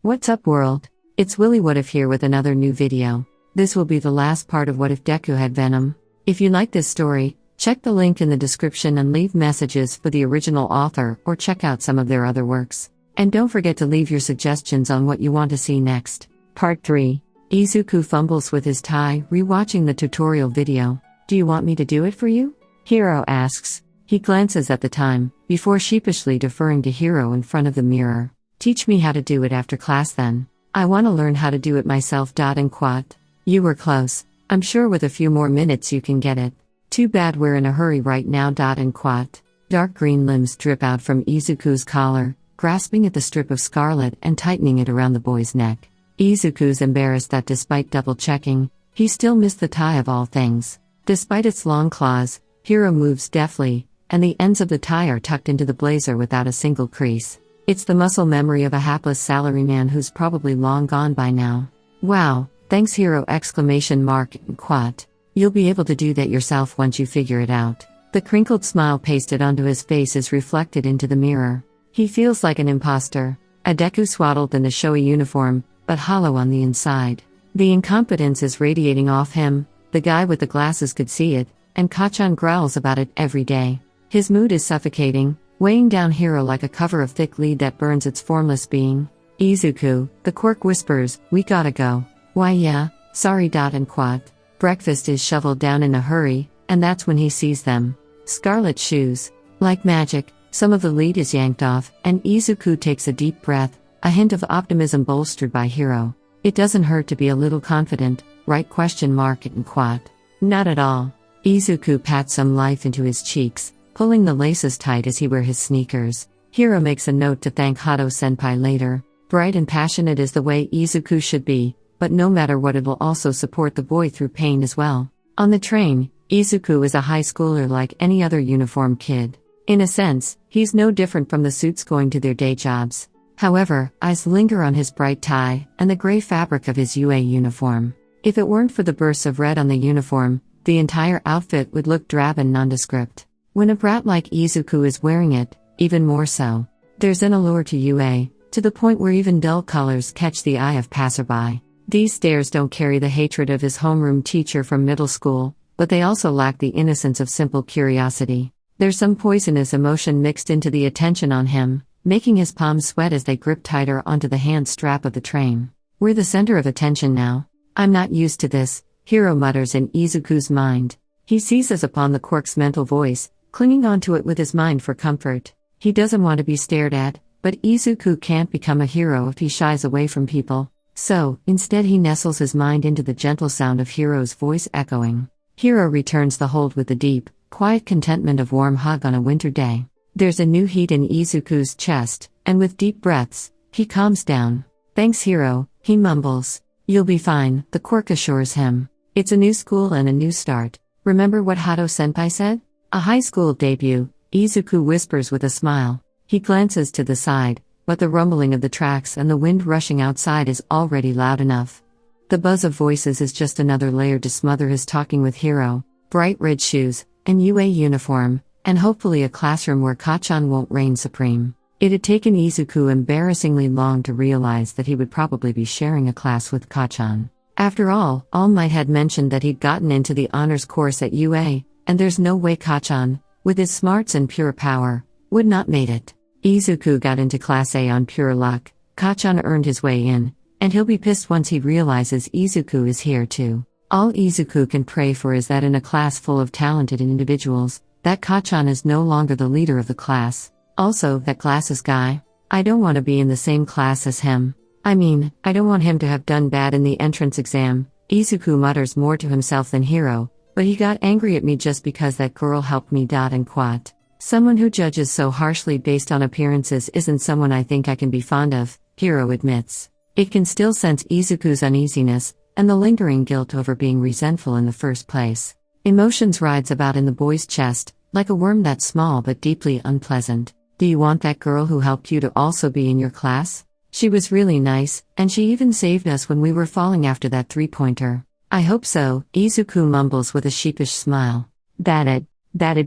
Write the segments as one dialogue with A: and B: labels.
A: What's up world? It's Willy What If here with another new video. This will be the last part of What If Deku had Venom. If you like this story, check the link in the description and leave messages for the original author or check out some of their other works. And don't forget to leave your suggestions on what you want to see next. Part 3. Izuku fumbles with his tie, rewatching the tutorial video. Do you want me to do it for you? Hiro asks. He glances at the time, before sheepishly deferring to Hiro in front of the mirror. Teach me how to do it after class then. I want to learn how to do it myself. And quat. You were close. I'm sure with a few more minutes you can get it. Too bad we're in a hurry right now. And quat. Dark green limbs drip out from Izuku's collar, grasping at the strip of scarlet and tightening it around the boy's neck. Izuku's embarrassed that despite double-checking, he still missed the tie of all things. Despite its long claws, Hiro moves deftly, and the ends of the tie are tucked into the blazer without a single crease. It's the muscle memory of a hapless salaryman who's probably long gone by now. Wow, thanks Hiro! And quat. You'll be able to do that yourself once you figure it out. The crinkled smile pasted onto his face is reflected into the mirror. He feels like an imposter. A Deku swaddled in a showy uniform, but hollow on the inside. The incompetence is radiating off him, the guy with the glasses could see it, and Kacchan growls about it every day. His mood is suffocating, weighing down Hiro like a cover of thick lead that burns its formless being. Izuku, the Quirk whispers, we gotta go. Why yeah, sorry. And quat. Breakfast is shoveled down in a hurry, and that's when he sees them. Scarlet shoes. Like magic, some of the lead is yanked off, and Izuku takes a deep breath, a hint of optimism bolstered by Hiro. It doesn't hurt to be a little confident, right? And quat. Not at all. Izuku pats some life into his cheeks, pulling the laces tight as he wears his sneakers. Hiro makes a note to thank Hado-senpai later. Bright and passionate is the way Izuku should be, but no matter what it will also support the boy through pain as well. On the train, Izuku is a high schooler like any other uniformed kid. In a sense, he's no different from the suits going to their day jobs. However, eyes linger on his bright tie and the gray fabric of his UA uniform. If it weren't for the bursts of red on the uniform, the entire outfit would look drab and nondescript. When a brat like Izuku is wearing it, even more so. There's an allure to UA, to the point where even dull colors catch the eye of passerby. These stares don't carry the hatred of his homeroom teacher from middle school, but they also lack the innocence of simple curiosity. There's some poisonous emotion mixed into the attention on him, making his palms sweat as they grip tighter onto the hand strap of the train. We're the center of attention now. I'm not used to this, Hiro mutters in Izuku's mind. He seizes upon the Quirk's mental voice, clinging onto it with his mind for comfort. He doesn't want to be stared at, but Izuku can't become a hero if he shies away from people. So, instead he nestles his mind into the gentle sound of Hiro's voice echoing. Hiro returns the hold with the deep, quiet contentment of warm hug on a winter day. There's a new heat in Izuku's chest, and with deep breaths, he calms down. Thanks Hiro, he mumbles. You'll be fine, the Quirk assures him. It's a new school and a new start. Remember what Hado-senpai said? A high school debut, Izuku whispers with a smile. He glances to the side, but the rumbling of the tracks and the wind rushing outside is already loud enough. The buzz of voices is just another layer to smother his talking with Hiro. Bright red shoes, an UA uniform, and hopefully a classroom where Kacchan won't reign supreme. It had taken Izuku embarrassingly long to realize that he would probably be sharing a class with Kacchan. After all Might had mentioned that he'd gotten into the honors course at UA, and there's no way Kacchan, with his smarts and pure power, would not made it. Izuku got into Class A on pure luck. Kacchan earned his way in, and he'll be pissed once he realizes Izuku is here too. All Izuku can pray for is that in a class full of talented individuals, that Kacchan is no longer the leader of the class. Also, that glasses guy. I don't want to be in the same class as him. I mean, I don't want him to have done bad in the entrance exam. Izuku mutters more to himself than Hiro. But he got angry at me just because that girl helped me. And quat. Someone who judges so harshly based on appearances isn't someone I think I can be fond of, Hiro admits. It can still sense Izuku's uneasiness, and the lingering guilt over being resentful in the first place. Emotions rides about in the boy's chest, like a worm that's small but deeply unpleasant. Do you want that girl who helped you to also be in your class? She was really nice, and she even saved us when we were falling after that three-pointer. I hope so, Izuku mumbles with a sheepish smile. That'd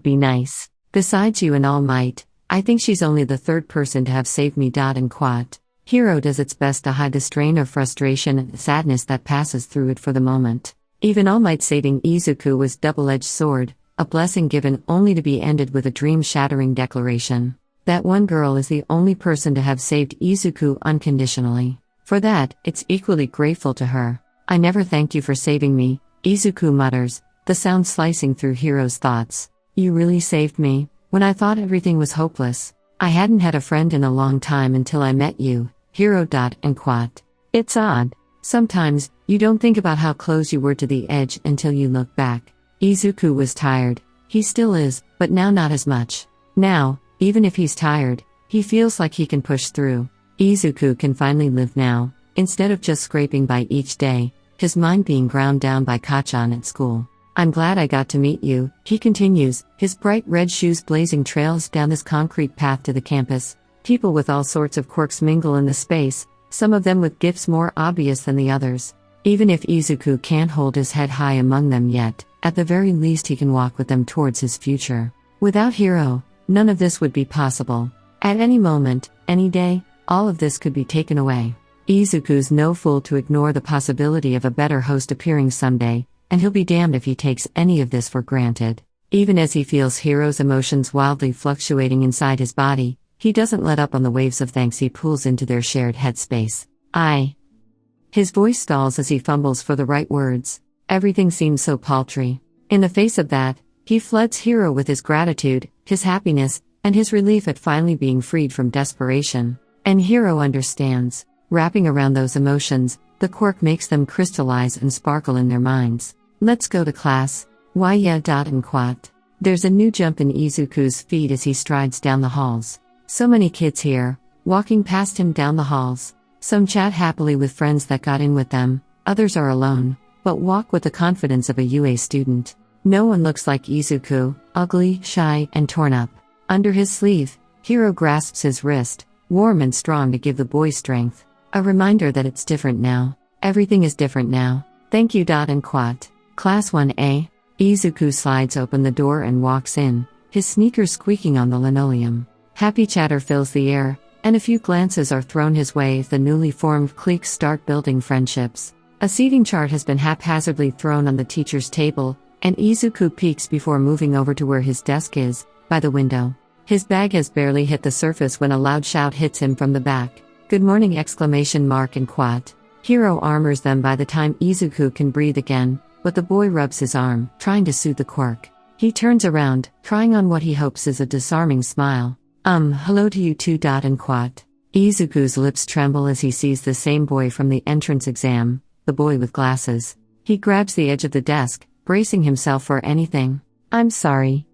A: be nice. Besides you and All Might, I think she's only the third person to have saved me. And quat. Hiro does its best to hide the strain of frustration and sadness that passes through it for the moment. Even All Might saving Izuku was double-edged sword, a blessing given only to be ended with a dream-shattering declaration. That one girl is the only person to have saved Izuku unconditionally. For that, it's equally grateful to her. I never thanked you for saving me, Izuku mutters, the sound slicing through Hiro's thoughts. You really saved me, when I thought everything was hopeless. I hadn't had a friend in a long time until I met you, Hiro. And quat. It's odd. Sometimes, you don't think about how close you were to the edge until you look back. Izuku was tired. He still is, but now not as much. Now, even if he's tired, he feels like he can push through. Izuku can finally live now, instead of just scraping by each day, his mind being ground down by Kachan at school. I'm glad I got to meet you, he continues, his bright red shoes blazing trails down this concrete path to the campus. People with all sorts of quirks mingle in the space, some of them with gifts more obvious than the others. Even if Izuku can't hold his head high among them yet, at the very least he can walk with them towards his future. Without Hiro, none of this would be possible. At any moment, any day, all of this could be taken away. Izuku's no fool to ignore the possibility of a better host appearing someday, and he'll be damned if he takes any of this for granted. Even as he feels Hiro's emotions wildly fluctuating inside his body, he doesn't let up on the waves of thanks he pulls into their shared headspace. His voice stalls as he fumbles for the right words. Everything seems so paltry. In the face of that, he floods Hiro with his gratitude, his happiness, and his relief at finally being freed from desperation. And Hiro understands. Wrapping around those emotions, the quirk makes them crystallize and sparkle in their minds. Let's go to class. Why yeah. And quat. There's a new jump in Izuku's feet as he strides down the halls. So many kids here, walking past him down the halls. Some chat happily with friends that got in with them, others are alone, but walk with the confidence of a UA student. No one looks like Izuku, ugly, shy, and torn up. Under his sleeve, Hiro grasps his wrist, warm and strong to give the boy strength. A reminder that it's different now. Everything is different now. Thank you. And quat. Class 1A. Izuku slides open the door and walks in, his sneakers squeaking on the linoleum. Happy chatter fills the air, and a few glances are thrown his way as the newly formed cliques start building friendships. A seating chart has been haphazardly thrown on the teacher's table, and Izuku peeks before moving over to where his desk is, by the window. His bag has barely hit the surface when a loud shout hits him from the back. Good morning! And quat. Hiro armors them by the time Izuku can breathe again, but the boy rubs his arm, trying to soothe the quirk. He turns around, trying on what he hopes is a disarming smile. Hello to you too. And quat. Izuku's lips tremble as he sees the same boy from the entrance exam, the boy with glasses. He grabs the edge of the desk, bracing himself for anything. I'm sorry.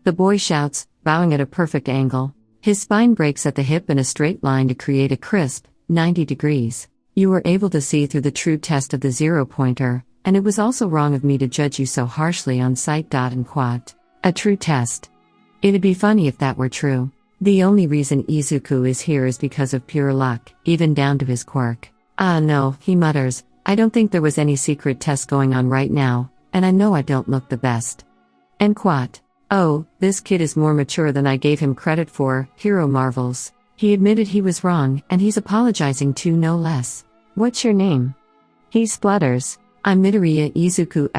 A: The boy shouts, bowing at a perfect angle. His spine breaks at the hip in a straight line to create a crisp, 90 degrees. You were able to see through the true test of the 0-pointer, and it was also wrong of me to judge you so harshly on sight. And quat. A true test. It'd be funny if that were true. The only reason Izuku is here is because of pure luck, even down to his quirk. No, he mutters, I don't think there was any secret test going on right now, and I know I don't look the best. And quat. Oh, this kid is more mature than I gave him credit for, Hiro marvels. He admitted he was wrong, and he's apologizing too, no less. What's your name? He splutters. I'm Midoriya. Izuku!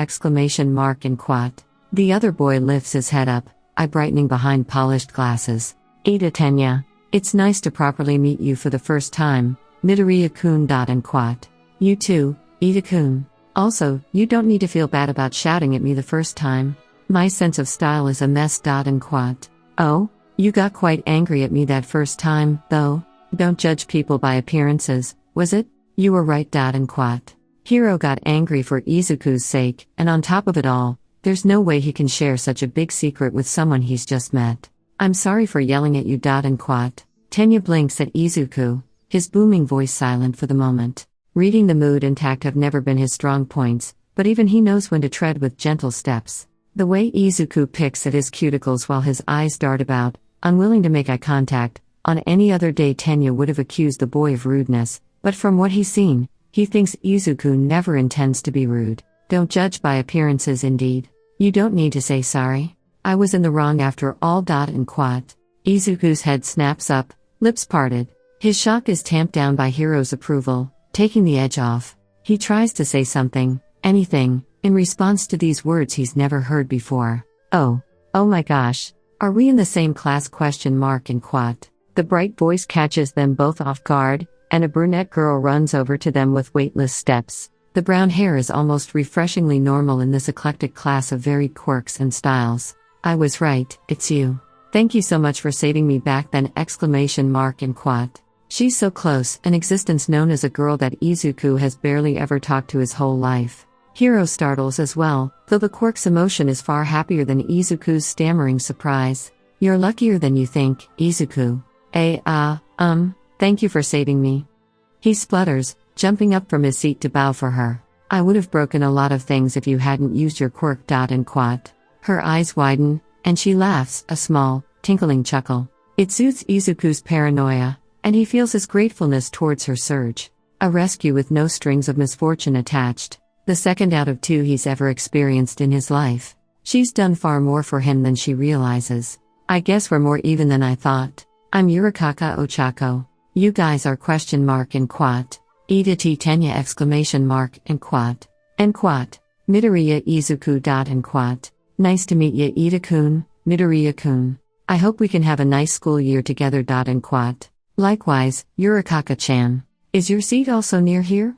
A: And quat. The other boy lifts his head up, eye brightening behind polished glasses. Ida Tenya. It's nice to properly meet you for the first time, Midoriya-kun. And quat. You too, Ida-kun. Also, you don't need to feel bad about shouting at me the first time. My sense of style is a mess. And quat. Oh? You got quite angry at me that first time, though. Don't judge people by appearances, was it? You were right. And quat. Hiro got angry for Izuku's sake, and on top of it all, there's no way he can share such a big secret with someone he's just met. I'm sorry for yelling at you. And quat. Tenya blinks at Izuku, his booming voice silent for the moment. Reading the mood and tact have never been his strong points, but even he knows when to tread with gentle steps. The way Izuku picks at his cuticles while his eyes dart about, unwilling to make eye contact, on any other day Tenya would have accused the boy of rudeness, but from what he's seen, he thinks Izuku never intends to be rude. Don't judge by appearances indeed. You don't need to say sorry. I was in the wrong after all. And quat. Izuku's head snaps up, lips parted. His shock is tamped down by Hiro's approval, taking the edge off. He tries to say something, anything, in response to these words he's never heard before. Oh my gosh. Are we in the same class ? And quat. The bright voice catches them both off guard, and a brunette girl runs over to them with weightless steps. The brown hair is almost refreshingly normal in this eclectic class of varied quirks and styles. I was right, it's you. Thank you so much for saving me back then! And quat. She's so close, an existence known as a girl that Izuku has barely ever talked to his whole life. Hiro startles as well, though the quirk's emotion is far happier than Izuku's stammering surprise. You're luckier than you think, Izuku. Thank you for saving me. He splutters, jumping up from his seat to bow for her. I would have broken a lot of things if you hadn't used your quirk. And quat. Her eyes widen, and she laughs, a small, tinkling chuckle. It soothes Izuku's paranoia, and he feels his gratefulness towards her surge. A rescue with no strings of misfortune attached. The second out of two he's ever experienced in his life. She's done far more for him than she realizes. I guess we're more even than I thought. I'm Yurikaka Ochako. You guys are ? And quat. Ida T Tenya ! And quat. And quat. Midoriya Izuku. And quat. Nice to meet ya, Ida-kun, Midoriya-kun. I hope we can have a nice school year together. And quat. Likewise, Yurikaka-chan. Is your seat also near here?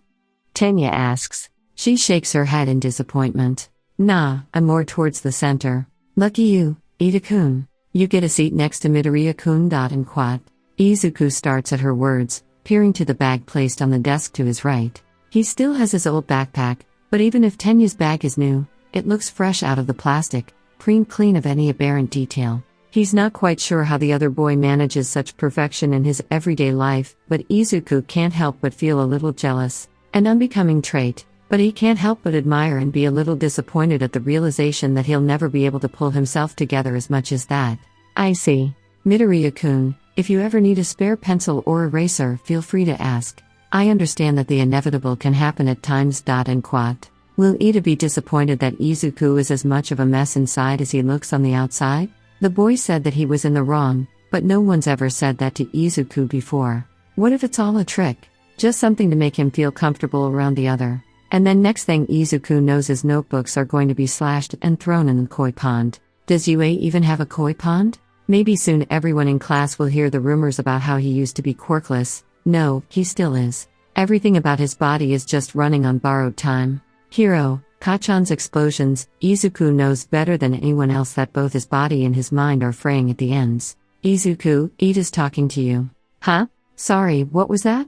A: Tenya asks. She shakes her head in disappointment. Nah, I'm more towards the center. Lucky you, Ida-kun. You get a seat next to Midoriya-kun. And quat. Izuku starts at her words, peering to the bag placed on the desk to his right. He still has his old backpack, but even if Tenya's bag is new, it looks fresh out of the plastic, preen clean of any aberrant detail. He's not quite sure how the other boy manages such perfection in his everyday life, but Izuku can't help but feel a little jealous. An unbecoming trait, but he can't help but admire and be a little disappointed at the realization that he'll never be able to pull himself together as much as that. I see. Midoriya-kun, if you ever need a spare pencil or eraser, feel free to ask. I understand that the inevitable can happen at times. And quat. Will Ida be disappointed that Izuku is as much of a mess inside as he looks on the outside? The boy said that he was in the wrong, but no one's ever said that to Izuku before. What if it's all a trick? Just something to make him feel comfortable around the other. And then next thing Izuku knows his notebooks are going to be slashed and thrown in the koi pond. Does UA even have a koi pond? Maybe soon everyone in class will hear the rumors about how he used to be quirkless. No, he still is. Everything about his body is just running on borrowed time. Hiro, Kachan's explosions, Izuku knows better than anyone else that both his body and his mind are fraying at the ends. Izuku, Ida's talking to you. Huh? Sorry, what was that?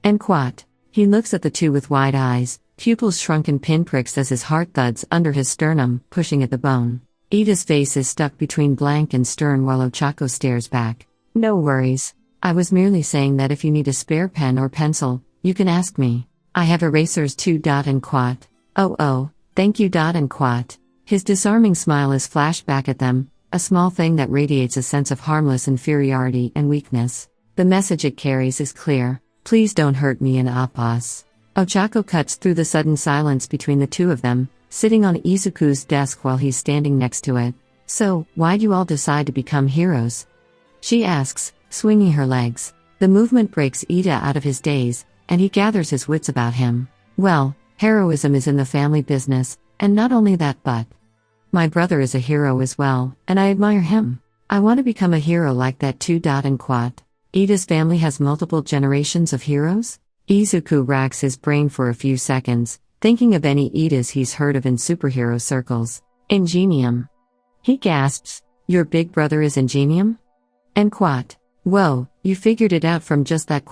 A: And quat. He looks at the two with wide eyes, pupils shrunken pinpricks as his heart thuds under his sternum, pushing at the bone. Ida's face is stuck between blank and stern while Ochako stares back. No worries. I was merely saying that if you need a spare pen or pencil, you can ask me. I have erasers too. And quat. Oh, thank you. And quat. His disarming smile is flashed back at them, a small thing that radiates a sense of harmless inferiority and weakness. The message it carries is clear. Please don't hurt me and Appas. Ochako cuts through the sudden silence between the two of them, sitting on Izuku's desk while he's standing next to it. So, why'd you all decide to become heroes? She asks, swinging her legs. The movement breaks Ida out of his daze, and he gathers his wits about him. Well, heroism is in the family business, and not only that but my brother is a hero as well, and I admire him. I want to become a hero like that too. And quat. Ida's family has multiple generations of heroes? Izuku racks his brain for a few seconds, thinking of any Idas he's heard of in superhero circles. Ingenium. He gasps, your big brother is Ingenium? And quat. Whoa, you figured it out from just that ?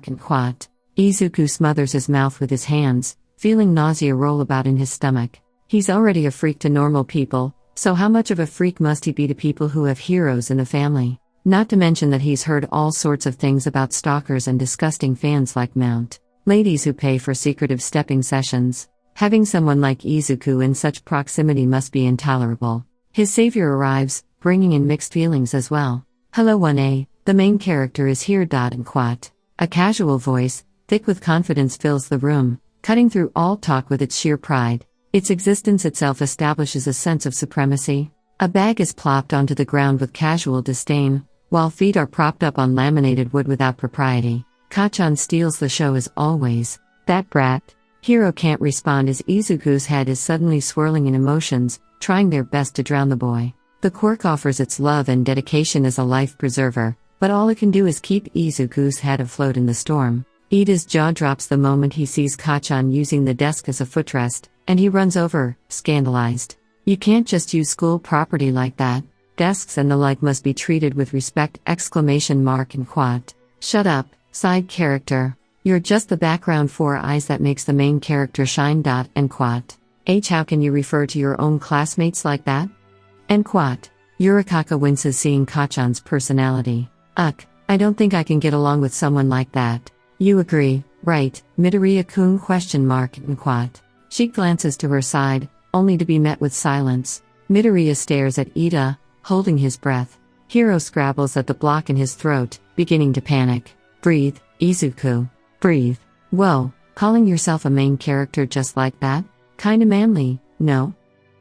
A: And quat. Izuku smothers his mouth with his hands, feeling nausea roll about in his stomach. He's already a freak to normal people, so how much of a freak must he be to people who have heroes in the family? Not to mention that he's heard all sorts of things about stalkers and disgusting fans like Mount. Ladies who pay for secretive stepping sessions. Having someone like Izuku in such proximity must be intolerable. His savior arrives, bringing in mixed feelings as well. Hello 1A, the main character is here. And quat. A casual voice, thick with confidence fills the room, cutting through all talk with its sheer pride. Its existence itself establishes a sense of supremacy. A bag is plopped onto the ground with casual disdain, while feet are propped up on laminated wood without propriety. Kacchan steals the show as always. That brat. Hiro can't respond as Izuku's head is suddenly swirling in emotions, trying their best to drown the boy. The Quirk offers its love and dedication as a life preserver, but all it can do is keep Izuku's head afloat in the storm. Ida's jaw drops the moment he sees Kacchan using the desk as a footrest, and he runs over, scandalized. You can't just use school property like that. Desks and the like must be treated with respect! And quat. Shut up, side character. You're just the background four eyes that makes the main character shine. And quat. How can you refer to your own classmates like that? And quat. Yurikaka winces seeing Kacchan's personality. I don't think I can get along with someone like that. You agree, right, Midoriya-kun? And quat. She glances to her side, only to be met with silence. Midoriya stares at Ida, holding his breath. Hiro scrabbles at the block in his throat, beginning to panic. Breathe, Izuku. Breathe. Whoa, calling yourself a main character just like that? Kinda manly, no?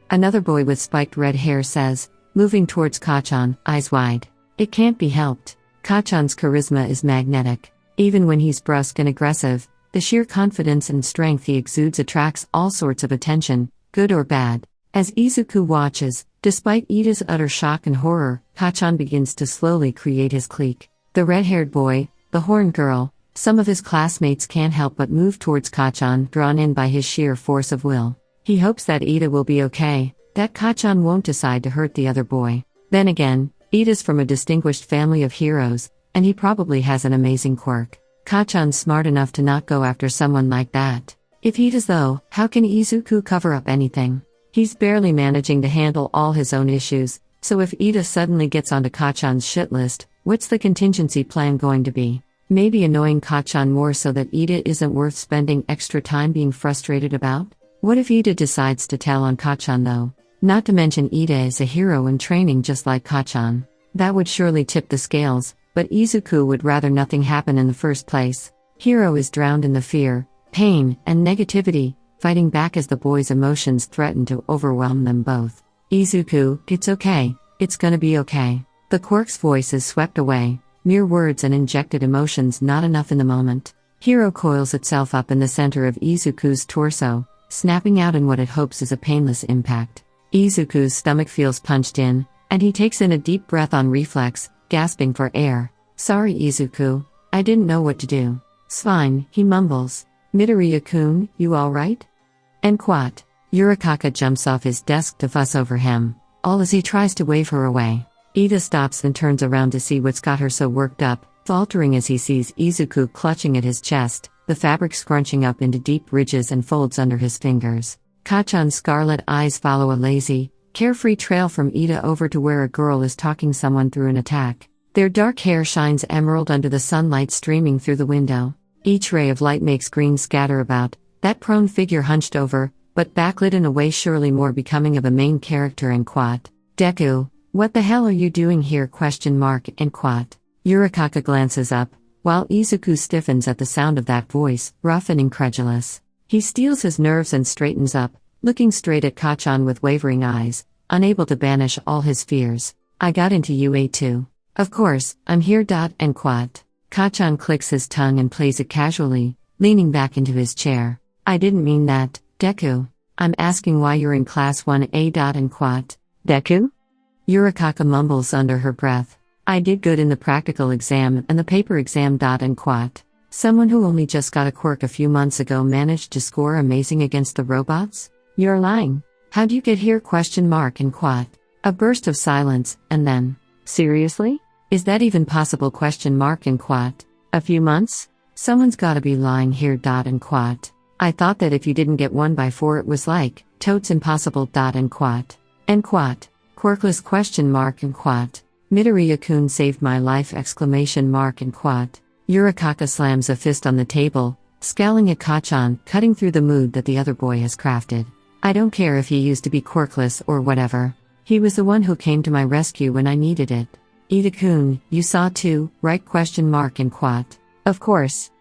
A: Another boy with spiked red hair says, moving towards Kacchan, eyes wide. It can't be helped. Kacchan's charisma is magnetic. Even when he's brusque and aggressive, the sheer confidence and strength he exudes attracts all sorts of attention, good or bad. As Izuku watches, despite Ida's utter shock and horror, Kacchan begins to slowly create his clique. The red-haired boy, the horn girl, some of his classmates can't help but move towards Kacchan, drawn in by his sheer force of will. He hopes that Ida will be okay, that Kacchan won't decide to hurt the other boy. Then again, Ida's from a distinguished family of heroes, and he probably has an amazing quirk. Kacchan's smart enough to not go after someone like that. If he does though, how can Izuku cover up anything? He's barely managing to handle all his own issues, so if Ida suddenly gets onto Kacchan's shit list, what's the contingency plan going to be? Maybe annoying Kacchan more so that Ida isn't worth spending extra time being frustrated about? What if Ida decides to tell on Kacchan though? Not to mention Ida is a hero in training just like Kacchan. That would surely tip the scales, but Izuku would rather nothing happen in the first place. Hiro is drowned in the fear, pain, and negativity, fighting back as the boy's emotions threaten to overwhelm them both. Izuku, it's okay, it's gonna be okay. The Quirk's voice is swept away, mere words and injected emotions not enough in the moment. Hiro coils itself up in the center of Izuku's torso, snapping out in what it hopes is a painless impact. Izuku's stomach feels punched in, and he takes in a deep breath on reflex, gasping for air. Sorry Izuku, I didn't know what to do. Fine, he mumbles. Midoriya-kun, you alright? And quat. Yurikaka jumps off his desk to fuss over him, all as he tries to wave her away. Ida stops and turns around to see what's got her so worked up, faltering as he sees Izuku clutching at his chest, the fabric scrunching up into deep ridges and folds under his fingers. Kacchan's scarlet eyes follow a lazy, carefree trail from Ida over to where a girl is talking someone through an attack. Their dark hair shines emerald under the sunlight streaming through the window. Each ray of light makes green scatter about, that prone figure hunched over, but backlit in a way surely more becoming of a main character. And quat. Deku, what the hell are you doing here? And quat. Yurikaka glances up, while Izuku stiffens at the sound of that voice, rough and incredulous. He steels his nerves and straightens up, looking straight at Kacchan with wavering eyes, unable to banish all his fears. I got into UA too. Of course, I'm here. And quat. Kacchan clicks his tongue and plays it casually, leaning back into his chair. I didn't mean that, Deku. I'm asking why you're in class 1A. And quat. Deku? Yurikaka mumbles under her breath. I did good in the practical exam and the paper exam. And quat. Someone who only just got a quirk a few months ago managed to score amazing against the robots? You're lying. How'd you get here? And quat. A burst of silence, and then, seriously? Is that even possible? And quat. A few months? Someone's gotta be lying here. And quat. I thought that if you didn't get 1 by 4 it was like, totes impossible. And quat. And quat. Quirkless? And quat. Midoriya-kun saved my life! And quat. Yurikaka slams a fist on the table, scowling at Kacchan, cutting through the mood that the other boy has crafted. I don't care if he used to be quirkless or whatever. He was the one who came to my rescue when I needed it. Ida-kun, you saw too, right? And quat. Of course.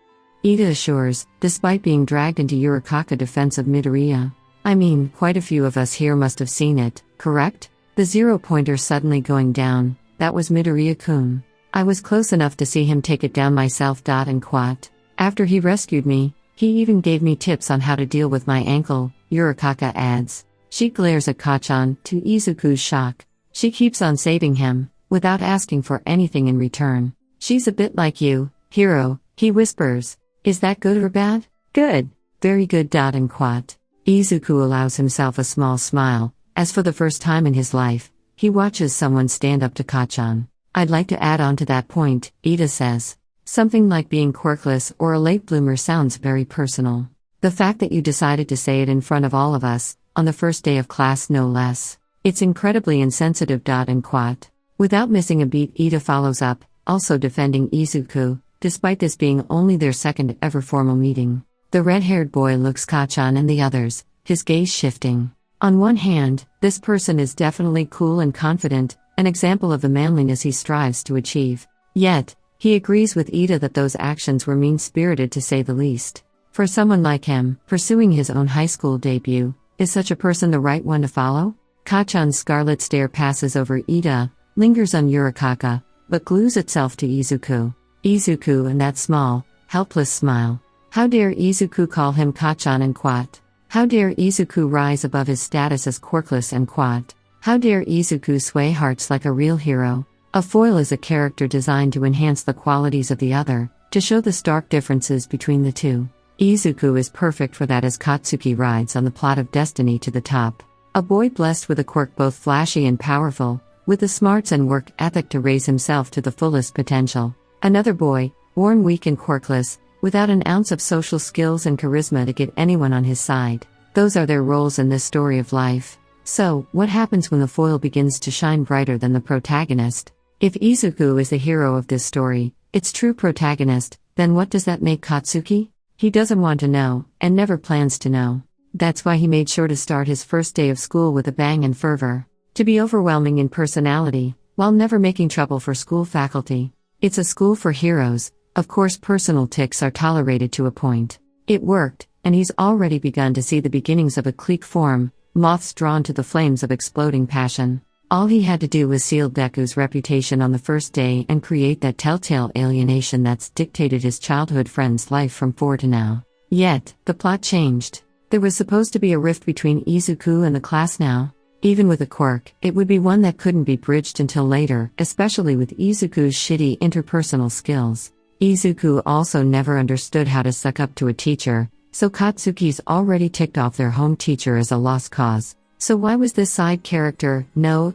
A: Ida assures, despite being dragged into Yurikaka defense of Midoriya. I mean, quite a few of us here must have seen it, correct? The 0-pointer suddenly going down, that was Midoriya-kun. I was close enough to see him take it down myself. And quat. After he rescued me, he even gave me tips on how to deal with my ankle, Yurikaka adds. She glares at Kachan, to Izuku's shock. She keeps on saving him, without asking for anything in return. She's a bit like you, hero, he whispers. Is that good or bad? Good. Very good. And quat. Izuku allows himself a small smile, as for the first time in his life, he watches someone stand up to Kachan. I'd like to add on to that point, Ida says. Something like being quirkless or a late bloomer sounds very personal. The fact that you decided to say it in front of all of us, on the first day of class no less. It's incredibly insensitive. And quat. Without missing a beat, Ida follows up, also defending Izuku, despite this being only their second ever formal meeting. The red-haired boy looks Kachan and the others, his gaze shifting. On one hand, this person is definitely cool and confident, an example of the manliness he strives to achieve. Yet, he agrees with Ida that those actions were mean-spirited to say the least. For someone like him, pursuing his own high school debut, is such a person the right one to follow? Kachan's scarlet stare passes over Ida, lingers on Yurikaka, but glues itself to Izuku. Izuku and that small, helpless smile. How dare Izuku call him Kachan and quat? How dare Izuku rise above his status as quirkless and quat? How dare Izuku sway hearts like a real hero? A foil is a character designed to enhance the qualities of the other, to show the stark differences between the two. Izuku is perfect for that as Katsuki rides on the plot of destiny to the top. A boy blessed with a quirk both flashy and powerful, with the smarts and work ethic to raise himself to the fullest potential. Another boy, born weak and quirkless, without an ounce of social skills and charisma to get anyone on his side. Those are their roles in this story of life. So, what happens when the foil begins to shine brighter than the protagonist? If Izuku is the hero of this story, its true protagonist, then what does that make Katsuki? He doesn't want to know, and never plans to know. That's why he made sure to start his first day of school with a bang and fervor. To be overwhelming in personality, while never making trouble for school faculty. It's a school for heroes, of course personal tics are tolerated to a point. It worked, and he's already begun to see the beginnings of a clique form, moths drawn to the flames of exploding passion. All he had to do was seal Deku's reputation on the first day and create that telltale alienation that's dictated his childhood friend's life from 4 to now. Yet, the plot changed. There was supposed to be a rift between Izuku and the class now. Even with a quirk, it would be one that couldn't be bridged until later, especially with Izuku's shitty interpersonal skills. Izuku also never understood how to suck up to a teacher, so Katsuki's already ticked off their home teacher as a lost cause. So why was this side character,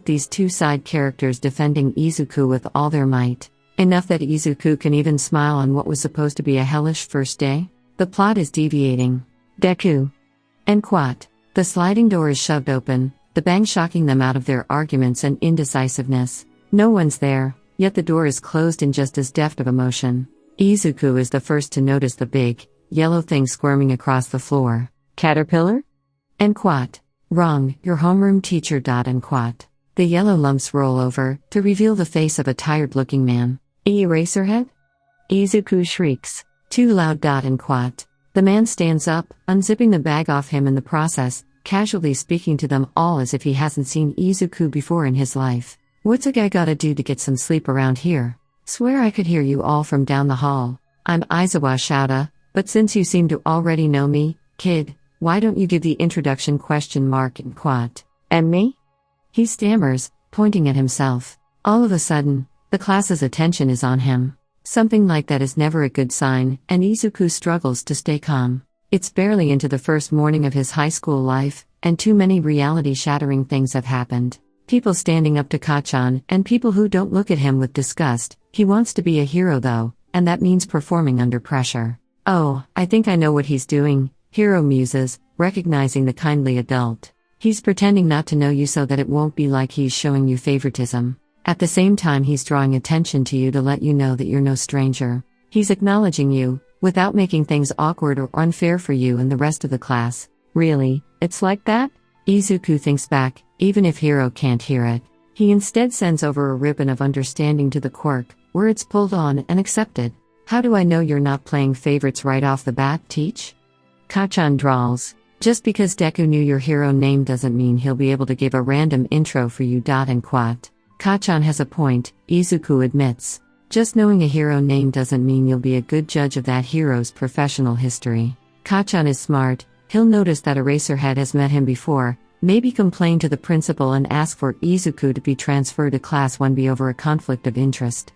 A: these two side characters defending Izuku with all their might? Enough that Izuku can even smile on what was supposed to be a hellish first day? The plot is deviating. Deku and quat. The sliding door is shoved open, the bang shocking them out of their arguments and indecisiveness. No one's there, yet the door is closed in just as deft of a motion. Izuku is the first to notice the big, yellow thing squirming across the floor. Caterpillar? And quat. Wrong, your homeroom teacher. And quat. The yellow lumps roll over, to reveal the face of a tired-looking man. Eraserhead? Izuku shrieks. Too loud. And quat. The man stands up, unzipping the bag off him in the process, casually speaking to them all as if he hasn't seen Izuku before in his life. What's a guy gotta do to get some sleep around here? Swear I could hear you all from down the hall. I'm Aizawa Shouta, but since you seem to already know me, kid, why don't you give the introduction ? And quat. And me? He stammers, pointing at himself. All of a sudden, the class's attention is on him. Something like that is never a good sign, and Izuku struggles to stay calm. It's barely into the first morning of his high school life, and too many reality-shattering things have happened. People standing up to Kachan, and people who don't look at him with disgust. He wants to be a hero though, and that means performing under pressure. Oh, I think I know what he's doing, Hiro muses, recognizing the kindly adult. He's pretending not to know you so that it won't be like he's showing you favoritism. At the same time he's drawing attention to you to let you know that you're no stranger. He's acknowledging you, without making things awkward or unfair for you and the rest of the class. Really, it's like that? Izuku thinks back, even if Hiro can't hear it. He instead sends over a ribbon of understanding to the quirk, where it's pulled on and accepted. How do I know you're not playing favorites right off the bat, teach? Kachan drawls. Just because Deku knew your hero name doesn't mean he'll be able to give a random intro for you. And quat. Kachan has a point, Izuku admits. Just knowing a hero name doesn't mean you'll be a good judge of that hero's professional history. Kacchan is smart, he'll notice that Eraserhead has met him before, maybe complain to the principal and ask for Izuku to be transferred to Class 1B over a conflict of interest.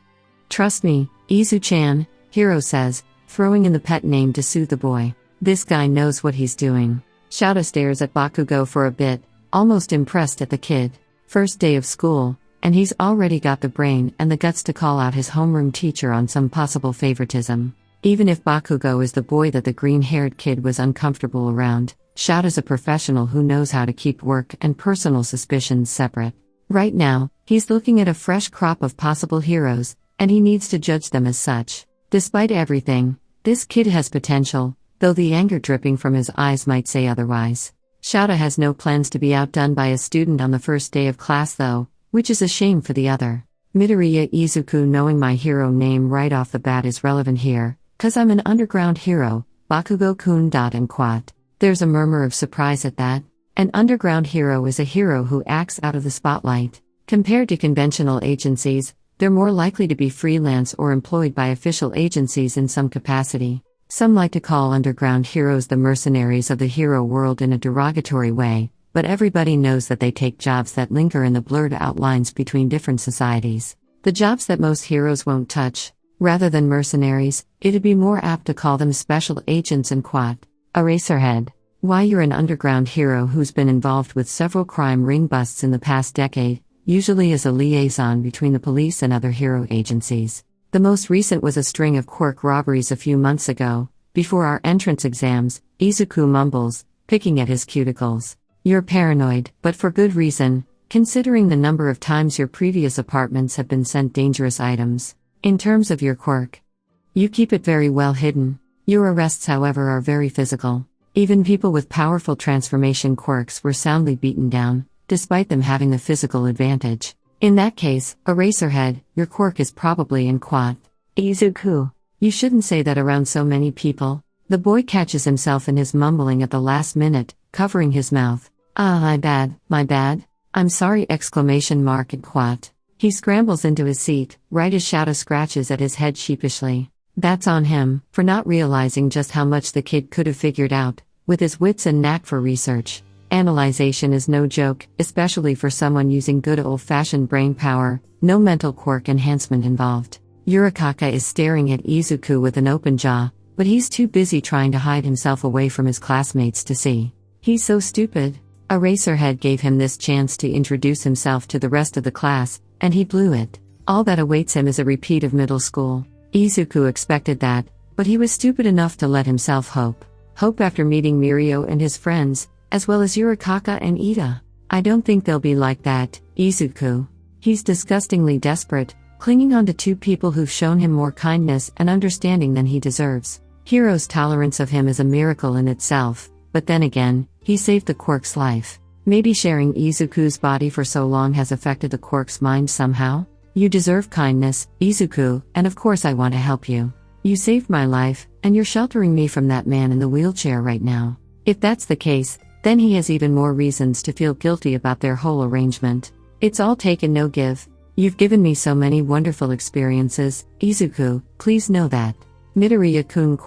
A: Trust me, Izu-chan, Hiro says, throwing in the pet name to soothe the boy. This guy knows what he's doing. Shouta stares at Bakugo for a bit, almost impressed at the kid. First day of school, and he's already got the brain and the guts to call out his homeroom teacher on some possible favoritism. Even if Bakugo is the boy that the green-haired kid was uncomfortable around, Shouta's a professional who knows how to keep work and personal suspicions separate. Right now, he's looking at a fresh crop of possible heroes, and he needs to judge them as such. Despite everything, this kid has potential, though the anger dripping from his eyes might say otherwise. Shouta has no plans to be outdone by a student on the first day of class though, which is a shame for the other. Midoriya Izuku knowing my hero name right off the bat is relevant here, cause I'm an underground hero, Bakugo-kun. And quat. There's a murmur of surprise at that. An underground hero is a hero who acts out of the spotlight. Compared to conventional agencies, they're more likely to be freelance or employed by official agencies in some capacity. Some like to call underground heroes the mercenaries of the hero world in a derogatory way, but everybody knows that they take jobs that linger in the blurred outlines between different societies. The jobs that most heroes won't touch. Rather than mercenaries, it'd be more apt to call them special agents and quat. Eraserhead. Why you're an underground hero who's been involved with several crime ring busts in the past decade, usually as a liaison between the police and other hero agencies. The most recent was a string of Quirk robberies a few months ago. Before our entrance exams, Izuku mumbles, picking at his cuticles. You're paranoid, but for good reason, considering the number of times your previous apartments have been sent dangerous items. In terms of your quirk, you keep it very well hidden. Your arrests, however, are very physical. Even people with powerful transformation quirks were soundly beaten down, despite them having the physical advantage. In that case, Eraserhead, your quirk is probably in quat. Izuku. You shouldn't say that around so many people. The boy catches himself in his mumbling at the last minute, covering his mouth. My bad. I'm sorry! And quat. He scrambles into his seat, right as Shouta scratches at his head sheepishly. That's on him, for not realizing just how much the kid could have figured out, with his wits and knack for research. Analyzation is no joke, especially for someone using good old-fashioned brain power, no mental quirk enhancement involved. Yurikaka is staring at Izuku with an open jaw, but he's too busy trying to hide himself away from his classmates to see. He's so stupid. Eraserhead gave him this chance to introduce himself to the rest of the class, and he blew it. All that awaits him is a repeat of middle school. Izuku expected that, but he was stupid enough to let himself hope. Hope after meeting Mirio and his friends, as well as Yurikaka and Ida. I don't think they'll be like that, Izuku. He's disgustingly desperate, clinging on to two people who've shown him more kindness and understanding than he deserves. Hiro's tolerance of him is a miracle in itself, but then again, he saved the quirk's life. Maybe sharing Izuku's body for so long has affected the quirk's mind somehow? You deserve kindness, Izuku, and of course I want to help you. You saved my life, and you're sheltering me from that man in the wheelchair right now. If that's the case, then he has even more reasons to feel guilty about their whole arrangement. It's all take and no give. You've given me so many wonderful experiences, Izuku, please know that. Midoriya-kun ?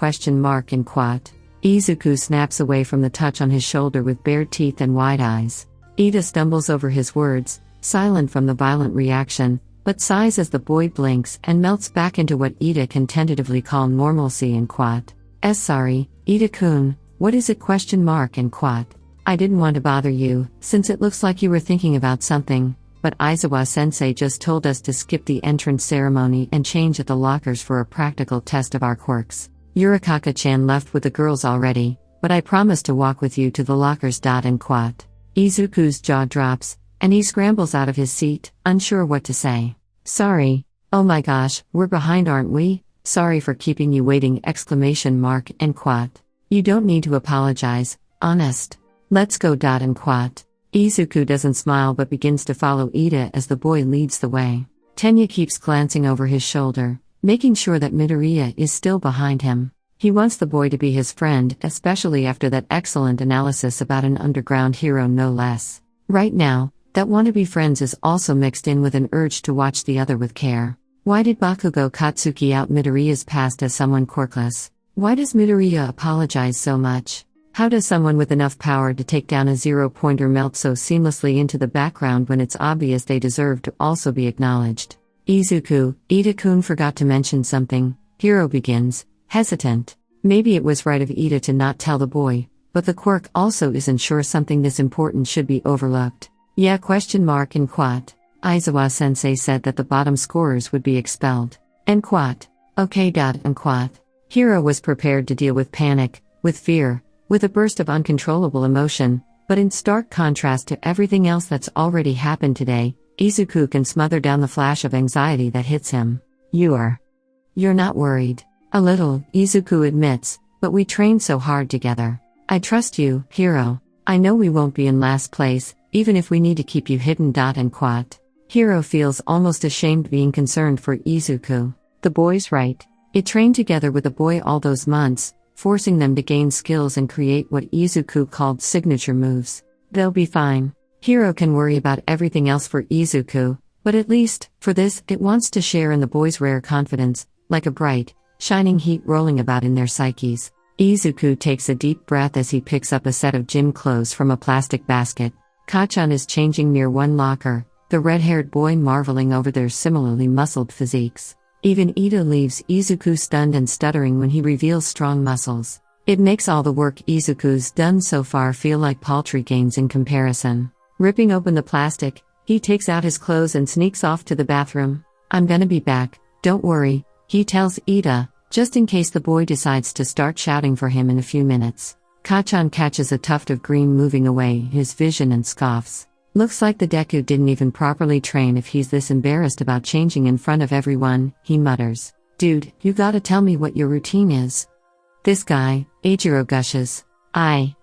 A: And quat. Izuku snaps away from the touch on his shoulder with bared teeth and wide eyes. Ida stumbles over his words, silent from the violent reaction, but sighs as the boy blinks and melts back into what Ida can tentatively call normalcy and quat. Sorry, Ida-kun, what is it ? And quat. I didn't want to bother you, since it looks like you were thinking about something, but Aizawa-sensei just told us to skip the entrance ceremony and change at the lockers for a practical test of our quirks. Yurikaka-chan left with the girls already, but I promised to walk with you to the lockers. And quat. Izuku's jaw drops, and he scrambles out of his seat, unsure what to say. Sorry. Oh my gosh, we're behind, aren't we? Sorry for keeping you waiting! And quat. You don't need to apologize, honest. Let's go. And quat. Izuku doesn't smile but begins to follow Ida as the boy leads the way. Tenya keeps glancing over his shoulder, making sure that Midoriya is still behind him. He wants the boy to be his friend, especially after that excellent analysis about an underground hero no less. Right now, that wannabe friends is also mixed in with an urge to watch the other with care. Why did Bakugo Katsuki out Midoriya's past as someone quirkless? Why does Midoriya apologize so much? How does someone with enough power to take down a zero-pointer melt so seamlessly into the background when it's obvious they deserve to also be acknowledged? Izuku, Ida-kun forgot to mention something. Hiro begins, hesitant. Maybe it was right of Ida to not tell the boy, but the Quirk also isn't sure something this important should be overlooked. Yeah, and quat. Aizawa-sensei said that the bottom scorers would be expelled. And quat. Okay. And quat. Hiro was prepared to deal with panic, with fear, with a burst of uncontrollable emotion, but in stark contrast to everything else that's already happened today, Izuku can smother down the flash of anxiety that hits him. You're not worried. A little, Izuku admits, but we trained so hard together. I trust you, Hiro. I know we won't be in last place, even if we need to keep you hidden. And quat. Hiro feels almost ashamed being concerned for Izuku. The boy's right. It trained together with the boy all those months, forcing them to gain skills and create what Izuku called signature moves. They'll be fine. Hiro can worry about everything else for Izuku, but at least, for this, it wants to share in the boy's rare confidence, like a bright, shining heat rolling about in their psyches. Izuku takes a deep breath as he picks up a set of gym clothes from a plastic basket. Kacchan is changing near one locker, the red-haired boy marveling over their similarly muscled physiques. Even Ida leaves Izuku stunned and stuttering when he reveals strong muscles. It makes all the work Izuku's done so far feel like paltry gains in comparison. Ripping open the plastic, he takes out his clothes and sneaks off to the bathroom. I'm gonna be back, don't worry, he tells Ida, just in case the boy decides to start shouting for him in a few minutes. Kacchan catches a tuft of green moving away his vision and scoffs. Looks like the Deku didn't even properly train if he's this embarrassed about changing in front of everyone, he mutters. Dude, you gotta tell me what your routine is. This guy, Eijiro gushes. I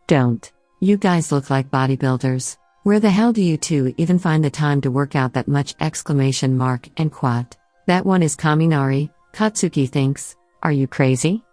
A: don't. You guys look like bodybuilders. Where the hell do you two even find the time to work out that much? And quat. That one is Kaminari, Katsuki thinks. Are you crazy?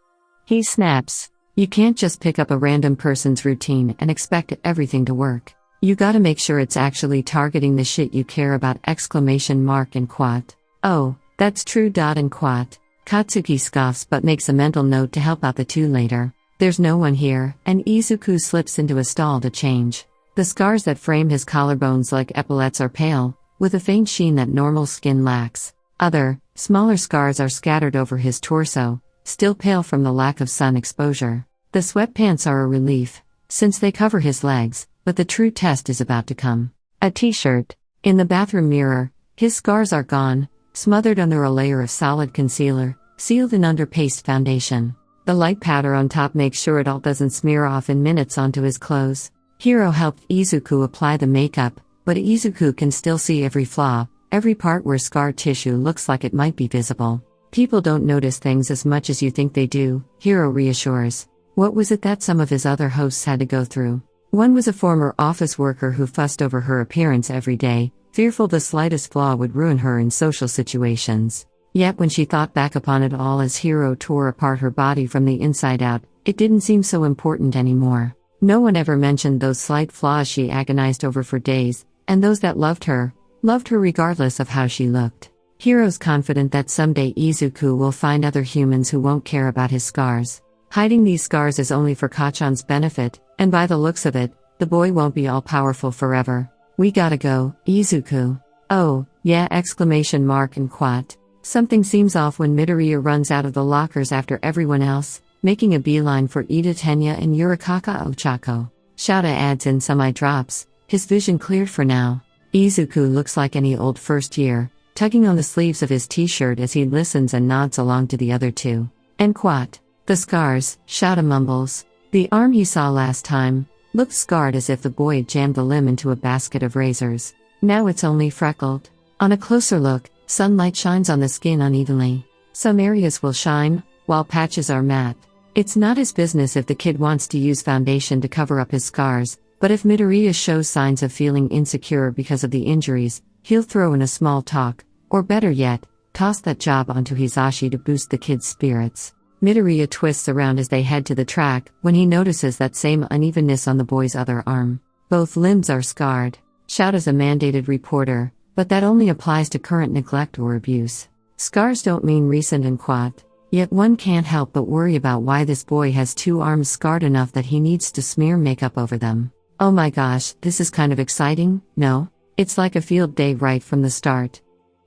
A: He snaps. You can't just pick up a random person's routine and expect everything to work. You gotta make sure it's actually targeting the shit you care about! And quat. Oh, that's true. And quat. Katsuki scoffs but makes a mental note to help out the two later. There's no one here, and Izuku slips into a stall to change. The scars that frame his collarbones like epaulets are pale, with a faint sheen that normal skin lacks. Other, smaller scars are scattered over his torso, still pale from the lack of sun exposure. The sweatpants are a relief, since they cover his legs, but the true test is about to come. A t-shirt. In the bathroom mirror, his scars are gone, smothered under a layer of solid concealer, sealed in under paste foundation. The light powder on top makes sure it all doesn't smear off in minutes onto his clothes. Hiro helped Izuku apply the makeup, but Izuku can still see every flaw, every part where scar tissue looks like it might be visible. People don't notice things as much as you think they do, Hiro reassures. What was it that some of his other hosts had to go through? One was a former office worker who fussed over her appearance every day, fearful the slightest flaw would ruin her in social situations. Yet when she thought back upon it all as Hiro tore apart her body from the inside out, it didn't seem so important anymore. No one ever mentioned those slight flaws she agonized over for days, and those that loved her regardless of how she looked. Hiro's confident that someday Izuku will find other humans who won't care about his scars. Hiding these scars is only for Kacchan's benefit, and by the looks of it, the boy won't be all-powerful forever. We gotta go, Izuku. Oh, yeah! And quat. Something seems off when Midoriya runs out of the lockers after everyone else, making a beeline for Ida Tenya and Yurikaka Ochako. Shouta adds in some eye drops, his vision cleared for now. Izuku looks like any old first year, tugging on the sleeves of his t-shirt as he listens and nods along to the other two. And quat. The scars, Shouta mumbles. The arm he saw last time looked scarred as if the boy had jammed the limb into a basket of razors. Now it's only freckled. On a closer look, sunlight shines on the skin unevenly. Some areas will shine, while patches are matte. It's not his business if the kid wants to use foundation to cover up his scars, but if Midoriya shows signs of feeling insecure because of the injuries, he'll throw in a small talk, or better yet, toss that job onto Hisashi to boost the kid's spirits. Midoriya twists around as they head to the track, when he notices that same unevenness on the boy's other arm. Both limbs are scarred. Shouta's a mandated reporter, But that only applies to current neglect or abuse. Scars don't mean recent and quat. Yet one can't help but worry about why this boy has 2 arms scarred enough that he needs to smear makeup over them. Oh my gosh, this is kind of exciting, no? It's like a field day right from the start.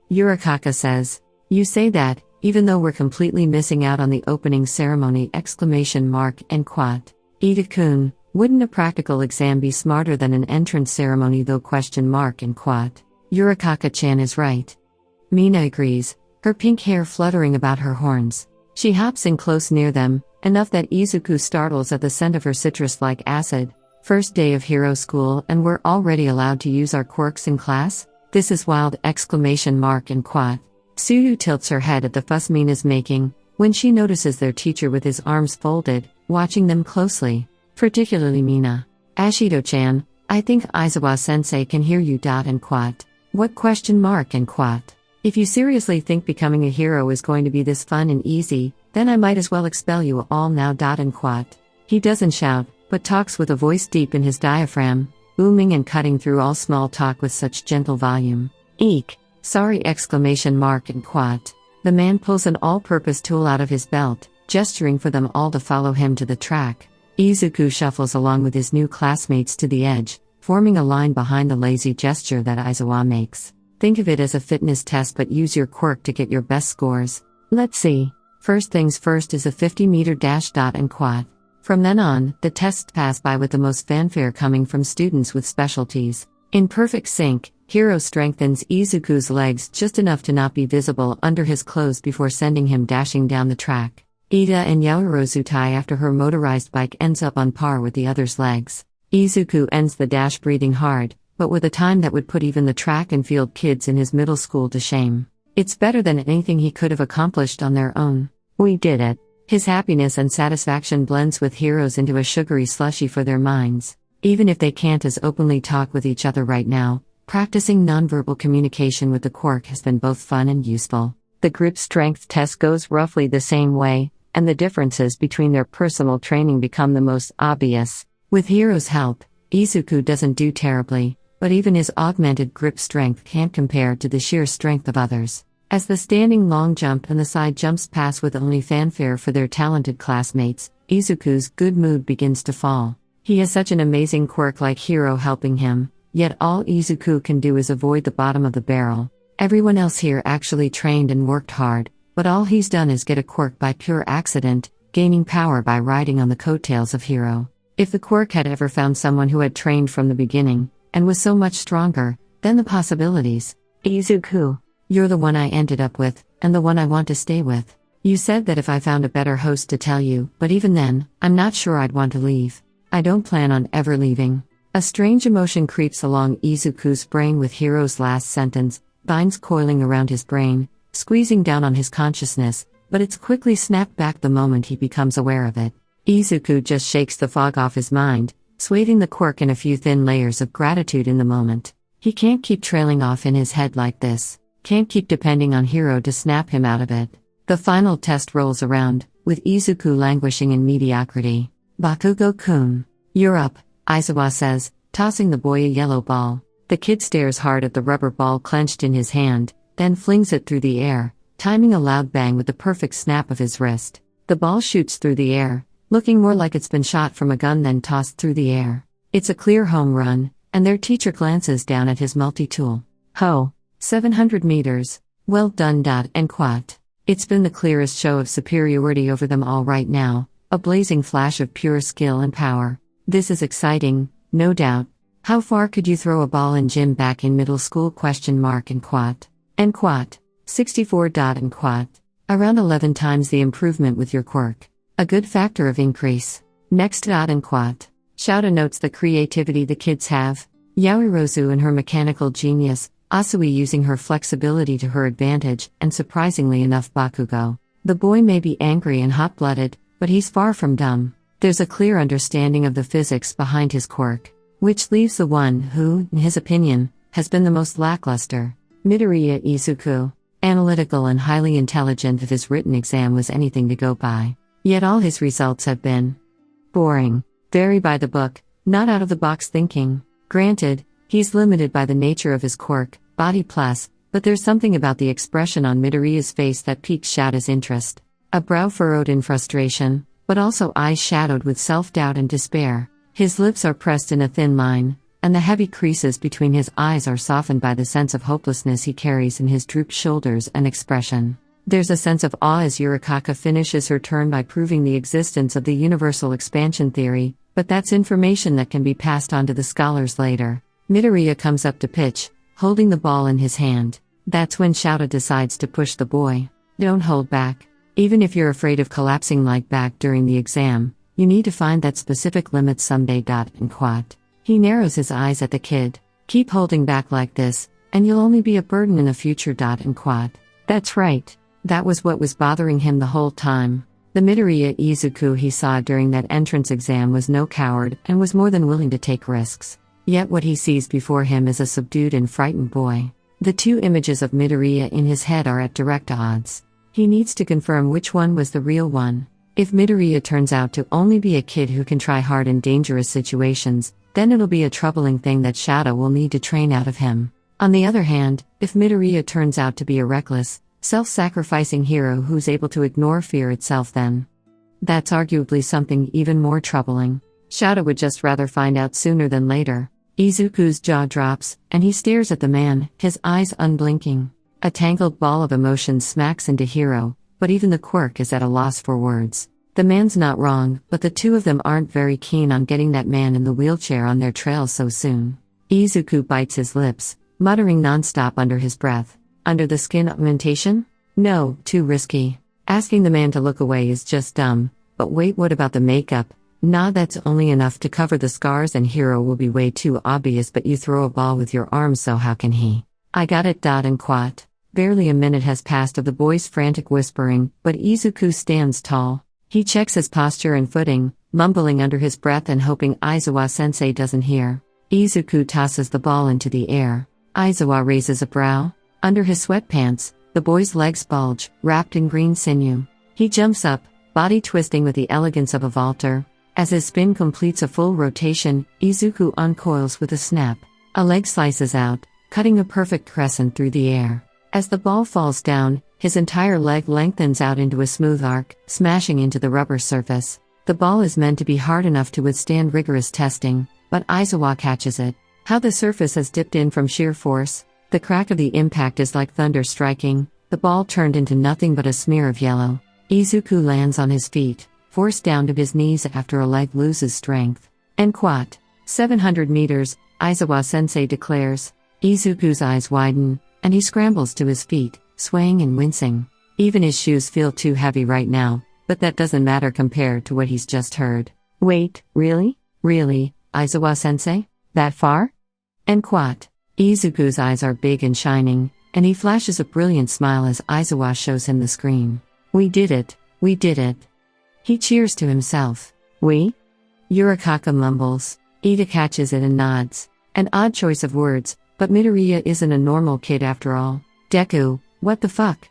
A: Yurikaka says, "You say that, even though we're completely missing out on the opening ceremony!" And quat. Ida-kun, wouldn't a practical exam be smarter than an entrance ceremony though? And quat. Yurikaka-chan is right. Mina agrees, her pink hair fluttering about her horns. She hops in close near them, enough that Izuku startles at the scent of her citrus-like acid. First day of hero school and we're already allowed to use our quirks in class? This is wild! And quat. Tsuyu tilts her head at the fuss Mina's making, when she notices their teacher with his arms folded, watching them closely. Particularly Mina. Ashido-chan, I think Aizawa-sensei can hear you. And quat. What? And quat. If you seriously think becoming a hero is going to be this fun and easy, then I might as well expel you all now. And quat. He doesn't shout, but talks with a voice deep in his diaphragm, booming and cutting through all small talk with such gentle volume. Eek! Sorry! And quat. The man pulls an all-purpose tool out of his belt, gesturing for them all to follow him to the track. Izuku shuffles along with his new classmates to the edge, forming a line behind the lazy gesture that Aizawa makes. Think of it as a fitness test, but use your quirk to get your best scores. Let's see. First things first is a 50-meter dash. And quat. From then on, the tests pass by with the most fanfare coming from students with specialties. In perfect sync, Hiro strengthens Izuku's legs just enough to not be visible under his clothes before sending him dashing down the track. Ida and Yaoyorozutai after her motorized bike ends up on par with the other's legs. Izuku ends the dash breathing hard, but with a time that would put even the track and field kids in his middle school to shame. It's better than anything he could have accomplished on their own. We did it. His happiness and satisfaction blends with Hiro's into a sugary slushy for their minds. Even if they can't as openly talk with each other right now, practicing nonverbal communication with the quirk has been both fun and useful. The grip strength test goes roughly the same way, and the differences between their personal training become the most obvious. With Hiro's help, Izuku doesn't do terribly, but even his augmented grip strength can't compare to the sheer strength of others. As the standing long jump and the side jumps pass with only fanfare for their talented classmates, Izuku's good mood begins to fall. He has such an amazing quirk like Hiro helping him, yet all Izuku can do is avoid the bottom of the barrel. Everyone else here actually trained and worked hard, but all he's done is get a quirk by pure accident, gaining power by riding on the coattails of Hiro. If the quirk had ever found someone who had trained from the beginning, and was so much stronger, then the possibilities. Izuku, you're the one I ended up with, and the one I want to stay with. You said that if I found a better host to tell you, but even then, I'm not sure I'd want to leave. I don't plan on ever leaving. A strange emotion creeps along Izuku's brain with Hiro's last sentence, vines coiling around his brain, squeezing down on his consciousness, but it's quickly snapped back the moment he becomes aware of it. Izuku just shakes the fog off his mind, swathing the quirk in a few thin layers of gratitude in the moment. He can't keep trailing off in his head like this, can't keep depending on Hiro to snap him out of it. The final test rolls around, with Izuku languishing in mediocrity. Bakugo-kun. You're up, Aizawa says, tossing the boy a yellow ball. The kid stares hard at the rubber ball clenched in his hand, then flings it through the air, timing a loud bang with the perfect snap of his wrist. The ball shoots through the air, looking more like it's been shot from a gun than tossed through the air. It's a clear home run, and their teacher glances down at his multi-tool. Ho! 700 meters. Well done. And quat. It's been the clearest show of superiority over them all right now, a blazing flash of pure skill and power. This is exciting, no doubt. How far could you throw a ball in gym back in middle school? And quat. And quat. 64. And quat. Around 11 times the improvement with your quirk. A good factor of increase. Next. And quat. Shouta notes the creativity the kids have. Yaoyorozu and her mechanical genius, Asui using her flexibility to her advantage, and surprisingly enough Bakugo. The boy may be angry and hot-blooded, but he's far from dumb. There's a clear understanding of the physics behind his quirk, which leaves the one who, in his opinion, has been the most lackluster. Midoriya Izuku, analytical and highly intelligent if his written exam was anything to go by. Yet all his results have been boring, very by the book, not out of the box thinking. Granted, he's limited by the nature of his quirk, body plus, but there's something about the expression on Midoriya's face that piques Shada's interest. A brow furrowed in frustration, but also eyes shadowed with self-doubt and despair. His lips are pressed in a thin line, and the heavy creases between his eyes are softened by the sense of hopelessness he carries in his drooped shoulders and expression. There's a sense of awe as Yurikaka finishes her turn by proving the existence of the universal expansion theory, but that's information that can be passed on to the scholars later. Midoriya comes up to pitch, holding the ball in his hand. That's when Shada decides to push the boy. Don't hold back. Even if you're afraid of collapsing like back during the exam, you need to find that specific limit someday. And quat. He narrows his eyes at the kid. Keep holding back like this, and you'll only be a burden in the future. And quat. That's right. That was what was bothering him the whole time. The Midoriya Izuku he saw during that entrance exam was no coward and was more than willing to take risks. Yet what he sees before him is a subdued and frightened boy. The two images of Midoriya in his head are at direct odds. He needs to confirm which one was the real one. If Midoriya turns out to only be a kid who can try hard in dangerous situations, then it'll be a troubling thing that Shada will need to train out of him. On the other hand, if Midoriya turns out to be a reckless, self-sacrificing hero who's able to ignore fear itself, then that's arguably something even more troubling. Shada would just rather find out sooner than later. Izuku's jaw drops, and he stares at the man, his eyes unblinking. A tangled ball of emotion smacks into Hiro, but even the Quirk is at a loss for words. The man's not wrong, but the two of them aren't very keen on getting that man in the wheelchair on their trail so soon. Izuku bites his lips, muttering nonstop under his breath. Under the skin augmentation? No, too risky. Asking the man to look away is just dumb. But wait, what about the makeup? Nah, that's only enough to cover the scars and Hiro will be way too obvious, but you throw a ball with your arms, so how can he? I got it. And quat. Barely a minute has passed of the boy's frantic whispering, but Izuku stands tall. He checks his posture and footing, mumbling under his breath and hoping Aizawa-sensei doesn't hear. Izuku tosses the ball into the air. Aizawa raises a brow. Under his sweatpants, the boy's legs bulge, wrapped in green sinew. He jumps up, body twisting with the elegance of a vaulter. As his spin completes a full rotation, Izuku uncoils with a snap. A leg slices out, cutting a perfect crescent through the air. As the ball falls down, his entire leg lengthens out into a smooth arc, smashing into the rubber surface. The ball is meant to be hard enough to withstand rigorous testing, but Aizawa catches it. How the surface has dipped in from sheer force. The crack of the impact is like thunder striking, the ball turned into nothing but a smear of yellow. Izuku lands on his feet, forced down to his knees after a leg loses strength. And quat. 700 meters, Aizawa-sensei declares. Izuku's eyes widen, and he scrambles to his feet, swaying and wincing. Even his shoes feel too heavy right now, but that doesn't matter compared to what he's just heard. Wait, really? Really, Aizawa-sensei? That far? And quat. Izuku's eyes are big and shining, and he flashes a brilliant smile as Aizawa shows him the screen. We did it, we did it. He cheers to himself. We? Yurikaka mumbles. Ida catches it and nods. An odd choice of words, but Midoriya isn't a normal kid after all. Deku, what the fuck?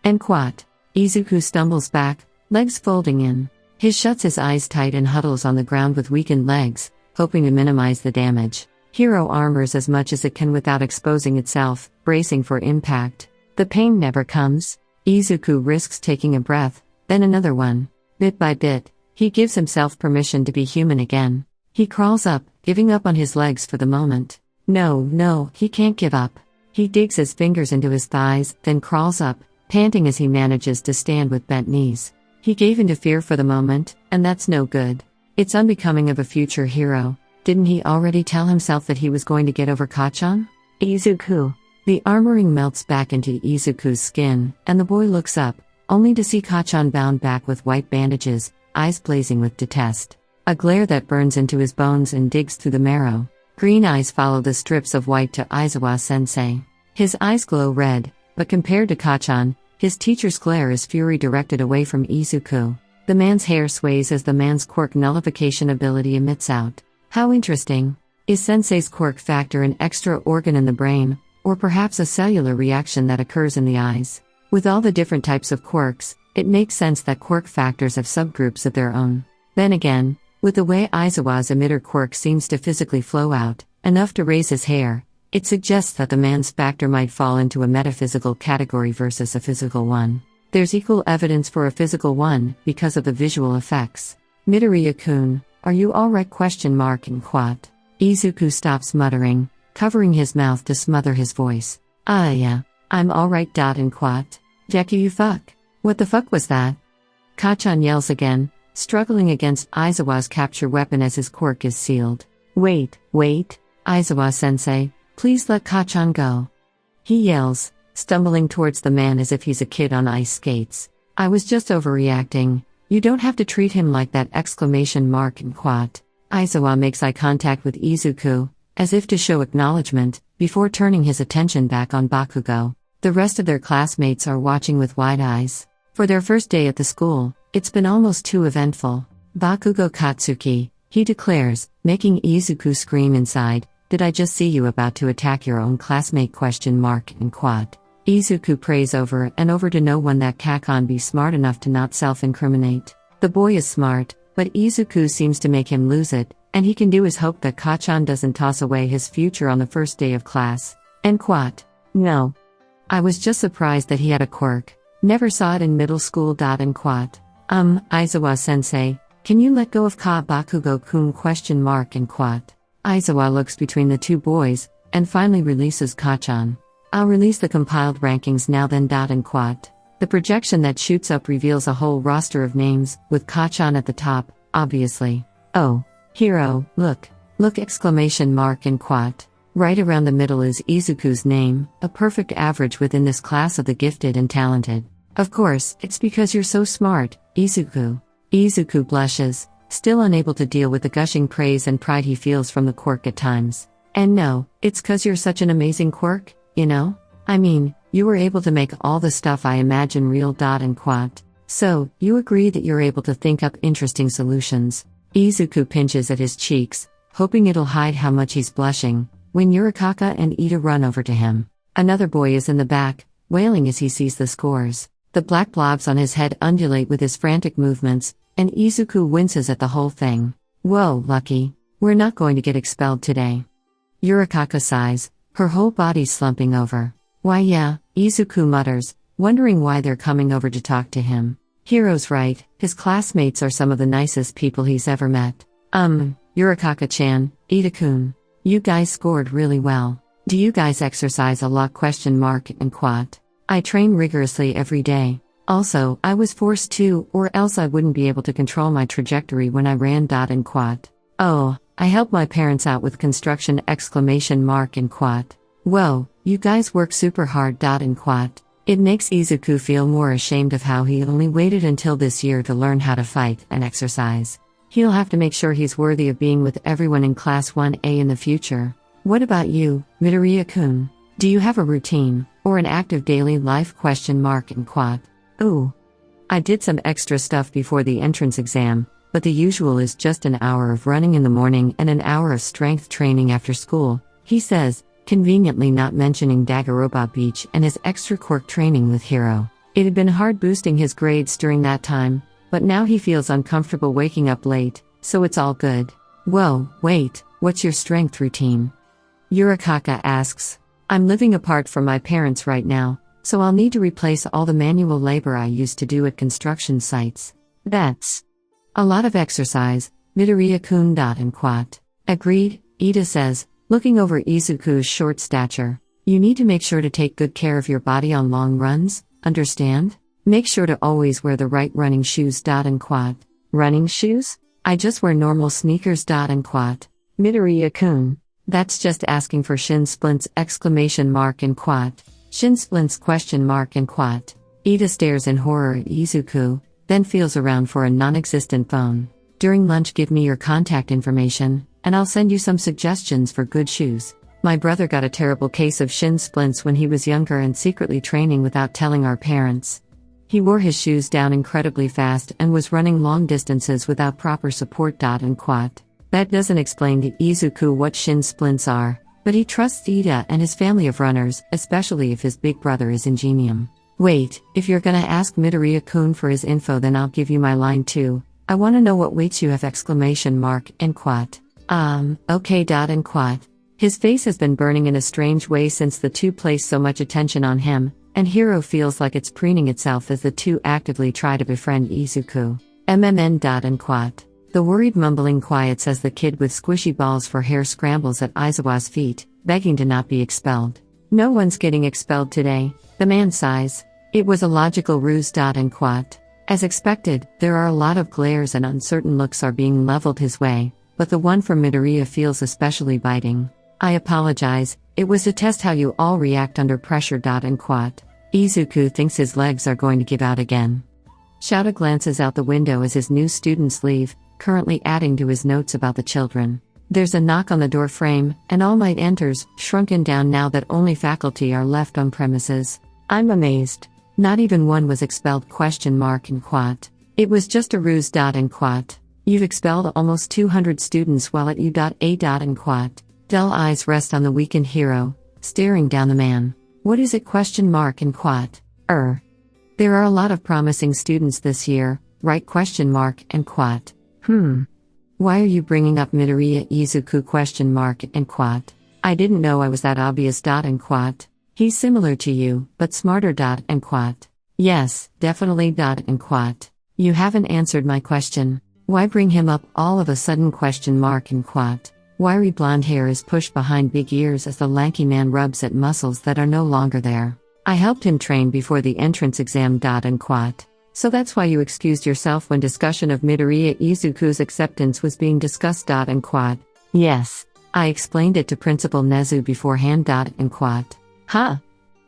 A: And quat. Izuku stumbles back, legs folding in. He shuts his eyes tight and huddles on the ground with weakened legs, hoping to minimize the damage. Hiro armors as much as it can without exposing itself, bracing for impact. The pain never comes. Izuku risks taking a breath, then another one. Bit by bit, he gives himself permission to be human again. He crawls up, giving up on his legs for the moment. No, he can't give up. He digs his fingers into his thighs, then crawls up, panting as he manages to stand with bent knees. He gave into fear for the moment, and that's no good. It's unbecoming of a future hero. Didn't he already tell himself that he was going to get over Kacchan? Izuku. The armoring melts back into Izuku's skin, and the boy looks up, only to see Kacchan bound back with white bandages, eyes blazing with detest. A glare that burns into his bones and digs through the marrow. Green eyes follow the strips of white to Aizawa-sensei. His eyes glow red, but compared to Kacchan, his teacher's glare is fury directed away from Izuku. The man's hair sways as the man's quirk nullification ability emits out. How interesting. Is Sensei's quirk factor an extra organ in the brain, or perhaps a cellular reaction that occurs in the eyes? With all the different types of quirks, it makes sense that quirk factors have subgroups of their own. Then again, with the way Aizawa's emitter quirk seems to physically flow out, enough to raise his hair, It suggests that the man's factor might fall into a metaphysical category versus a physical one. There's equal evidence for a physical one because of the visual effects. Midoriya-kun, are you alright? ? Izuku stops muttering, covering his mouth to smother his voice. Yeah, I'm alright. Deku, you fuck. What the fuck was that? Kacchan yells again, struggling against Aizawa's capture weapon as his quirk is sealed. Wait, Aizawa-sensei, please let Kacchan go. He yells, stumbling towards the man as if he's a kid on ice skates. I was just overreacting. You don't have to treat him like that! Aizawa makes eye contact with Izuku, as if to show acknowledgement, before turning his attention back on Bakugo. The rest of their classmates are watching with wide eyes. For their first day at the school, it's been almost too eventful. Bakugo Katsuki, he declares, making Izuku scream inside, did I just see you about to attack your own classmate? Izuku prays over and over to no one that Kacchan be smart enough to not self-incriminate. The boy is smart, but Izuku seems to make him lose it, and he can do is hope that Kacchan doesn't toss away his future on the first day of class. No. I was just surprised that he had a quirk. Never saw it in middle school. Aizawa-sensei, can you let go of Bakugo-kun? Aizawa looks between the two boys, and finally releases Kacchan. I'll release the compiled rankings now then. The projection that shoots up reveals a whole roster of names, with Kacchan at the top, obviously. Oh, hero, look! Right around the middle is Izuku's name, a perfect average within this class of the gifted and talented. Of course, it's because you're so smart, Izuku. Izuku blushes, still unable to deal with the gushing praise and pride he feels from the quirk at times. And no, it's 'cause you're such an amazing quirk, you know? I mean, you were able to make all the stuff I imagine real. So, you agree that you're able to think up interesting solutions. Izuku pinches at his cheeks, hoping it'll hide how much he's blushing, when Yurikaka and Ida run over to him. Another boy is in the back, wailing as he sees the scores. The black blobs on his head undulate with his frantic movements, and Izuku winces at the whole thing. Whoa, Lucky. We're not going to get expelled today. Yurikaka sighs, her whole body slumping over. Why yeah, Izuku mutters, wondering why they're coming over to talk to him. Hiro's right, his classmates are some of the nicest people he's ever met. Yurikaka-chan, Ida-kun. You guys scored really well. Do you guys exercise a lot? I train rigorously every day. Also, I was forced to, or else I wouldn't be able to control my trajectory when I ran. Oh, I helped my parents out with construction! Whoa, you guys work super hard! It makes Izuku feel more ashamed of how he only waited until this year to learn how to fight and exercise. He'll have to make sure he's worthy of being with everyone in Class 1A in the future. What about you, Midoriya-kun? Do you have a routine, or an active daily life? Ooh. I did some extra stuff before the entrance exam, but the usual is just an hour of running in the morning and an hour of strength training after school, he says, conveniently not mentioning Daguroba Beach and his extra quirk training with Hiro. It had been hard boosting his grades during that time, but now he feels uncomfortable waking up late, so it's all good. Whoa, wait, what's your strength routine? Yurikaka asks. I'm living apart from my parents right now, so I'll need to replace all the manual labor I used to do at construction sites. That's a lot of exercise, Midoriya-kun. Agreed, Ida says, looking over Izuku's short stature. You need to make sure to take good care of your body on long runs, understand? Make sure to always wear the right running shoes. Running shoes? I just wear normal sneakers. Midoriya-kun. That's just asking for shin splints! Shin splints? Ida stares in horror at Izuku, then feels around for a non-existent phone. During lunch give me your contact information, and I'll send you some suggestions for good shoes. My brother got a terrible case of shin splints when he was younger and secretly training without telling our parents. He wore his shoes down incredibly fast and was running long distances without proper support. That doesn't explain to Izuku what shin splints are, but he trusts Ida and his family of runners, especially if his big brother is Ingenium. Wait, if you're gonna ask Midoriya-kun for his info then I'll give you my line too. I wanna know what weights you have! Okay. His face has been burning in a strange way since the two placed so much attention on him, and Hiro feels like it's preening itself as the two actively try to befriend Izuku. And quat. The worried mumbling quiets as the kid with squishy balls for hair scrambles at Aizawa's feet, begging to not be expelled. No one's getting expelled today, the man sighs. It was a logical ruse. And quat. As expected, there are a lot of glares and uncertain looks are being leveled his way, but the one from Midoriya feels especially biting. I apologize, it was to test how you all react under pressure. And quat. Izuku thinks his legs are going to give out again. Shouta glances out the window as his new students leave, currently adding to his notes about the children. There's a knock on the door frame, and All Might enters, shrunken down now that only faculty are left on premises. I'm amazed. Not even one was expelled? And quat. It was just a ruse. And quat. You've expelled almost 200 students while at U.A. And quat. Dull eyes rest on the weakened Hiro, staring down the man. What is it? And quat. There are a lot of promising students this year, right? And quat. Why are you bringing up Midoriya Izuku? And quat. I didn't know I was that obvious. And quat. He's similar to you, but smarter. And quat. Yes, definitely. And quat. You haven't answered my question. Why bring him up all of a sudden? And quat. Wiry blonde hair is pushed behind big ears as the lanky man rubs at muscles that are no longer there. I helped him train before the entrance exam. And quat. So that's why you excused yourself when discussion of Midoriya Izuku's acceptance was being discussed. And quat. Yes. I explained it to Principal Nezu beforehand. And quat. Huh?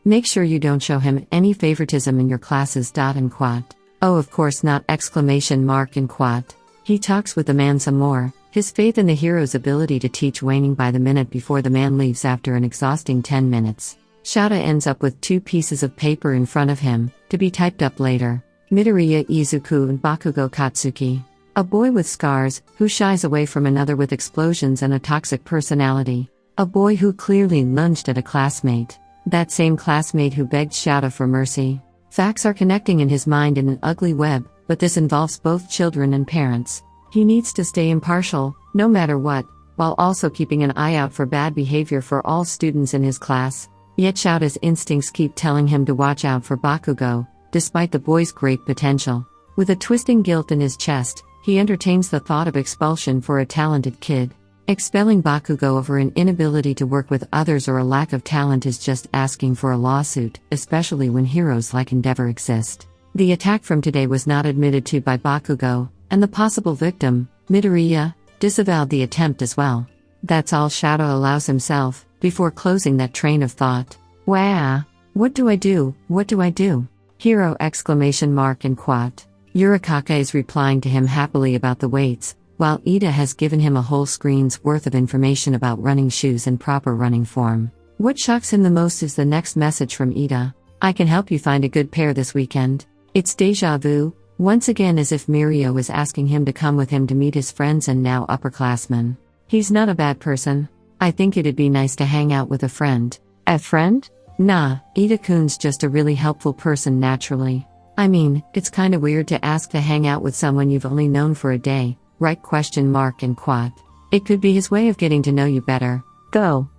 A: Make sure you don't show him any favoritism in your classes. And quat. Oh, of course not! And quat. He talks with the man some more, his faith in the hero's ability to teach waning by the minute before the man leaves after an exhausting 10 minutes. Shouta ends up with 2 pieces of paper in front of him, to be typed up later. Midoriya Izuku and Bakugo Katsuki. A boy with scars, who shies away from another with explosions and a toxic personality. A boy who clearly lunged at a classmate. That same classmate who begged Shouta for mercy. Facts are connecting in his mind in an ugly web, but this involves both children and parents. He needs to stay impartial, no matter what, while also keeping an eye out for bad behavior for all students in his class. Yet Shouta's instincts keep telling him to watch out for Bakugo, despite the boy's great potential. With a twisting guilt in his chest, he entertains the thought of expulsion for a talented kid. Expelling Bakugo over an inability to work with others or a lack of talent is just asking for a lawsuit, especially when heroes like Endeavor exist. The attack from today was not admitted to by Bakugo, and the possible victim, Midoriya, disavowed the attempt as well. That's all Shouta allows himself, before closing that train of thought. Wah! What do I do? What do I do? Hero! And quat. Yurikaka is replying to him happily about the weights, while Ida has given him a whole screen's worth of information about running shoes and proper running form. What shocks him the most is the next message from Ida. I can help you find a good pair this weekend. It's déjà vu, once again as if Mirio is asking him to come with him to meet his friends and now upperclassmen. He's not a bad person. I think it'd be nice to hang out with a friend. A friend? Nah, Ida-kun's just a really helpful person naturally. I mean, it's kinda weird to ask to hang out with someone you've only known for a day, right? And quat. It could be his way of getting to know you better. Go.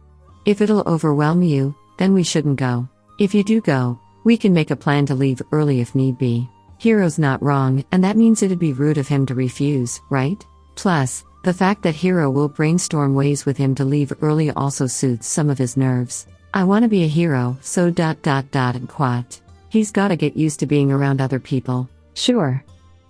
A: If it'll overwhelm you, then we shouldn't go. If you do go, we can make a plan to leave early if need be. Hiro's not wrong, and that means it'd be rude of him to refuse, right? Plus, the fact that Hiro will brainstorm ways with him to leave early also soothes some of his nerves. I want to be a hero, so ... And quat. He's gotta get used to being around other people. Sure.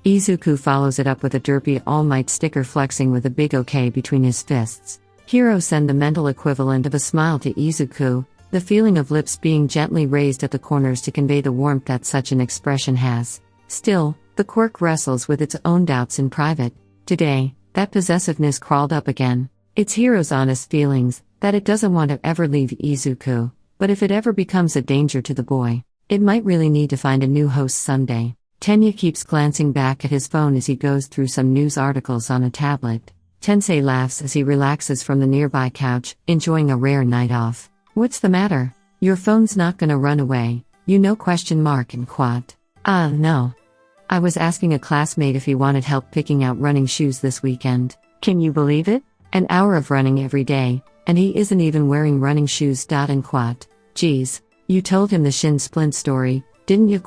A: Izuku follows it up with a derpy All Might sticker flexing with a big OK between his fists. Hiro send the mental equivalent of a smile to Izuku, the feeling of lips being gently raised at the corners to convey the warmth that such an expression has. Still, the Quirk wrestles with its own doubts in private. Today, that possessiveness crawled up again. It's Hiro's honest feelings, that it doesn't want to ever leave Izuku, but if it ever becomes a danger to the boy, it might really need to find a new host someday. Tenya keeps glancing back at his phone as he goes through some news articles on a tablet. Tensei laughs as he relaxes from the nearby couch, enjoying a rare night off. What's the matter? Your phone's not gonna run away, you know? And quat. No. I was asking a classmate if he wanted help picking out running shoes this weekend. Can you believe it? An hour of running every day, And he isn't even wearing running shoes. And quat. Geez. You told him the shin splint story, didn't you? ?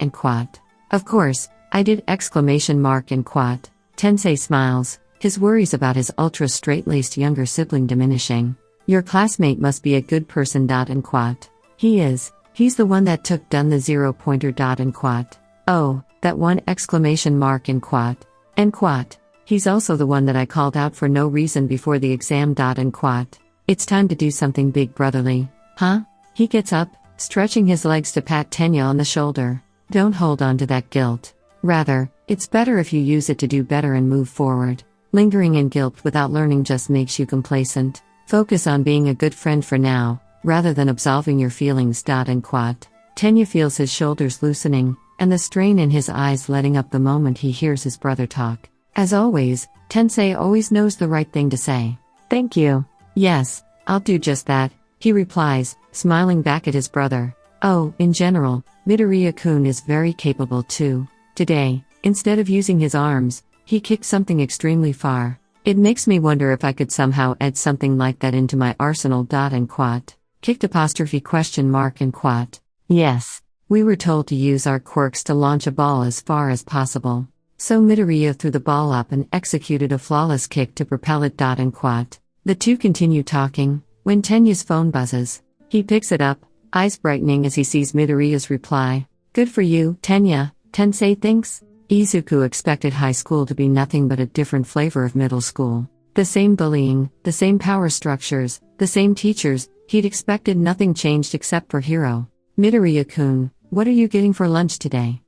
A: And quat. Of course, I did! ! And quat. Tensei smiles, his worries about his ultra-straight-laced younger sibling diminishing. Your classmate must be a good person. And quat. He is. He's the one that took done the 0-pointer. And quat. Oh, that one! And quat. And quat. He's also the one that I called out for no reason before the exam. And quat. It's time to do something big, brotherly. Huh? He gets up, stretching his legs to pat Tenya on the shoulder. Don't hold on to that guilt. Rather, it's better if you use it to do better and move forward. Lingering in guilt without learning just makes you complacent. Focus on being a good friend for now, rather than absolving your feelings. And quat. Tenya feels his shoulders loosening, and the strain in his eyes letting up the moment he hears his brother talk. As always, Tensei always knows the right thing to say. Thank you. Yes, I'll do just that, he replies, smiling back at his brother. Oh, in general, Midoriya-kun is very capable too. Today, instead of using his arms, he kicked something extremely far. It makes me wonder if I could somehow add something like that into my arsenal. And quat. Kicked ? And quat. Yes. We were told to use our quirks to launch a ball as far as possible. So Midoriya threw the ball up and executed a flawless kick to propel it. And quat. The two continue talking, when Tenya's phone buzzes. He picks it up, eyes brightening as he sees Midoriya's reply. Good for you, Tenya, Tensei thinks. Izuku expected high school to be nothing but a different flavor of middle school. The same bullying, the same power structures, the same teachers. He'd expected nothing changed except for Hiro. Midoriya-kun, what are you getting for lunch today?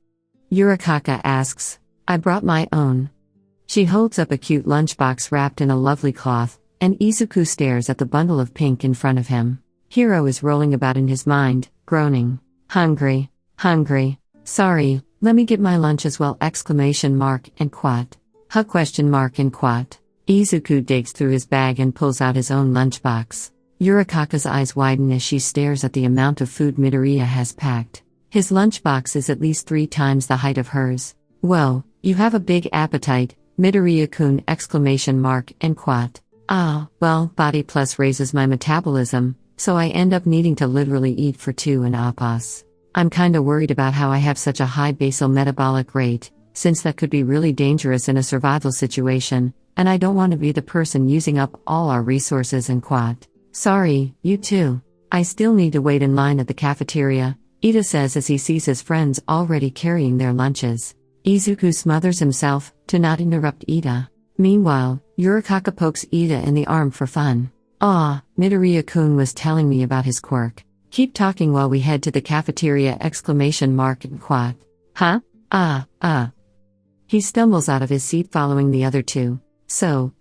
A: Yurikaka asks. I brought my own. She holds up a cute lunchbox wrapped in a lovely cloth, and Izuku stares at the bundle of pink in front of him. Hiro is rolling about in his mind, groaning. Hungry. Sorry, let me get my lunch as well! And quat. Huh? And quat. Izuku digs through his bag and pulls out his own lunchbox. Yurikaka's eyes widen as she stares at the amount of food Midoriya has packed. His lunchbox is at least 3 times the height of hers. Whoa, you have a big appetite, Midoriya-kun! And quat. Ah, well, Body Plus raises my metabolism, so I end up needing to literally eat for 2 and apas. I'm kinda worried about how I have such a high basal metabolic rate, since that could be really dangerous in a survival situation, and I don't want to be the person using up all our resources. And quat. Sorry, you too. I still need to wait in line at the cafeteria, Ida says as he sees his friends already carrying their lunches. Izuku smothers himself, to not interrupt Ida. Meanwhile, Yurikaka pokes Ida in the arm for fun. Ah, Midoriya-kun was telling me about his quirk. Keep talking while we head to the cafeteria! And quat. Huh? He stumbles out of his seat following the other two. So,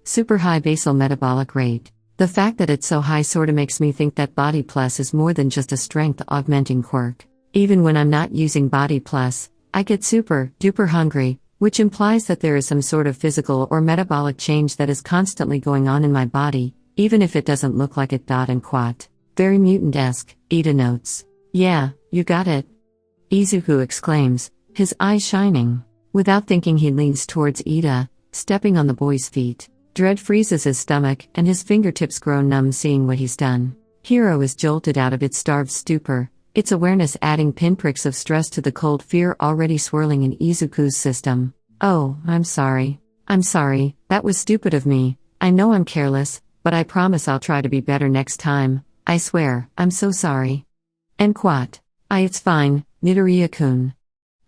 A: super high basal metabolic rate. The fact that it's so high sorta makes me think that Body Plus is more than just a strength augmenting quirk. Even when I'm not using Body Plus, I get super duper hungry, which implies that there is some sort of physical or metabolic change that is constantly going on in my body, even if it doesn't look like it. And quat. Very mutant-esque, Ida notes. Yeah, you got it. Izuku exclaims, his eyes shining. Without thinking he leans towards Ida, stepping on the boy's feet. Dread freezes his stomach and his fingertips grow numb seeing what he's done. Hiro is jolted out of its starved stupor, its awareness adding pinpricks of stress to the cold fear already swirling in Izuku's system. Oh, I'm sorry, that was stupid of me. I know I'm careless, but I promise I'll try to be better next time. I swear, I'm so sorry. And quat. It's fine, Midoriya-kun.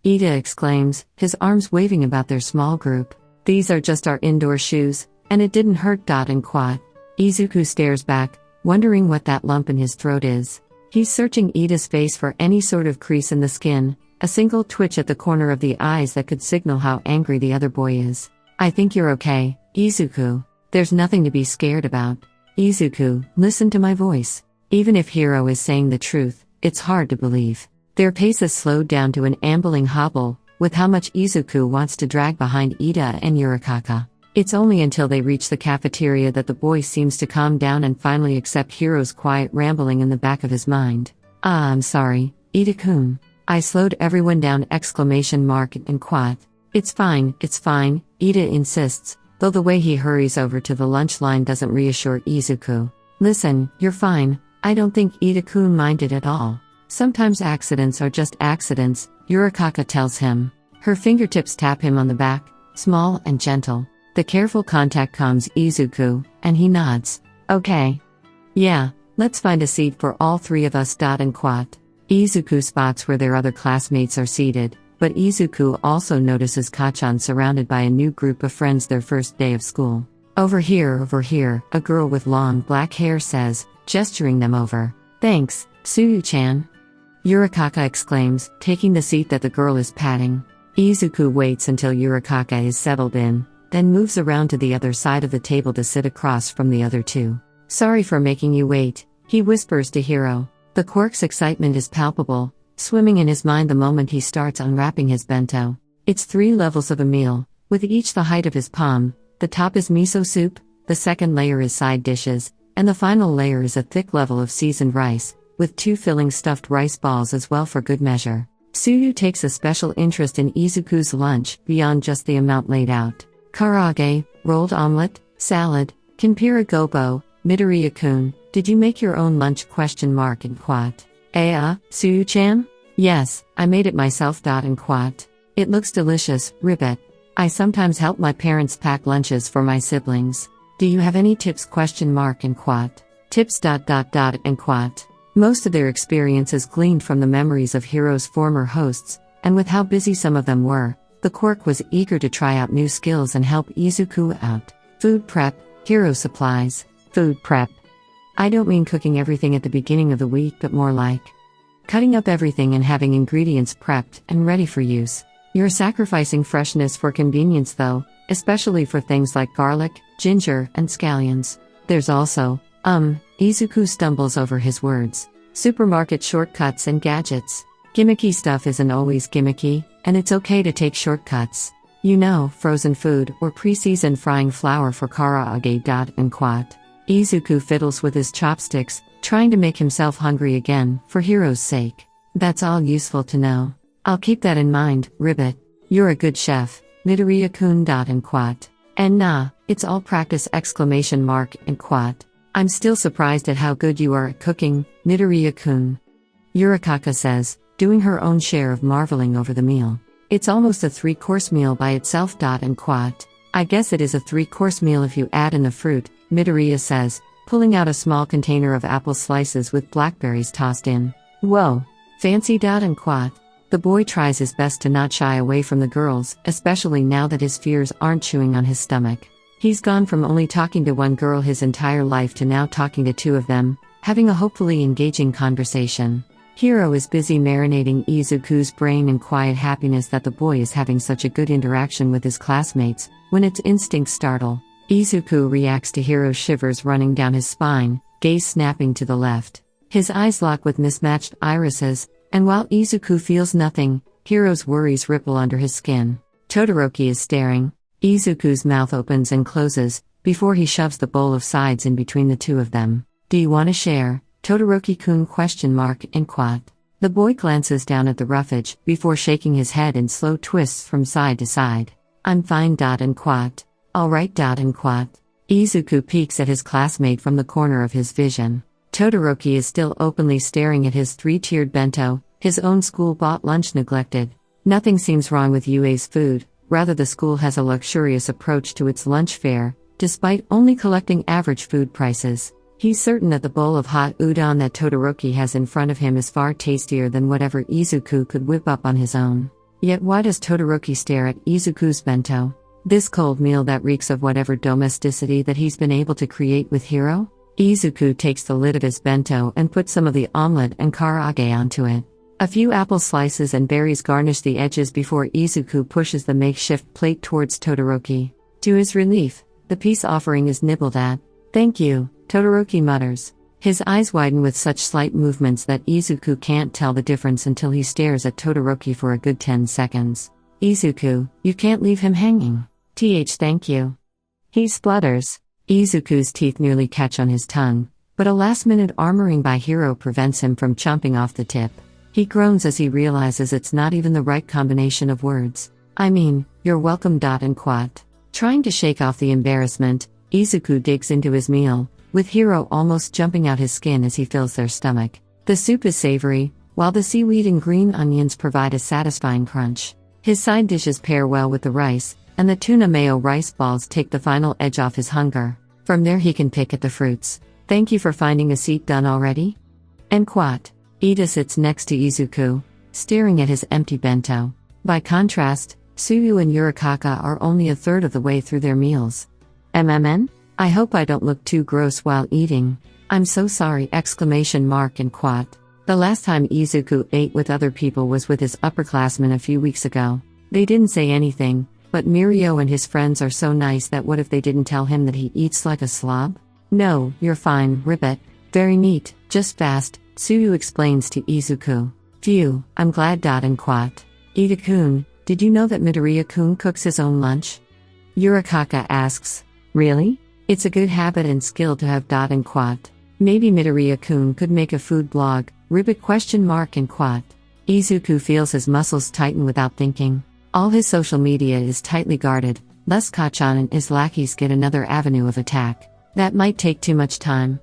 A: Ida exclaims, his arms waving about their small group. These are just our indoor shoes, and it didn't hurt. And quat. Izuku stares back, wondering what that lump in his throat is. He's searching Ida's face for any sort of crease in the skin, a single twitch at the corner of the eyes that could signal how angry the other boy is. I think you're okay, Izuku. There's nothing to be scared about. Izuku, listen to my voice. Even if Hiro is saying the truth, it's hard to believe. Their pace is slowed down to an ambling hobble, with how much Izuku wants to drag behind Ida and Yurikaka. It's only until they reach the cafeteria that the boy seems to calm down and finally accept Hiro's quiet rambling in the back of his mind. I'm sorry, Ida-kun. I slowed everyone down! And quat. It's fine, Ida insists, though the way he hurries over to the lunch line doesn't reassure Izuku. Listen, you're fine, I don't think Ida-kun minded at all. Sometimes accidents are just accidents, Yurikaka tells him. Her fingertips tap him on the back, small and gentle. The careful contact calms Izuku, and he nods. Okay. Yeah, let's find a seat for all three of us. And Quat. Izuku spots where their other classmates are seated, but Izuku also notices Kachan surrounded by a new group of friends their first day of school. Over here, a girl with long black hair says, gesturing them over. Thanks, Suyu-chan. Yurikaka exclaims, taking the seat that the girl is patting. Izuku waits until Yurikaka is settled in, then moves around to the other side of the table to sit across from the other two. Sorry for making you wait, he whispers to Hiro. The Quirk's excitement is palpable, swimming in his mind the moment he starts unwrapping his bento. It's 3 levels of a meal, with each the height of his palm. The top is miso soup, the second layer is side dishes, and the final layer is a thick level of seasoned rice, with 2 filling stuffed rice balls as well for good measure. Tsuyu takes a special interest in Izuku's lunch, beyond just the amount laid out. Karaage, rolled omelet, salad, Kinpira gobo, Midoriya-kun, did you make your own lunch? And Quat. Tsuyu-chan? Yes, I made it myself. And Quat. It looks delicious, ribbit. I sometimes help my parents pack lunches for my siblings. Do you have any tips? And Quat. Tips. And Quat. Most of their experience is gleaned from the memories of Hiro's former hosts, and with how busy some of them were, the Quirk was eager to try out new skills and help Izuku out. Food prep, Hiro supplies. Food prep. I don't mean cooking everything at the beginning of the week, but more like cutting up everything and having ingredients prepped and ready for use. You're sacrificing freshness for convenience though, especially for things like garlic, ginger, and scallions. There's also, Izuku stumbles over his words. Supermarket shortcuts and gadgets. Gimmicky stuff isn't always gimmicky, and it's okay to take shortcuts. You know, frozen food or pre-seasoned frying flour for karaage. And Quat. Izuku fiddles with his chopsticks, trying to make himself hungry again, for Hiro's sake. That's all useful to know. I'll keep that in mind, ribbit. You're a good chef, Midoriya-kun. And Quat. And nah, it's all practice! And Quat. I'm still surprised at how good you are at cooking, Midoriya-kun. Yurikaka says, doing her own share of marveling over the meal. It's almost a 3-course meal by itself. And Quat. I guess it is a 3-course meal if you add in the fruit, Midoriya says, pulling out a small container of apple slices with blackberries tossed in. Whoa! Fancy. And Quat. The boy tries his best to not shy away from the girls, especially now that his fears aren't chewing on his stomach. He's gone from only talking to one girl his entire life to now talking to 2 of them, having a hopefully engaging conversation. Hiro is busy marinating Izuku's brain in quiet happiness that the boy is having such a good interaction with his classmates, when its instincts startle. Izuku reacts to Hiro's shivers running down his spine, gaze snapping to the left. His eyes lock with mismatched irises, and while Izuku feels nothing, Hiro's worries ripple under his skin. Todoroki is staring. Izuku's mouth opens and closes, before he shoves the bowl of sides in between the 2 of them. Do you want to share, Todoroki-kun? And Quat. The boy glances down at the roughage, before shaking his head in slow twists from side to side. I'm fine. And Quat. Alright. And Quat. Izuku peeks at his classmate from the corner of his vision. Todoroki is still openly staring at his 3-tiered bento, his own school-bought lunch neglected. Nothing seems wrong with UA's food, rather the school has a luxurious approach to its lunch fare, despite only collecting average food prices. He's certain that the bowl of hot udon that Todoroki has in front of him is far tastier than whatever Izuku could whip up on his own. Yet why does Todoroki stare at Izuku's bento? This cold meal that reeks of whatever domesticity that he's been able to create with Hiro? Izuku takes the lid of his bento and puts some of the omelet and karaage onto it. A few apple slices and berries garnish the edges before Izuku pushes the makeshift plate towards Todoroki. To his relief, the peace offering is nibbled at. Thank you, Todoroki mutters. His eyes widen with such slight movements that Izuku can't tell the difference until he stares at Todoroki for a good 10 seconds. Izuku, you can't leave him hanging. Thank you. He splutters. Izuku's teeth nearly catch on his tongue, but a last-minute armoring by Hiro prevents him from chomping off the tip. He groans as he realizes it's not even the right combination of words. I mean, you're welcome. And Quat. Trying to shake off the embarrassment, Izuku digs into his meal, with Hiro almost jumping out his skin as he fills their stomach. The soup is savory, while the seaweed and green onions provide a satisfying crunch. His side dishes pair well with the rice, and the tuna mayo rice balls take the final edge off his hunger. From there he can pick at the fruits. Thank you for finding a seat. Done already? And Quat. Ida sits next to Izuku, staring at his empty bento. By contrast, Tsuyu and Yurikaka are only a third of the way through their meals. MMN? I hope I don't look too gross while eating. I'm so sorry! And Quat. The last time Izuku ate with other people was with his upperclassmen a few weeks ago. They didn't say anything, but Mirio and his friends are so nice that what if they didn't tell him that he eats like a slob? No, you're fine, Ribbit. Very neat, just fast, Tsuyu explains to Izuku. Phew, I'm glad. And Quat. Ida-kun, did you know that Midoriya-kun cooks his own lunch? Yurikaka asks. Really? It's a good habit and skill to have. And Quat. Maybe Midoriya-kun could make a food blog, Ribbit ? And Quat. Izuku feels his muscles tighten without thinking. All his social media is tightly guarded, thus Kacchan and his lackeys get another avenue of attack. That might take too much time,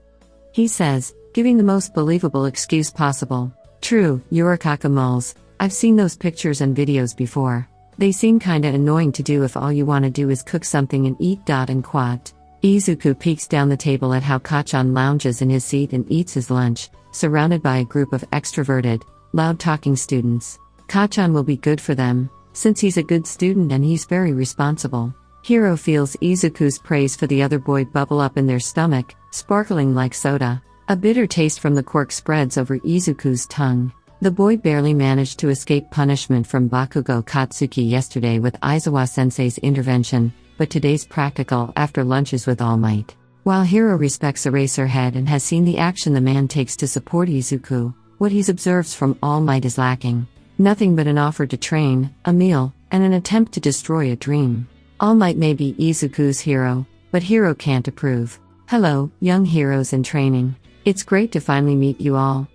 A: he says, giving the most believable excuse possible. True, Yurikaka mulls. I've seen those pictures and videos before. They seem kinda annoying to do if all you wanna do is cook something and eat. And Quat. Izuku peeks down the table at how Kacchan lounges in his seat and eats his lunch, surrounded by a group of extroverted, loud-talking students. Kacchan will be good for them, since he's a good student and he's very responsible. Hiro feels Izuku's praise for the other boy bubble up in their stomach, sparkling like soda. A bitter taste from the Quirk spreads over Izuku's tongue. The boy barely managed to escape punishment from Bakugo Katsuki yesterday with Aizawa-sensei's intervention, but today's practical after lunch is with All Might. While Hiro respects Eraserhead and has seen the action the man takes to support Izuku, what he's observed from All Might is lacking. Nothing but an offer to train, a meal, and an attempt to destroy a dream. All Might may be Izuku's hero, but Hiro can't approve. Hello, young heroes in training. It's great to finally meet you all.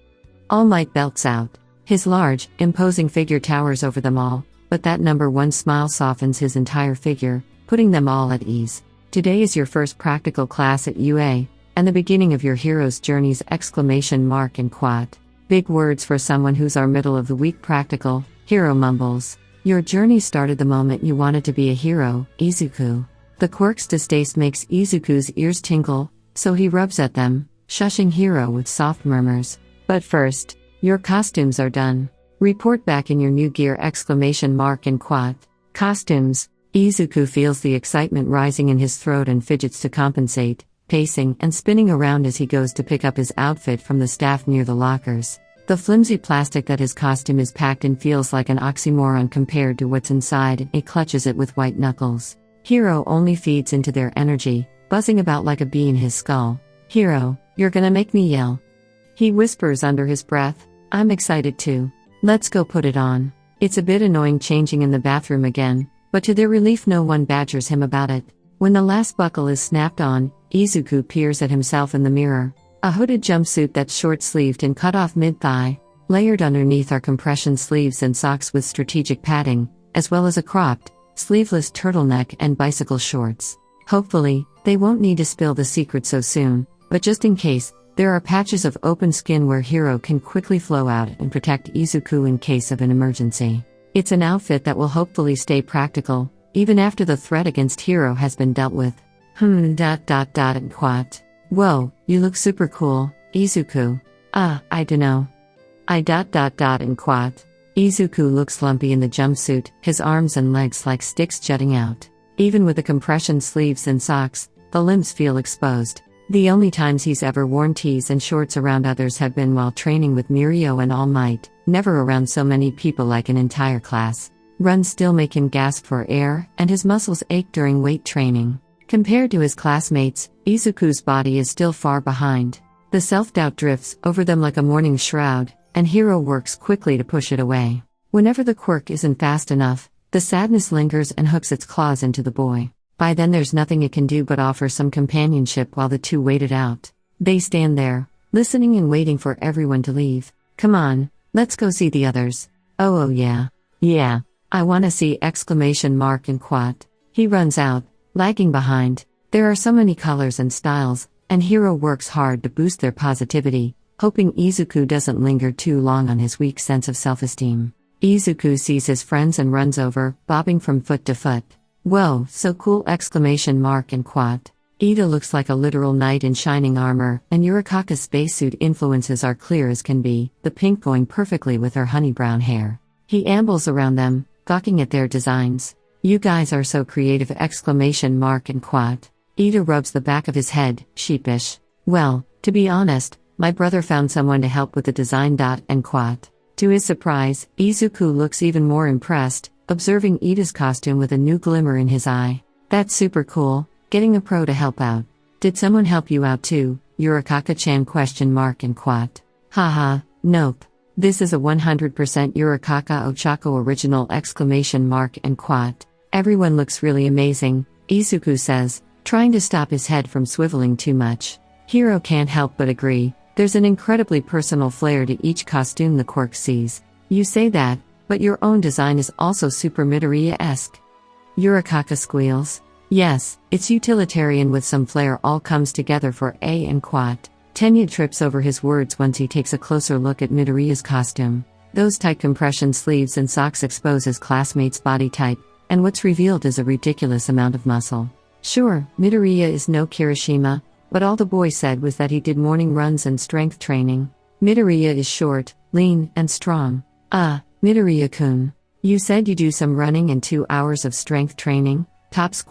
A: All Might belts out. His large, imposing figure towers over them all, but that number one smile softens his entire figure, putting them all at ease. Today is your first practical class at UA, and the beginning of your hero's journeys! And Quat. Big words for someone who's our middle of the week practical, Hiro mumbles. Your journey started the moment you wanted to be a hero, Izuku. The Quirk's distaste makes Izuku's ears tingle, so he rubs at them, shushing Hiro with soft murmurs. But first, your costumes are done. Report back in your new gear! And Quat. Costumes. Izuku feels the excitement rising in his throat and fidgets to compensate, pacing and spinning around as he goes to pick up his outfit from the staff near the lockers. The flimsy plastic that his costume is packed in feels like an oxymoron compared to what's inside, and he clutches it with white knuckles. Hiro only feeds into their energy, buzzing about like a bee in his skull. Hiro, you're gonna make me yell. He whispers under his breath. I'm excited too. Let's go put it on. It's a bit annoying changing in the bathroom again, but to their relief no one badgers him about it. When the last buckle is snapped on, Izuku peers at himself in the mirror. A hooded jumpsuit that's short-sleeved and cut off mid-thigh. Layered underneath are compression sleeves and socks with strategic padding, as well as a cropped, sleeveless turtleneck and bicycle shorts. Hopefully, they won't need to spill the secret so soon, but just in case, there are patches of open skin where Hiro can quickly flow out and protect Izuku in case of an emergency. It's an outfit that will hopefully stay practical, even after the threat against Hiro has been dealt with. And Quat. Whoa, you look super cool, Izuku. I dunno. And Quat. Izuku looks lumpy in the jumpsuit, his arms and legs like sticks jutting out. Even with the compression sleeves and socks, the limbs feel exposed. The only times he's ever worn tees and shorts around others have been while training with Mirio and All Might, never around so many people like an entire class. Runs still make him gasp for air, and his muscles ache during weight training. Compared to his classmates, Izuku's body is still far behind. The self-doubt drifts over them like a morning shroud, and Hiro works quickly to push it away. Whenever the Quirk isn't fast enough, the sadness lingers and hooks its claws into the boy. By then there's nothing it can do but offer some companionship while the two wait it out. They stand there, listening and waiting for everyone to leave. Come on, let's go see the others. Oh yeah. Yeah. I wanna see! And Quat. He runs out, lagging behind. There are so many colors and styles, and Hiro works hard to boost their positivity, hoping Izuku doesn't linger too long on his weak sense of self-esteem. Izuku sees his friends and runs over, bobbing from foot to foot. "Whoa, so cool!" And quat. Ida looks like a literal knight in shining armor, and Yurikaka's spacesuit influences are clear as can be, the pink going perfectly with her honey brown hair. He ambles around them, gawking at their designs. "You guys are so creative!" And quat. Ida rubs the back of his head, sheepish. "Well, to be honest, my brother found someone to help with the design. And quat. To his surprise, Izuku looks even more impressed, observing Ida's costume with a new glimmer in his eye. "That's super cool, getting a pro to help out. Did someone help you out too?" Yurikaka-chan and quat. "Haha, nope. This is a 100% Yurikaka Ochako original!" And quat. "Everyone looks really amazing," Izuku says, trying to stop his head from swiveling too much. Hiro can't help but agree. There's an incredibly personal flair to each costume the Quirk sees. "You say that, but your own design is also super Midoriya-esque." Yurikaka squeals. "Yes, it's utilitarian with some flair, all comes together for A." And quat. Tenya trips over his words once he takes a closer look at Midoriya's costume. Those tight compression sleeves and socks expose his classmate's body type, and what's revealed is a ridiculous amount of muscle. Sure, Midoriya is no Kirishima, but all the boy said was that he did morning runs and strength training. Midoriya is short, lean, and strong. Midoriya-kun. You said you do some running and 2 hours of strength training? Tops ?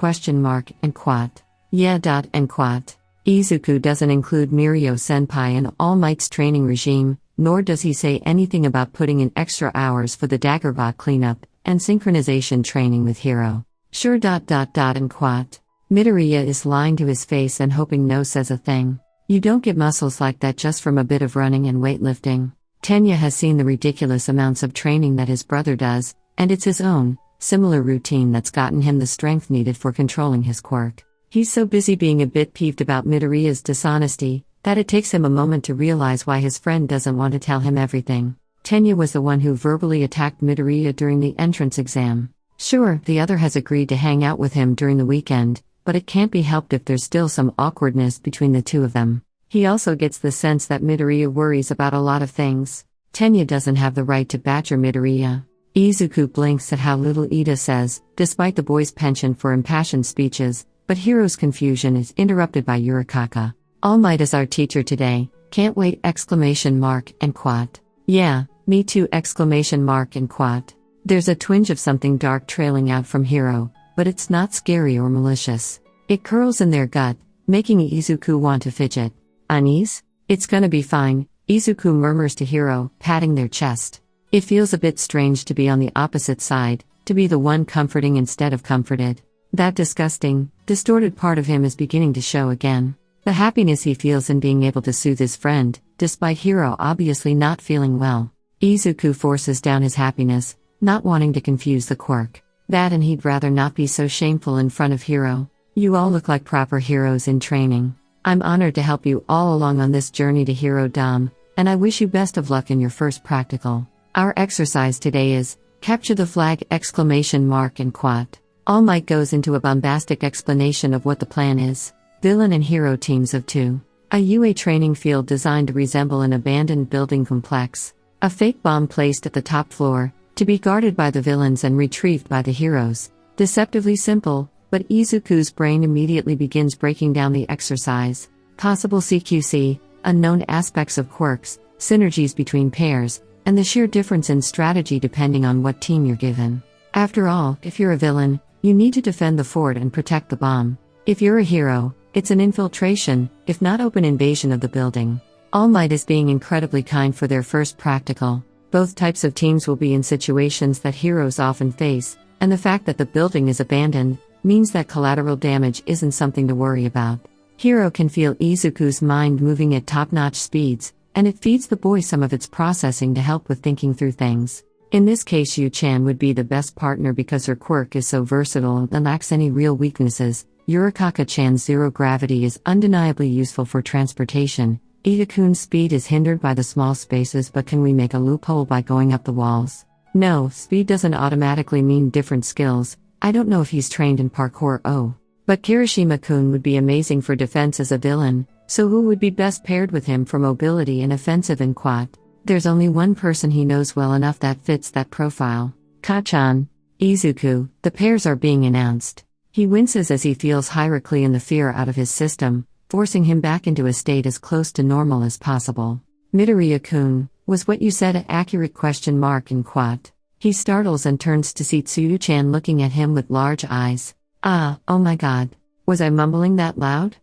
A: And quat. Yeah. And quat. Izuku doesn't include Mirio-senpai in All Might's training regime, nor does he say anything about putting in extra hours for the Daggerbot cleanup and synchronization training with Hiro. Sure. And quat. Midoriya is lying to his face and hoping no says a thing. You don't get muscles like that just from a bit of running and weightlifting. Tenya has seen the ridiculous amounts of training that his brother does, and it's his own, similar routine that's gotten him the strength needed for controlling his quirk. He's so busy being a bit peeved about Midoriya's dishonesty, that it takes him a moment to realize why his friend doesn't want to tell him everything. Tenya was the one who verbally attacked Midoriya during the entrance exam. Sure, the other has agreed to hang out with him during the weekend, but it can't be helped if there's still some awkwardness between the two of them. He also gets the sense that Midoriya worries about a lot of things. Tenya doesn't have the right to badger Midoriya. Izuku blinks at how little Ida says, despite the boy's penchant for impassioned speeches, but Hiro's confusion is interrupted by Yurikaka. "All Might is our teacher today, can't wait!" And quat. "Yeah, me too!" And quat. There's a twinge of something dark trailing out from Hiro, but it's not scary or malicious. It curls in their gut, making Izuku want to fidget. "Unease? It's gonna be fine," Izuku murmurs to Hiro, patting their chest. It feels a bit strange to be on the opposite side, to be the one comforting instead of comforted. That disgusting, distorted part of him is beginning to show again. The happiness he feels in being able to soothe his friend, despite Hiro obviously not feeling well. Izuku forces down his happiness, not wanting to confuse the Quirk. That and he'd rather not be so shameful in front of Hiro. "You all look like proper heroes in training. I'm honored to help you all along on this journey to Hero Dam, and I wish you best of luck in your first practical. Our exercise today is, capture the flag! And quat. All Might goes into a bombastic explanation of what the plan is. Villain and hero teams of 2. A UA training field designed to resemble an abandoned building complex. A fake bomb placed at the top floor, to be guarded by the villains and retrieved by the heroes. Deceptively simple, but Izuku's brain immediately begins breaking down the exercise. Possible CQC, unknown aspects of quirks, synergies between pairs, and the sheer difference in strategy depending on what team you're given. After all, if you're a villain, you need to defend the fort and protect the bomb. If you're a hero, it's an infiltration, if not open invasion of the building. All Might is being incredibly kind for their first practical. Both types of teams will be in situations that heroes often face, and the fact that the building is abandoned means that collateral damage isn't something to worry about. Hiro can feel Izuku's mind moving at top-notch speeds, and it feeds the boy some of its processing to help with thinking through things. In this case, Yu-chan would be the best partner because her quirk is so versatile and lacks any real weaknesses. Yurikaka-chan's zero gravity is undeniably useful for transportation. Ida-kun's speed is hindered by the small spaces, but can we make a loophole by going up the walls? No, speed doesn't automatically mean different skills. I don't know if he's trained in parkour. Oh. But Kirishima-kun would be amazing for defense as a villain, so who would be best paired with him for mobility and offensive in quad? There's only one person he knows well enough that fits that profile. Kachan. Izuku, the pairs are being announced. He winces as he feels Hieroclea and the fear out of his system, forcing him back into a state as close to normal as possible. Midoriya-kun, was what you said an accurate question mark in quad? He startles and turns to see Tsuyu-chan looking at him with large eyes. Ah, oh my god. Was I mumbling that loud?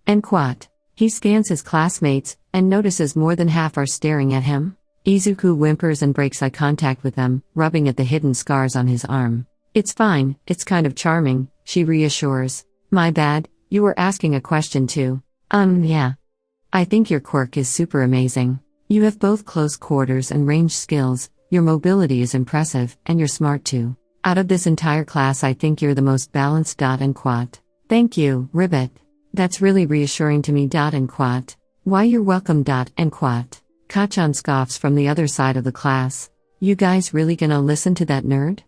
A: And quad. He scans his classmates, and notices more than half are staring at him. Izuku whimpers and breaks eye contact with them, rubbing at the hidden scars on his arm. It's fine, it's kind of charming, she reassures. My bad, you were asking a question too. Yeah. I think your quirk is super amazing. You have both close quarters and range skills, your mobility is impressive, and you're smart too. Out of this entire class I think you're the most balanced. And quat. Thank you, Ribbit. That's really reassuring to me. And quat. Why you're welcome. And quat. Kachan scoffs from the other side of the class. You guys really gonna listen to that nerd?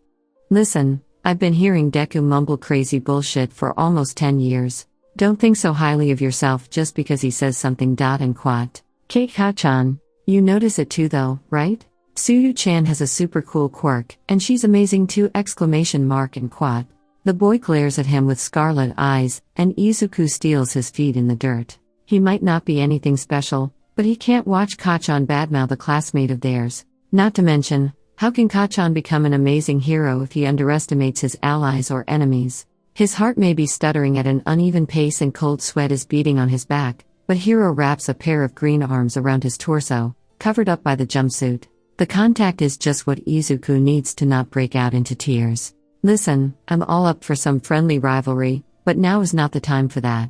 A: Listen, I've been hearing Deku mumble crazy bullshit for almost 10 years. Don't think so highly of yourself just because he says something. And quat. Kachan. You notice it too though, right? Tsuyu-chan has a super cool quirk, and she's amazing too! And quat. The boy glares at him with scarlet eyes, and Izuku steals his feet in the dirt. He might not be anything special, but he can't watch Kachan badmouth a classmate of theirs. Not to mention, how can Kachan become an amazing hero if he underestimates his allies or enemies? His heart may be stuttering at an uneven pace and cold sweat is beating on his back, but Hero wraps a pair of green arms around his torso, covered up by the jumpsuit. The contact is just what Izuku needs to not break out into tears. Listen, I'm all up for some friendly rivalry, but now is not the time for that.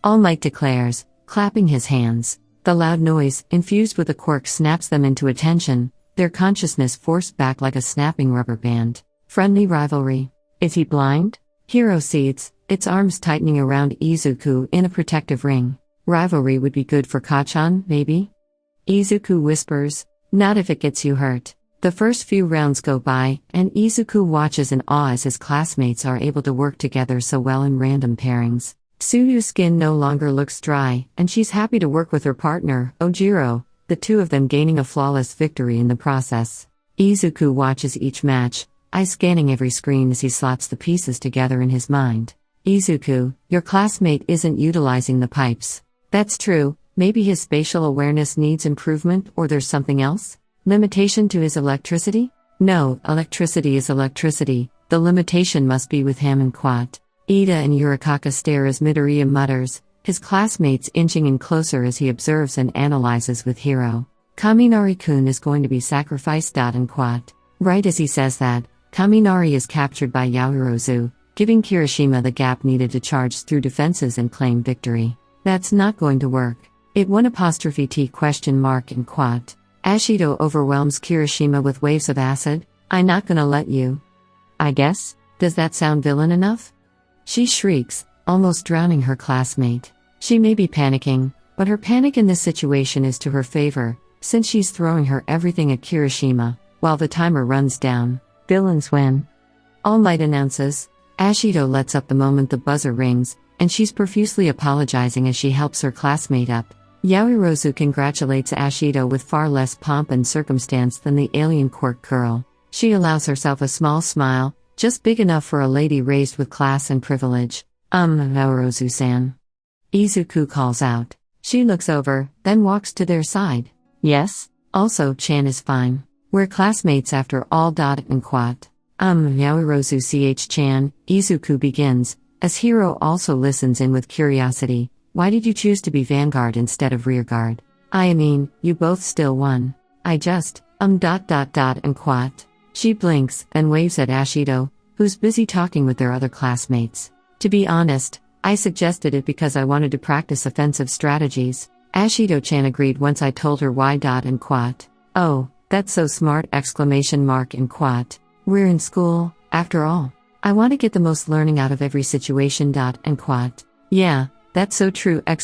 A: All Might declares, clapping his hands. The loud noise, infused with a quirk, snaps them into attention, their consciousness forced back like a snapping rubber band. Friendly rivalry. Is he blind? Hero sees, its arms tightening around Izuku in a protective ring. Rivalry would be good for Kachan, maybe? Izuku whispers. Not if it gets you hurt. The first few rounds go by, and Izuku watches in awe as his classmates are able to work together so well in random pairings. Tsuyu's skin no longer looks dry, and she's happy to work with her partner, Ojiro, the two of them gaining a flawless victory in the process. Izuku watches each match, eyes scanning every screen as he slots the pieces together in his mind. Izuku, your classmate isn't utilizing the pipes. That's true. Maybe his spatial awareness needs improvement, or there's something else? Limitation to his electricity? No, electricity is electricity, the limitation must be with him and quat. Ida and Yurikaka stare as Midoriya mutters, his classmates inching in closer as he observes and analyzes with Hiro. Kaminari-kun is going to be sacrificed. And quat. Right as he says that, Kaminari is captured by Yaoyorozu, giving Kirishima the gap needed to charge through defenses and claim victory. That's not going to work. It won T question mark and quat. Ashido overwhelms Kirishima with waves of acid. I'm not gonna let you. I guess? Does that sound villain enough? She shrieks, almost drowning her classmate. She may be panicking, but her panic in this situation is to her favor, since she's throwing her everything at Kirishima, while the timer runs down. Villains win. All Might announces. Ashido lets up the moment the buzzer rings, and she's profusely apologizing as she helps her classmate up. Yaoyorozu congratulates Ashido with far less pomp and circumstance than the alien Quirk girl. She allows herself a small smile, just big enough for a lady raised with class and privilege. Yaoyorozu-san. Izuku calls out. She looks over, then walks to their side. Yes? Also, Chan is fine. We're classmates after all. And quat. Yaoyorozu Ch-chan, Izuku begins, as Hiro also listens in with curiosity. Why did you choose to be vanguard instead of rearguard? I mean, you both still won. I just, and quat. She blinks, then waves at Ashido, who's busy talking with their other classmates. To be honest, I suggested it because I wanted to practice offensive strategies. Ashido-chan agreed once I told her why. And quat. Oh, that's so smart! And quat. We're in school, after all. I want to get the most learning out of every situation. And quat. Yeah. That's so true! And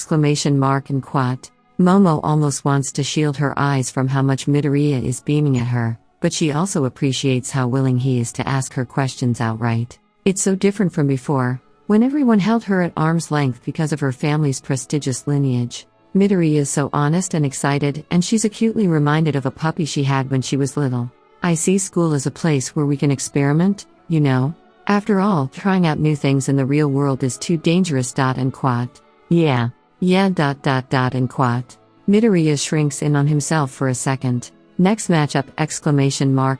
A: quat. Momo almost wants to shield her eyes from how much Midoriya is beaming at her, but she also appreciates how willing he is to ask her questions outright. It's so different from before, when everyone held her at arm's length because of her family's prestigious lineage. Midori is so honest and excited, and she's acutely reminded of a puppy she had when she was little. I see school as a place where we can experiment, you know. After all, trying out new things in the real world is too dangerous. And quat. Yeah. And quat. Midoriya shrinks in on himself for a second. Next matchup!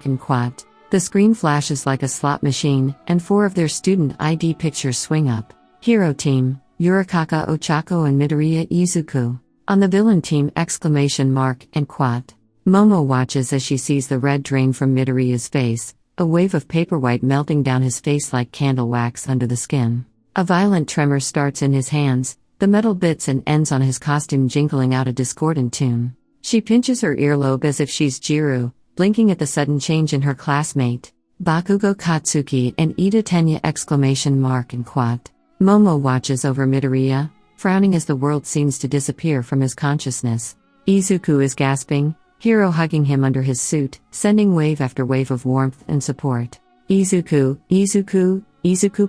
A: And quat. The screen flashes like a slot machine, and 4 of their student ID pictures swing up. Hero team, Yurikaka Ochako and Midoriya Izuku. On the villain team! And quat. Momo watches as she sees the red drain from Midoriya's face, a wave of paper white melting down his face like candle wax under the skin. A violent tremor starts in his hands, the metal bits and ends on his costume jingling out a discordant tune. She pinches her earlobe as if she's Jiru, blinking at the sudden change in her classmate. Bakugo Katsuki and Ida Tenya! And quat. Momo watches over Midoriya, frowning as the world seems to disappear from his consciousness. Izuku is gasping, Hiro hugging him under his suit, sending wave after wave of warmth and support. Izuku,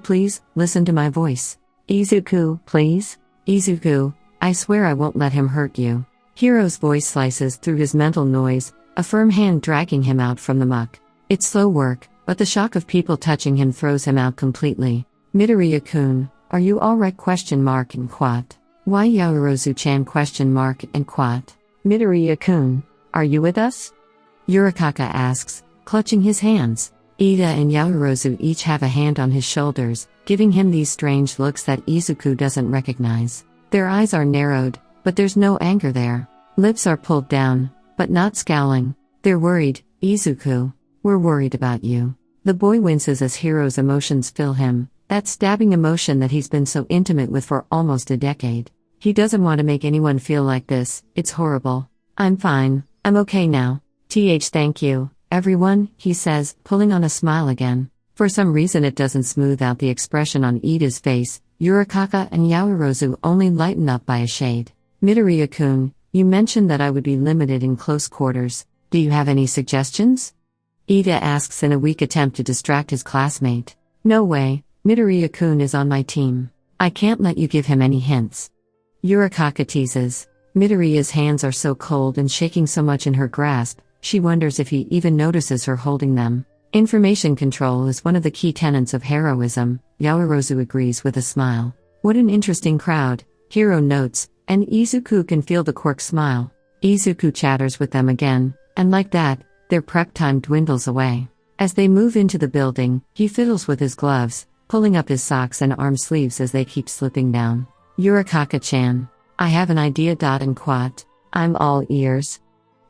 A: please, listen to my voice. Izuku, please. Izuku, I swear I won't let him hurt you. Hiro's voice slices through his mental noise, a firm hand dragging him out from the muck. It's slow work, but the shock of people touching him throws him out completely. Midoriya-kun, are you alright? And quat. Why Yaoyorozu-chan? And quat. Midoriya-kun, are you with us? Yurikaka asks, clutching his hands. Ida and Yaoyorozu each have a hand on his shoulders, giving him these strange looks that Izuku doesn't recognize. Their eyes are narrowed, but there's no anger there. Lips are pulled down, but not scowling. They're worried. Izuku, we're worried about you. The boy winces as Hiro's emotions fill him, that stabbing emotion that he's been so intimate with for almost a decade. He doesn't want to make anyone feel like this, it's horrible. I'm fine, I'm okay now. Thank you, everyone, he says, pulling on a smile again. For some reason it doesn't smooth out the expression on Ida's face. Yurikaka and Yaoyorozu only lighten up by a shade. Midoriya-kun, you mentioned that I would be limited in close quarters. Do you have any suggestions? Ida asks in a weak attempt to distract his classmate. No way, Midoriya-kun is on my team. I can't let you give him any hints. Yurikaka teases. Midoriya's hands are so cold and shaking so much in her grasp, she wonders if he even notices her holding them. Information control is one of the key tenets of heroism, Yaoyorozu agrees with a smile. What an interesting crowd, Hiro notes, and Izuku can feel the Quirk smile. Izuku chatters with them again, and like that, their prep time dwindles away. As they move into the building, he fiddles with his gloves, pulling up his socks and arm sleeves as they keep slipping down. Yurikaka-chan, I have an idea. And quat. I'm all ears.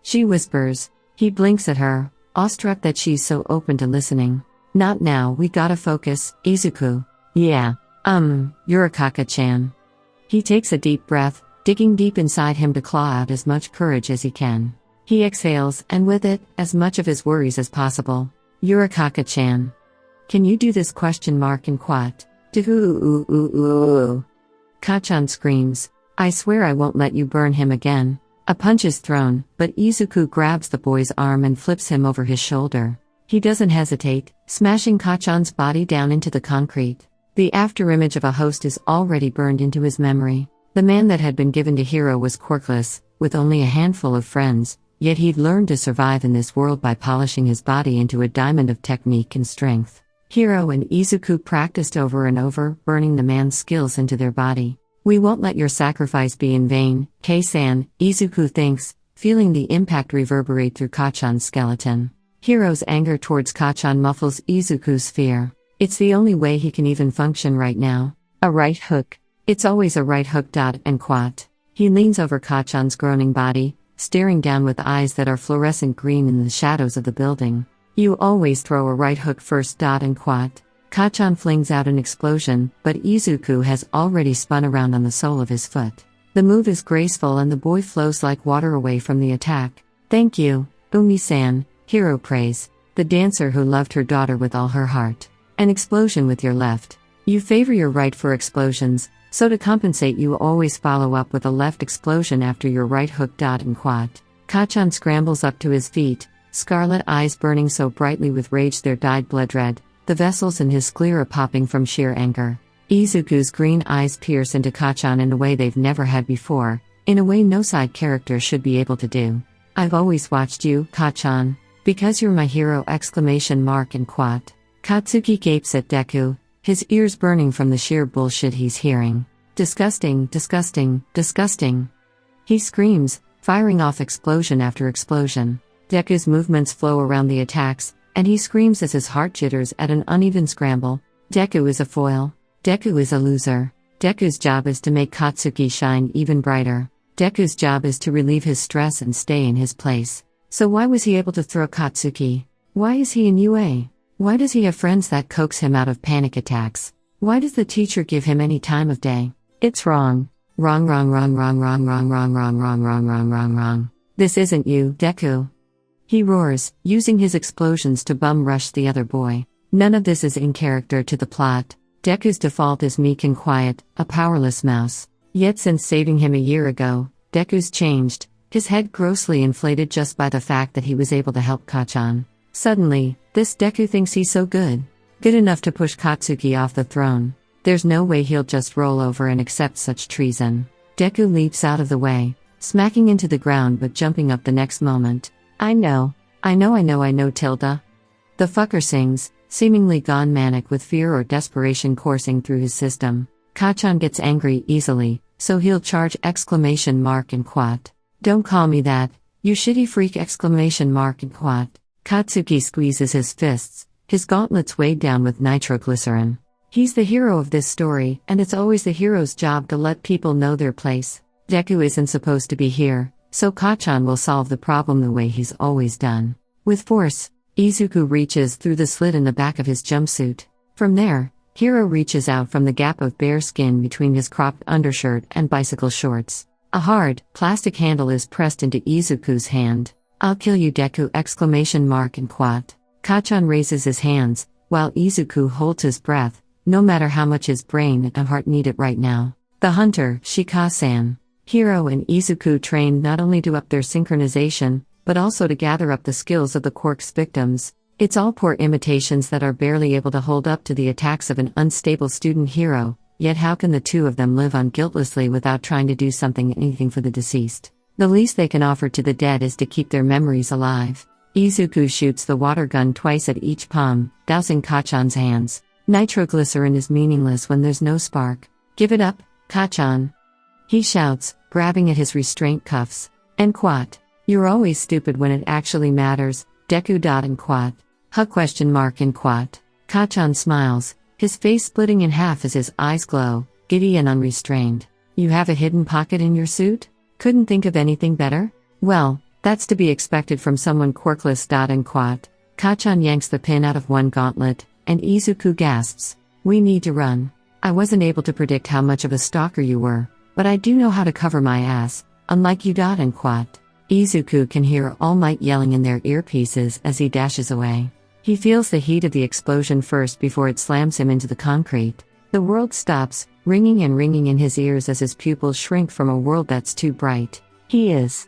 A: She whispers. He blinks at her, awestruck that she's so open to listening. Not now, we gotta focus, Izuku. Yeah. Yurikaka-chan. He takes a deep breath, digging deep inside him to claw out as much courage as he can. He exhales, and with it, as much of his worries as possible. Yurikaka-chan. Can you do this? And quat. Kachan screams. I swear I won't let you burn him again. A punch is thrown, but Izuku grabs the boy's arm and flips him over his shoulder. He doesn't hesitate, smashing Kachan's body down into the concrete. The afterimage of a host is already burned into his memory. The man that had been given to Hiro was quirkless, with only a handful of friends, yet he'd learned to survive in this world by polishing his body into a diamond of technique and strength. Hiro and Izuku practiced over and over, burning the man's skills into their body. We won't let your sacrifice be in vain, Kei-san, Izuku thinks, feeling the impact reverberate through Kachan's skeleton. Hiro's anger towards Kachan muffles Izuku's fear. It's the only way he can even function right now. A right hook. It's always a right hook. And quat. He leans over Kachan's groaning body, staring down with eyes that are fluorescent green in the shadows of the building. You always throw a right hook first. And quat. Kachan flings out an explosion, but Izuku has already spun around on the sole of his foot. The move is graceful and the boy flows like water away from the attack. Thank you, Umi-san, Hiro prays, the dancer who loved her daughter with all her heart. An explosion with your left. You favor your right for explosions, so to compensate you always follow up with a left explosion after your right hook. And quat. Kachan scrambles up to his feet, scarlet eyes burning so brightly with rage they're dyed blood red. The vessels in his sclera popping from sheer anger. Izuku's green eyes pierce into Kacchan in a way they've never had before, in a way no side character should be able to do. I've always watched you, Kacchan. Because you're my hero! And quat. Katsuki gapes at Deku, his ears burning from the sheer bullshit he's hearing. Disgusting, disgusting, disgusting. He screams, firing off explosion after explosion. Deku's movements flow around the attacks, and he screams as his heart jitters at an uneven scramble. Deku is a foil. Deku is a loser. Deku's job is to make Katsuki shine even brighter. Deku's job is to relieve his stress and stay in his place. So why was he able to throw Katsuki? Why is he in UA? Why does he have friends that coax him out of panic attacks? Why does the teacher give him any time of day? It's wrong. Wrong. This isn't you, Deku. He roars, using his explosions to bum rush the other boy. None of this is in character to the plot. Deku's default is meek and quiet, a powerless mouse. Yet since saving him a year ago, Deku's changed, his head grossly inflated just by the fact that he was able to help Kacchan. Suddenly, this Deku thinks he's so good. Good enough to push Katsuki off the throne. There's no way he'll just roll over and accept such treason. Deku leaps out of the way, smacking into the ground but jumping up the next moment. I know, Tilda. The fucker sings, seemingly gone manic with fear or desperation coursing through his system. Kacchan gets angry easily, so he'll charge! And quat. Don't call me that, you shitty freak! And quat. Katsuki squeezes his fists, his gauntlets weighed down with nitroglycerin. He's the hero of this story, and it's always the hero's job to let people know their place. Deku isn't supposed to be here, so Kacchan will solve the problem the way he's always done. With force, Izuku reaches through the slit in the back of his jumpsuit. From there, Hiro reaches out from the gap of bare skin between his cropped undershirt and bicycle shorts. A hard, plastic handle is pressed into Izuku's hand. I'll kill you, Deku! And quat. Kacchan raises his hands, while Izuku holds his breath, no matter how much his brain and heart need it right now. The hunter, Shika-san. Hiro and Izuku trained not only to up their synchronization, but also to gather up the skills of the Quirk's victims. It's all poor imitations that are barely able to hold up to the attacks of an unstable student hero, yet how can the two of them live on guiltlessly without trying to do anything for the deceased? The least they can offer to the dead is to keep their memories alive. Izuku shoots the water gun twice at each palm, dousing Kacchan's hands. Nitroglycerin is meaningless when there's no spark. Give it up, Kacchan. He shouts, grabbing at his restraint cuffs. And quat. You're always stupid when it actually matters, Deku. And quat. And quat. Kacchan smiles, his face splitting in half as his eyes glow, giddy and unrestrained. You have a hidden pocket in your suit? Couldn't think of anything better? Well, that's to be expected from someone quirkless. And quat. Kacchan yanks the pin out of one gauntlet, and Izuku gasps. We need to run. I wasn't able to predict how much of a stalker you were, but I do know how to cover my ass, unlike you. And quat. Izuku can hear All Might yelling in their earpieces as he dashes away. He feels the heat of the explosion first before it slams him into the concrete. The world stops, ringing and ringing in his ears as his pupils shrink from a world that's too bright. He is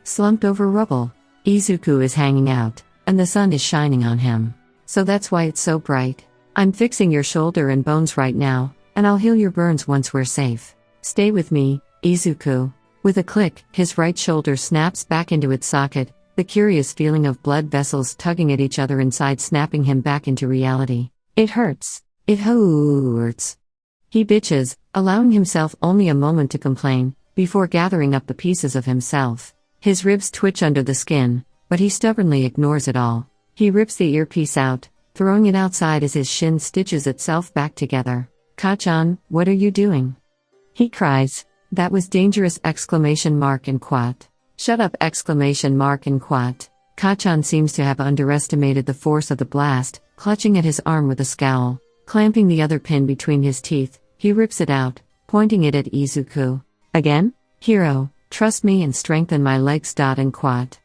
A: slumped over rubble. Izuku is hanging out, and the sun is shining on him. So that's why it's so bright. I'm fixing your shoulder and bones right now, and I'll heal your burns once we're safe. Stay with me, Izuku. With a click, his right shoulder snaps back into its socket, the curious feeling of blood vessels tugging at each other inside snapping him back into reality. It hurts. It hurts. He bitches, allowing himself only a moment to complain, before gathering up the pieces of himself. His ribs twitch under the skin, but he stubbornly ignores it all. He rips the earpiece out, throwing it outside as his shin stitches itself back together. Kacchan, what are you doing? He cries. That was dangerous! And quat. Shut up! And quat. Kacchan seems to have underestimated the force of the blast, clutching at his arm with a scowl. Clamping the other pin between his teeth, he rips it out, pointing it at Izuku. Again? Hero, trust me and strengthen my legs. And quat.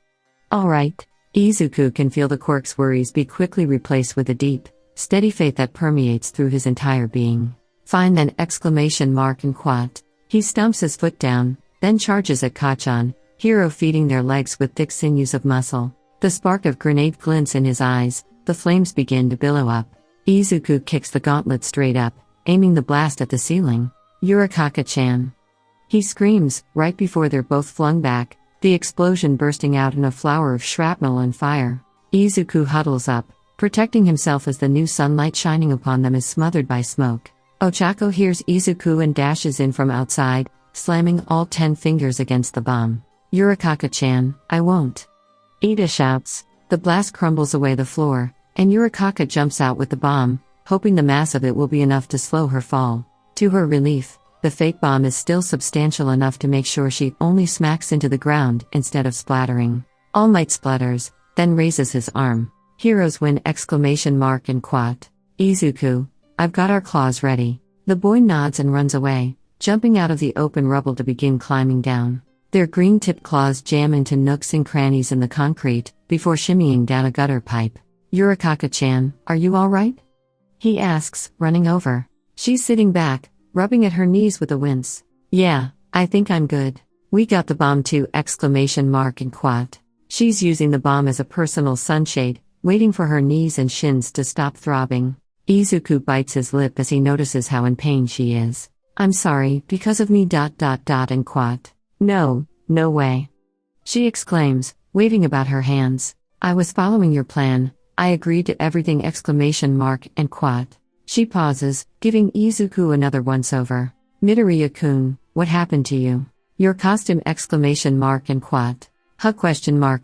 A: Alright. Izuku can feel the Quirk's worries be quickly replaced with a deep, steady faith that permeates through his entire being. Fine then! And quat. He stumps his foot down, then charges at Kacchan, Hiro feeding their legs with thick sinews of muscle. The spark of grenade glints in his eyes, the flames begin to billow up. Izuku kicks the gauntlet straight up, aiming the blast at the ceiling. Yurikaka-chan. He screams, right before they're both flung back, the explosion bursting out in a flower of shrapnel and fire. Izuku huddles up, protecting himself as the new sunlight shining upon them is smothered by smoke. Ochako hears Izuku and dashes in from outside, slamming all 10 fingers against the bomb. Yurikaka-chan, I won't. Ida shouts. The blast crumbles away the floor, and Yurikaka jumps out with the bomb, hoping the mass of it will be enough to slow her fall. To her relief, the fake bomb is still substantial enough to make sure she only smacks into the ground instead of splattering. All Might splutters, then raises his arm. Heroes win! And quat. Izuku, I've got our claws ready. The boy nods and runs away, jumping out of the open rubble to begin climbing down. Their green-tipped claws jam into nooks and crannies in the concrete, before shimmying down a gutter pipe. Yurikaka-chan, are you alright? He asks, running over. She's sitting back, rubbing at her knees with a wince. Yeah, I think I'm good. We got the bomb too! And quat. She's using the bomb as a personal sunshade, waiting for her knees and shins to stop throbbing. Izuku bites his lip as he notices how in pain she is. I'm sorry, because of me. And quat. No, no way. She exclaims, waving about her hands. I was following your plan, I agreed to everything! And quat. She pauses, giving Izuku another once-over. Midoriya-kun, what happened to you? Your costume! And quat. Huh?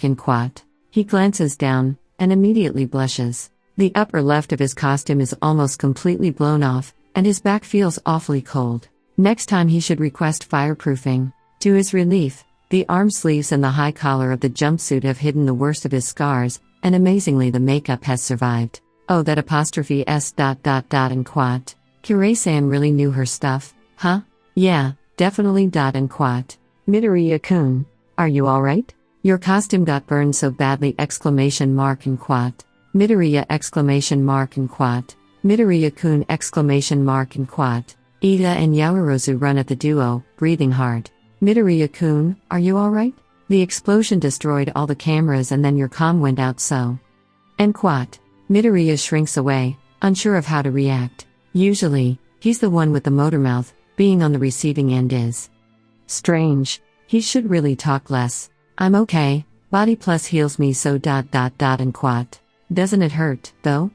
A: And quat. He glances down, and immediately blushes. The upper left of his costume is almost completely blown off, and his back feels awfully cold. Next time he should request fireproofing. To his relief, the arm sleeves and the high collar of the jumpsuit have hidden the worst of his scars, and amazingly the makeup has survived. Oh, that apostrophe S. And quat. Kirei-san really knew her stuff, huh? Yeah, definitely. And quat. Midoriya-kun, are you alright? Your costume got burned so badly! And quat. Midoriya! And quat. Midoriya-kun! And quat. Ida and Yaoyorozu run at the duo, breathing hard. Midoriya-kun, are you alright? The explosion destroyed all the cameras and then your comm went out so. And quat. Midoriya shrinks away, unsure of how to react. Usually, he's the one with the motor mouth, being on the receiving end is strange. He should really talk less. I'm okay, body plus heals me so. And quat. Doesn't it hurt, though?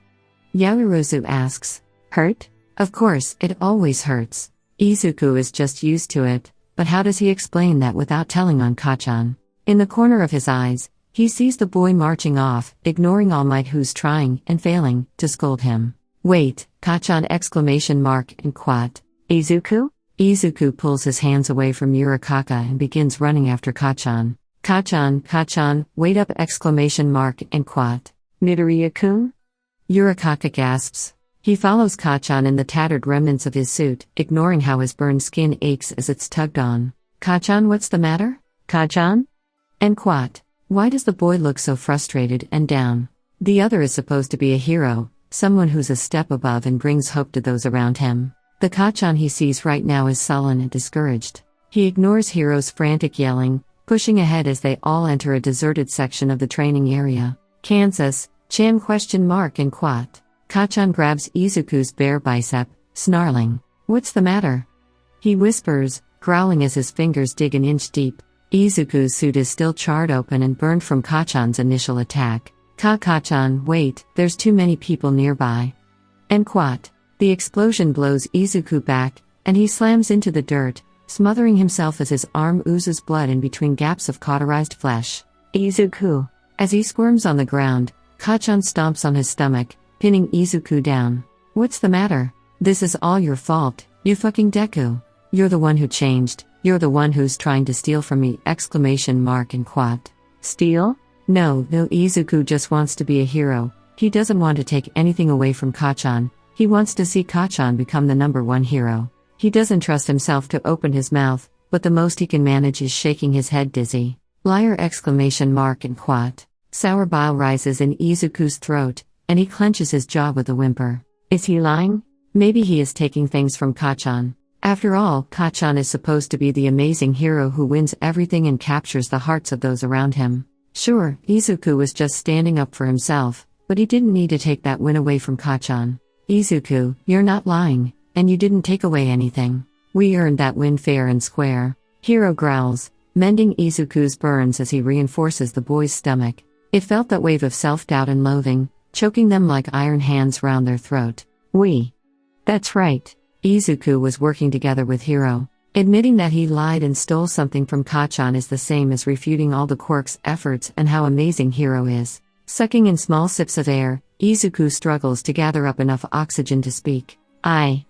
A: Yaoyorozu asks. Hurt? Of course, it always hurts. Izuku is just used to it, but how does he explain that without telling on Kachan? In the corner of his eyes, he sees the boy marching off, ignoring All Might who's trying, and failing, to scold him. Wait, Kachan! And quat. Izuku? Izuku pulls his hands away from Yurikaka and begins running after Kachan. Kachan, wait up! And quat. Midoriya-kun? Yurikaka gasps. He follows Kachan in the tattered remnants of his suit, ignoring how his burned skin aches as it's tugged on. Kachan, what's the matter? Kachan? And quat. Why does the boy look so frustrated and down? The other is supposed to be a hero, someone who's a step above and brings hope to those around him. The Kachan he sees right now is sullen and discouraged. He ignores Hiro's frantic yelling, pushing ahead as they all enter a deserted section of the training area. Kansas, Chan? And quat. Kachan grabs Izuku's bare bicep, snarling. What's the matter? He whispers, growling as his fingers dig an inch deep. Izuku's suit is still charred open and burned from Kachan's initial attack. Kachan, wait, there's too many people nearby. And quat. The explosion blows Izuku back, and he slams into the dirt, smothering himself as his arm oozes blood in between gaps of cauterized flesh. Izuku. As he squirms on the ground, Kachan stomps on his stomach, pinning Izuku down. What's the matter? This is all your fault, you fucking Deku. You're the one who changed, you're the one who's trying to steal from me! And quat. Steal? No, Izuku just wants to be a hero. He doesn't want to take anything away from Kachan, he wants to see Kachan become the #1 hero. He doesn't trust himself to open his mouth, but the most he can manage is shaking his head dizzy. Liar! And quat. Sour bile rises in Izuku's throat, and he clenches his jaw with a whimper. Is he lying? Maybe he is taking things from Kachan. After all, Kachan is supposed to be the amazing hero who wins everything and captures the hearts of those around him. Sure, Izuku was just standing up for himself, but he didn't need to take that win away from Kachan. Izuku, you're not lying, and you didn't take away anything. We earned that win fair and square. Hiro growls, mending Izuku's burns as he reinforces the boy's stomach. It felt that wave of self-doubt and loathing, choking them like iron hands round their throat. That's right. Izuku was working together with Hiro. Admitting that he lied and stole something from Kacchan is the same as refuting all the Quirk's efforts and how amazing Hiro is. Sucking in small sips of air, Izuku struggles to gather up enough oxygen to speak. I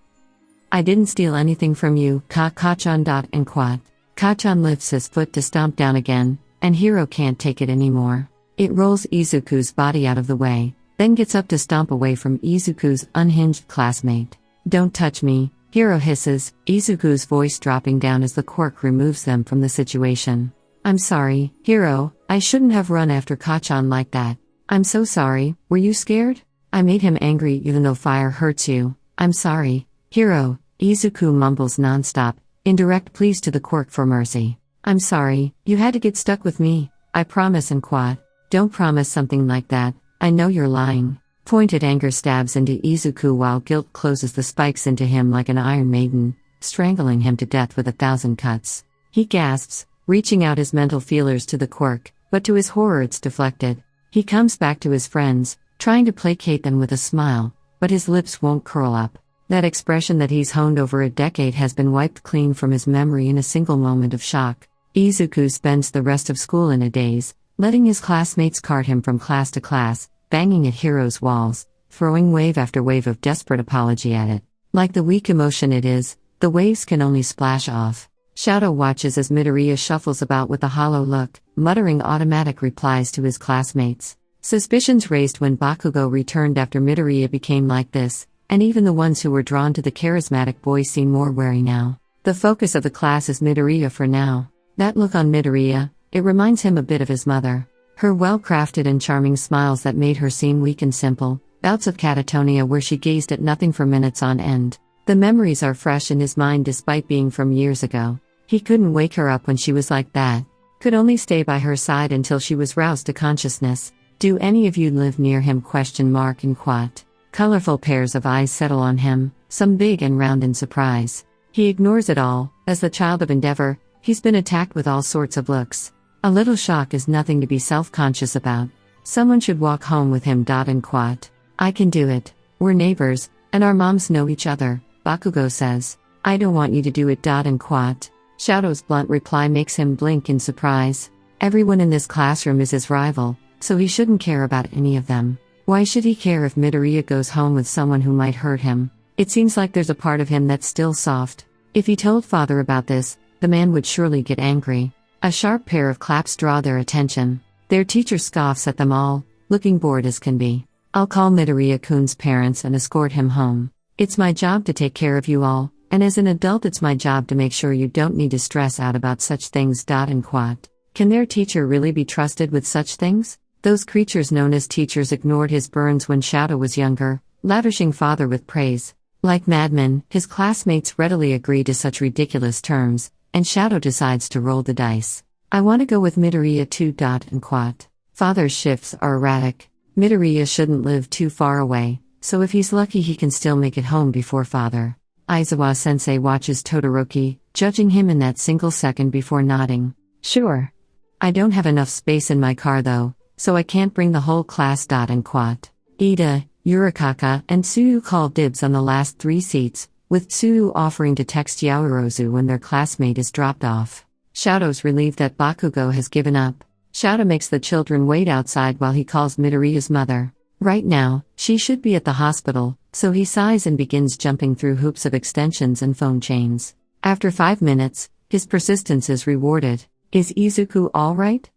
A: didn't steal anything from you, Kacchan. And Quat. Kacchan lifts his foot to stomp down again, and Hiro can't take it anymore. It rolls Izuku's body out of the way, then gets up to stomp away from Izuku's unhinged classmate. Don't touch me, Hiro hisses, Izuku's voice dropping down as the Quirk removes them from the situation. I'm sorry, Hiro, I shouldn't have run after Kacchan like that. I'm so sorry, were you scared? I made him angry even though fire hurts you. I'm sorry, Hiro, Izuku mumbles nonstop, in direct pleas to the Quirk for mercy. I'm sorry, you had to get stuck with me, I promise. And Quat, don't promise something like that, I know you're lying. Pointed anger stabs into Izuku while guilt closes the spikes into him like an Iron Maiden, strangling him to death with 1,000 cuts. He gasps, reaching out his mental feelers to the Quirk, but to his horror it's deflected. He comes back to his friends, trying to placate them with a smile, but his lips won't curl up. That expression that he's honed over a decade has been wiped clean from his memory in a single moment of shock. Izuku spends the rest of school in a daze, letting his classmates cart him from class to class, banging at Hiro's walls, throwing wave after wave of desperate apology at it. Like the weak emotion it is, the waves can only splash off. Shadow watches as Midoriya shuffles about with a hollow look, muttering automatic replies to his classmates. Suspicions raised when Bakugo returned after Midoriya became like this, and even the ones who were drawn to the charismatic boy seem more wary now. The focus of the class is Midoriya for now. That look on Midoriya, it reminds him a bit of his mother. Her well-crafted and charming smiles that made her seem weak and simple, bouts of catatonia where she gazed at nothing for minutes on end. The memories are fresh in his mind despite being from years ago. He couldn't wake her up when she was like that. Could only stay by her side until she was roused to consciousness. Do any of you live near him? And Quat. Colorful pairs of eyes settle on him, some big and round in surprise. He ignores it all. As the child of endeavor, he's been attacked with all sorts of looks. A little shock is nothing to be self-conscious about. Someone should walk home with him. And Quat. I can do it. We're neighbors, and our moms know each other, Bakugo says. I don't want you to do it. And Quat. Shadow's blunt reply makes him blink in surprise. Everyone in this classroom is his rival, so he shouldn't care about any of them. Why should he care if Midoriya goes home with someone who might hurt him? It seems like there's a part of him that's still soft. If he told father about this, the man would surely get angry. A sharp pair of claps draw their attention. Their teacher scoffs at them all, looking bored as can be. I'll call Midoriya-kun's parents and escort him home. It's my job to take care of you all, and as an adult it's my job to make sure you don't need to stress out about such things. And Quat. Can their teacher really be trusted with such things? Those creatures known as teachers ignored his burns when Shadow was younger, lavishing father with praise. Like madmen, his classmates readily agree to such ridiculous terms, and Shadow decides to roll the dice. I want to go with Midoriya too. And Quat. Father's shifts are erratic. Midoriya shouldn't live too far away, so if he's lucky he can still make it home before father. Aizawa-sensei watches Todoroki, judging him in that single second before nodding. Sure. I don't have enough space in my car though, so I can't bring the whole class. And Quat. Ida, Yurikaka, and Tsuyu call dibs on the last 3 seats, with Tsuyu offering to text Yaoyorozu when their classmate is dropped off. Shadow's relieved that Bakugo has given up. Shadow makes the children wait outside while he calls Midoriya's mother. Right now, she should be at the hospital, so he sighs and begins jumping through hoops of extensions and phone chains. After 5 minutes, his persistence is rewarded. Is Izuku alright?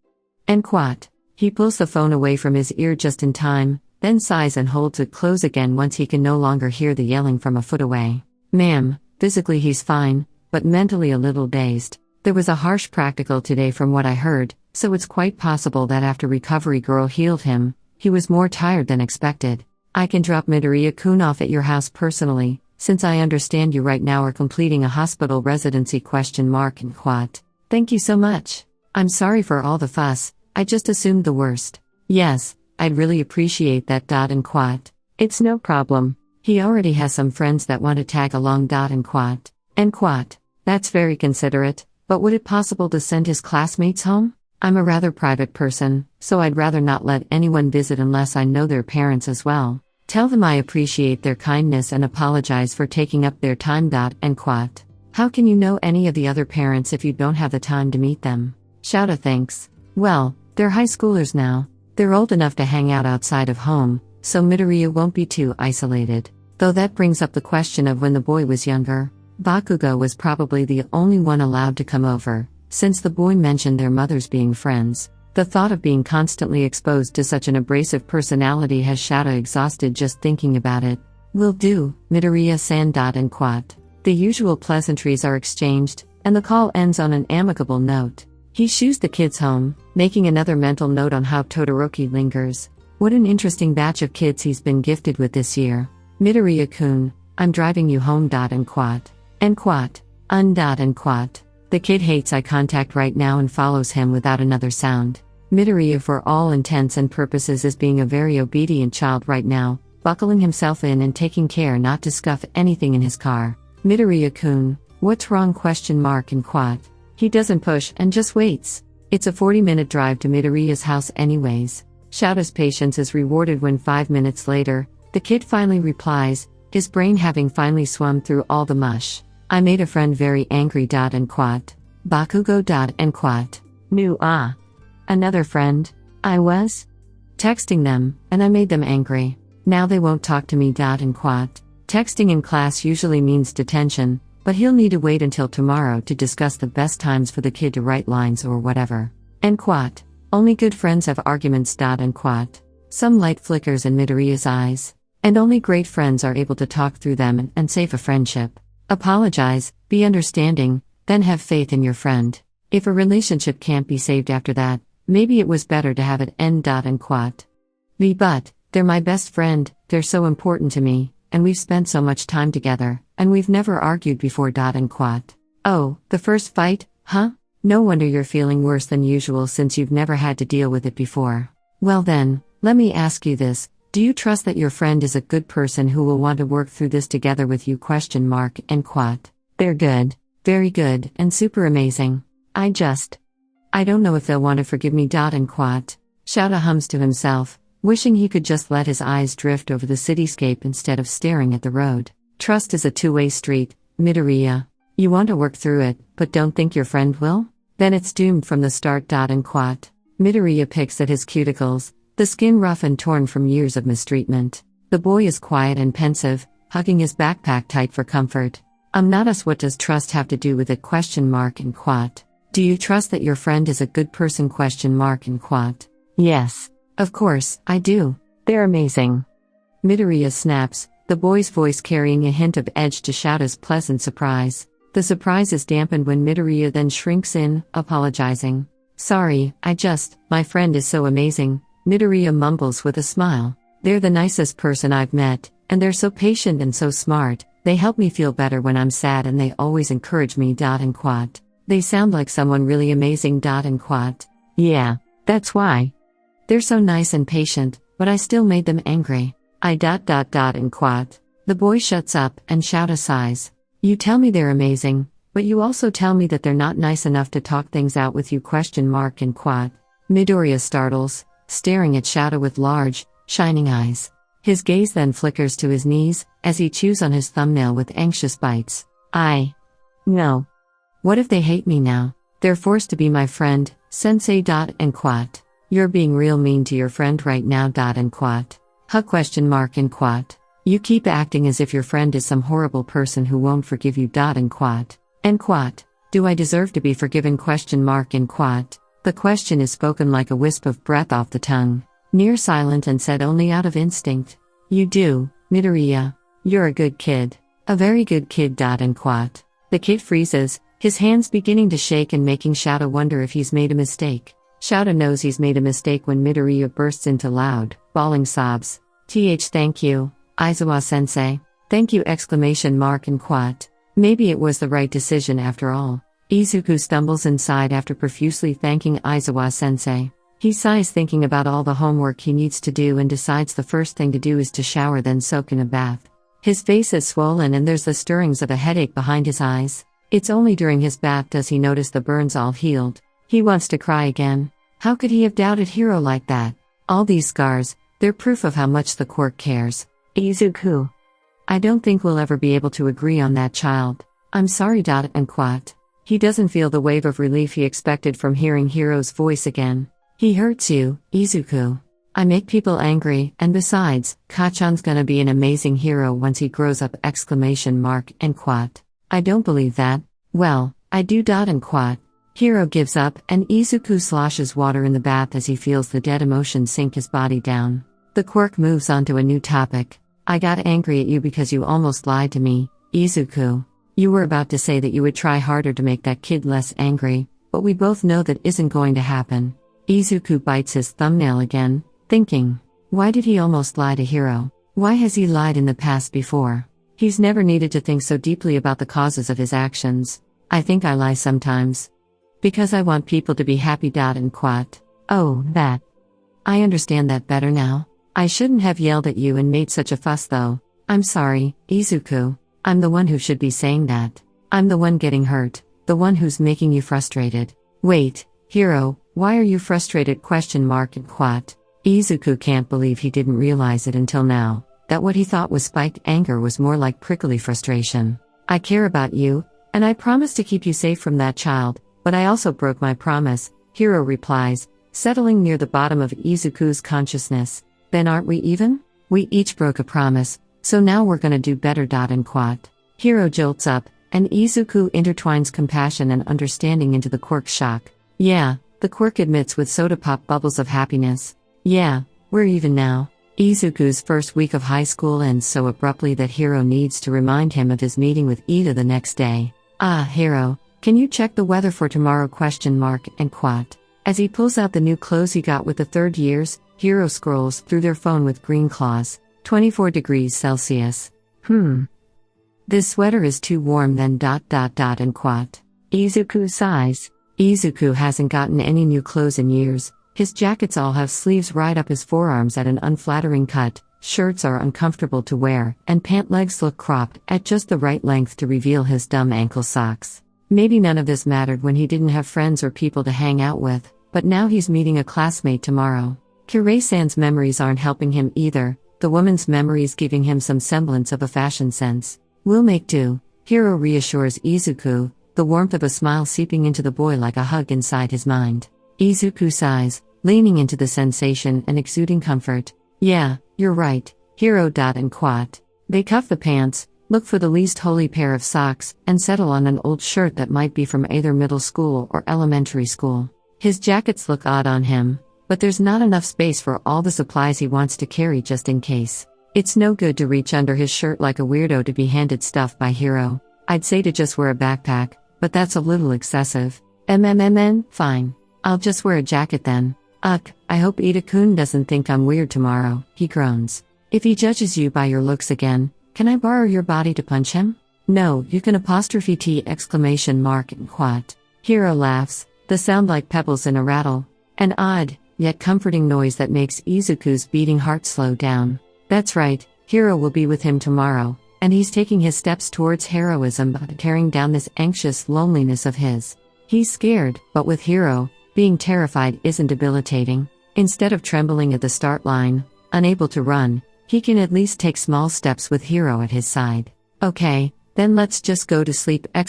A: And Quat. He pulls the phone away from his ear just in time, then sighs and holds it close again once he can no longer hear the yelling from a foot away. Ma'am, physically he's fine, but mentally a little dazed. There was a harsh practical today from what I heard, so it's quite possible that after recovery girl healed him, he was more tired than expected. I can drop Midoriya-kun off at your house personally, since I understand you right now are completing a hospital residency. And Quat. Thank you so much. I'm sorry for all the fuss, I just assumed the worst. Yes, I'd really appreciate that. And Quat. It's no problem. He already has some friends that want to tag along. And quat. And quat. That's very considerate, but would it possible to send his classmates home? I'm a rather private person, so I'd rather not let anyone visit unless I know their parents as well. Tell them I appreciate their kindness and apologize for taking up their time. And quat. How can you know any of the other parents if you don't have the time to meet them? Shouta thinks. Well, they're high schoolers now. They're old enough to hang out outside of home, so Midoriya won't be too isolated. Though that brings up the question of when the boy was younger. Bakugo was probably the only one allowed to come over, since the boy mentioned their mothers being friends. The thought of being constantly exposed to such an abrasive personality has Shouta exhausted just thinking about it. Will do, Midoriya-san. And quat. The usual pleasantries are exchanged, and the call ends on an amicable note. He shoos the kids home, making another mental note on how Todoroki lingers. What an interesting batch of kids he's been gifted with this year. Midoriya-kun, I'm driving you home. And quat. And quat. And quat. The kid hates eye contact right now and follows him without another sound. Midoriya for all intents and purposes is being a very obedient child right now, buckling himself in and taking care not to scuff anything in his car. Midoriya-kun, what's wrong? And quat. He doesn't push and just waits. It's a 40-minute drive to Midoriya's house anyways. Shouta's patience is rewarded when 5 minutes later, the kid finally replies, his brain having finally swum through all the mush. I made a friend very angry. And quat. Bakugo. And quat. Another friend? I was texting them, and I made them angry. Now they won't talk to me. And quat. Texting in class usually means detention, but he'll need to wait until tomorrow to discuss the best times for the kid to write lines or whatever. And quat. Only good friends have arguments. And quat. Some light flickers in Midoriya's eyes. And only great friends are able to talk through them and save a friendship. Apologize, be understanding, then have faith in your friend. If a relationship can't be saved after that, maybe it was better to have it end. And quat. But, they're my best friend, they're so important to me, and we've spent so much time together, and we've never argued before. And quat. Oh, the first fight, huh? No wonder you're feeling worse than usual since you've never had to deal with it before. Well then, let me ask you this. Do you trust that your friend is a good person who will want to work through this together with you? And quat. They're good, very good, and super amazing. I don't know if they'll want to forgive me. And quat. Shouta hums to himself, wishing he could just let his eyes drift over the cityscape instead of staring at the road. Trust is a two-way street, Midoriya. You want to work through it, but don't think your friend will? Then it's doomed from the start. And quat. Midoriya picks at his cuticles, the skin rough and torn from years of mistreatment. The boy is quiet and pensive, hugging his backpack tight for comfort. Not us. What does trust have to do with it? And quat. Do you trust that your friend is a good person? And quat. Yes. Of course, I do. They're amazing. Midoriya snaps, the boy's voice carrying a hint of edge to Shouta's pleasant surprise. The surprise is dampened when Midoriya then shrinks in, apologizing. Sorry, my friend is so amazing. Midoriya mumbles with a smile. They're the nicest person I've met, and they're so patient and so smart. They help me feel better when I'm sad and they always encourage me. And quat. They sound like someone really amazing. And quat. Yeah, that's why. They're so nice and patient, but I still made them angry. And quat. The boy shuts up and Shouta sighs. You tell me they're amazing, but you also tell me that they're not nice enough to talk things out with you? And quat. Midoriya startles, staring at Shouta with large, shining eyes. His gaze then flickers to his knees, as he chews on his thumbnail with anxious bites. No. What if they hate me now? They're forced to be my friend, sensei. And quat. You're being real mean to your friend right now. And quat. And quat. You keep acting as if your friend is some horrible person who won't forgive you. And quat. And quat. Do I deserve to be forgiven? And quat. The question is spoken like a wisp of breath off the tongue, near silent and said only out of instinct. You do, Midoriya. You're a good kid. A very good kid. And quat. The kid freezes, his hands beginning to shake and making Shouta wonder if he's made a mistake. Shouta knows he's made a mistake when Midoriya bursts into loud, bawling sobs. Thank you, Aizawa-sensei. Thank you! And quat. Maybe it was the right decision after all. Izuku stumbles inside after profusely thanking Aizawa-sensei. He sighs thinking about all the homework he needs to do and decides the first thing to do is to shower then soak in a bath. His face is swollen and there's the stirrings of a headache behind his eyes. It's only during his bath does he notice the burns all healed. He wants to cry again. How could he have doubted Hiro like that? All these scars, they're proof of how much the Quirk cares. Izuku. I don't think we'll ever be able to agree on that, child. I'm sorry. And Quat. He doesn't feel the wave of relief he expected from hearing Hiro's voice again. He hurts you, Izuku. I make people angry, and besides, Kachan's gonna be an amazing hero once he grows up! And Quat. I don't believe that. Well, I do. And Quat. Hiro gives up, and Izuku sloshes water in the bath as he feels the dead emotion sink his body down. The Quirk moves on to a new topic. I got angry at you because you almost lied to me, Izuku. You were about to say that you would try harder to make that kid less angry, but we both know that isn't going to happen. Izuku bites his thumbnail again, thinking, why did he almost lie to Hiro? Why has he lied in the past before? He's never needed to think so deeply about the causes of his actions. I think I lie sometimes. Because I want people to be happy. And Quat. Oh, that. I understand that better now. I shouldn't have yelled at you and made such a fuss though. I'm sorry, Izuku. I'm the one who should be saying that. I'm the one getting hurt, the one who's making you frustrated. Wait, Hiro, why are you frustrated? And Quat. Izuku can't believe he didn't realize it until now, that what he thought was spiked anger was more like prickly frustration. I care about you, and I promise to keep you safe from that child, but I also broke my promise, Hiro replies, settling near the bottom of Izuku's consciousness. Then aren't we even? We each broke a promise, so now we're gonna do better. And Quat. Hiro jolts up, and Izuku intertwines compassion and understanding into the Quirk's shock. Yeah, the Quirk admits with soda pop bubbles of happiness. Yeah, we're even now. Izuku's first week of high school ends so abruptly that Hiro needs to remind him of his meeting with Ida the next day. Hiro, can you check the weather for tomorrow? And Quat. As he pulls out the new clothes he got with the third years, Hiro scrolls through their phone with green claws. 24 degrees Celsius. This sweater is too warm then. And Quat. Izuku sighs. Izuku hasn't gotten any new clothes in years. His jackets all have sleeves right up his forearms at an unflattering cut, shirts are uncomfortable to wear, and pant legs look cropped at just the right length to reveal his dumb ankle socks. Maybe none of this mattered when he didn't have friends or people to hang out with, but now he's meeting a classmate tomorrow. Kirei-san's memories aren't helping him either, the woman's memories giving him some semblance of a fashion sense. We'll make do, Hiro reassures Izuku, the warmth of a smile seeping into the boy like a hug inside his mind. Izuku sighs, leaning into the sensation and exuding comfort. Yeah, you're right, Hiro. And Quat. They cuff the pants, look for the least holy pair of socks, and settle on an old shirt that might be from either middle school or elementary school. His jackets look odd on him, but there's not enough space for all the supplies he wants to carry just in case. It's no good to reach under his shirt like a weirdo to be handed stuff by Hiro. I'd say to just wear a backpack, but that's a little excessive. Fine. I'll just wear a jacket then. I hope Ida-kun doesn't think I'm weird tomorrow, he groans. If he judges you by your looks again, can I borrow your body to punch him? No, you can !T! And Quat. Hiro laughs, the sound like pebbles in a rattle. An odd, yet comforting noise that makes Izuku's beating heart slow down. That's right, Hiro will be with him tomorrow, and he's taking his steps towards heroism by tearing down this anxious loneliness of his. He's scared, but with Hiro, being terrified isn't debilitating. Instead of trembling at the start line, unable to run, he can at least take small steps with Hiro at his side. Okay, then let's just go to sleep! And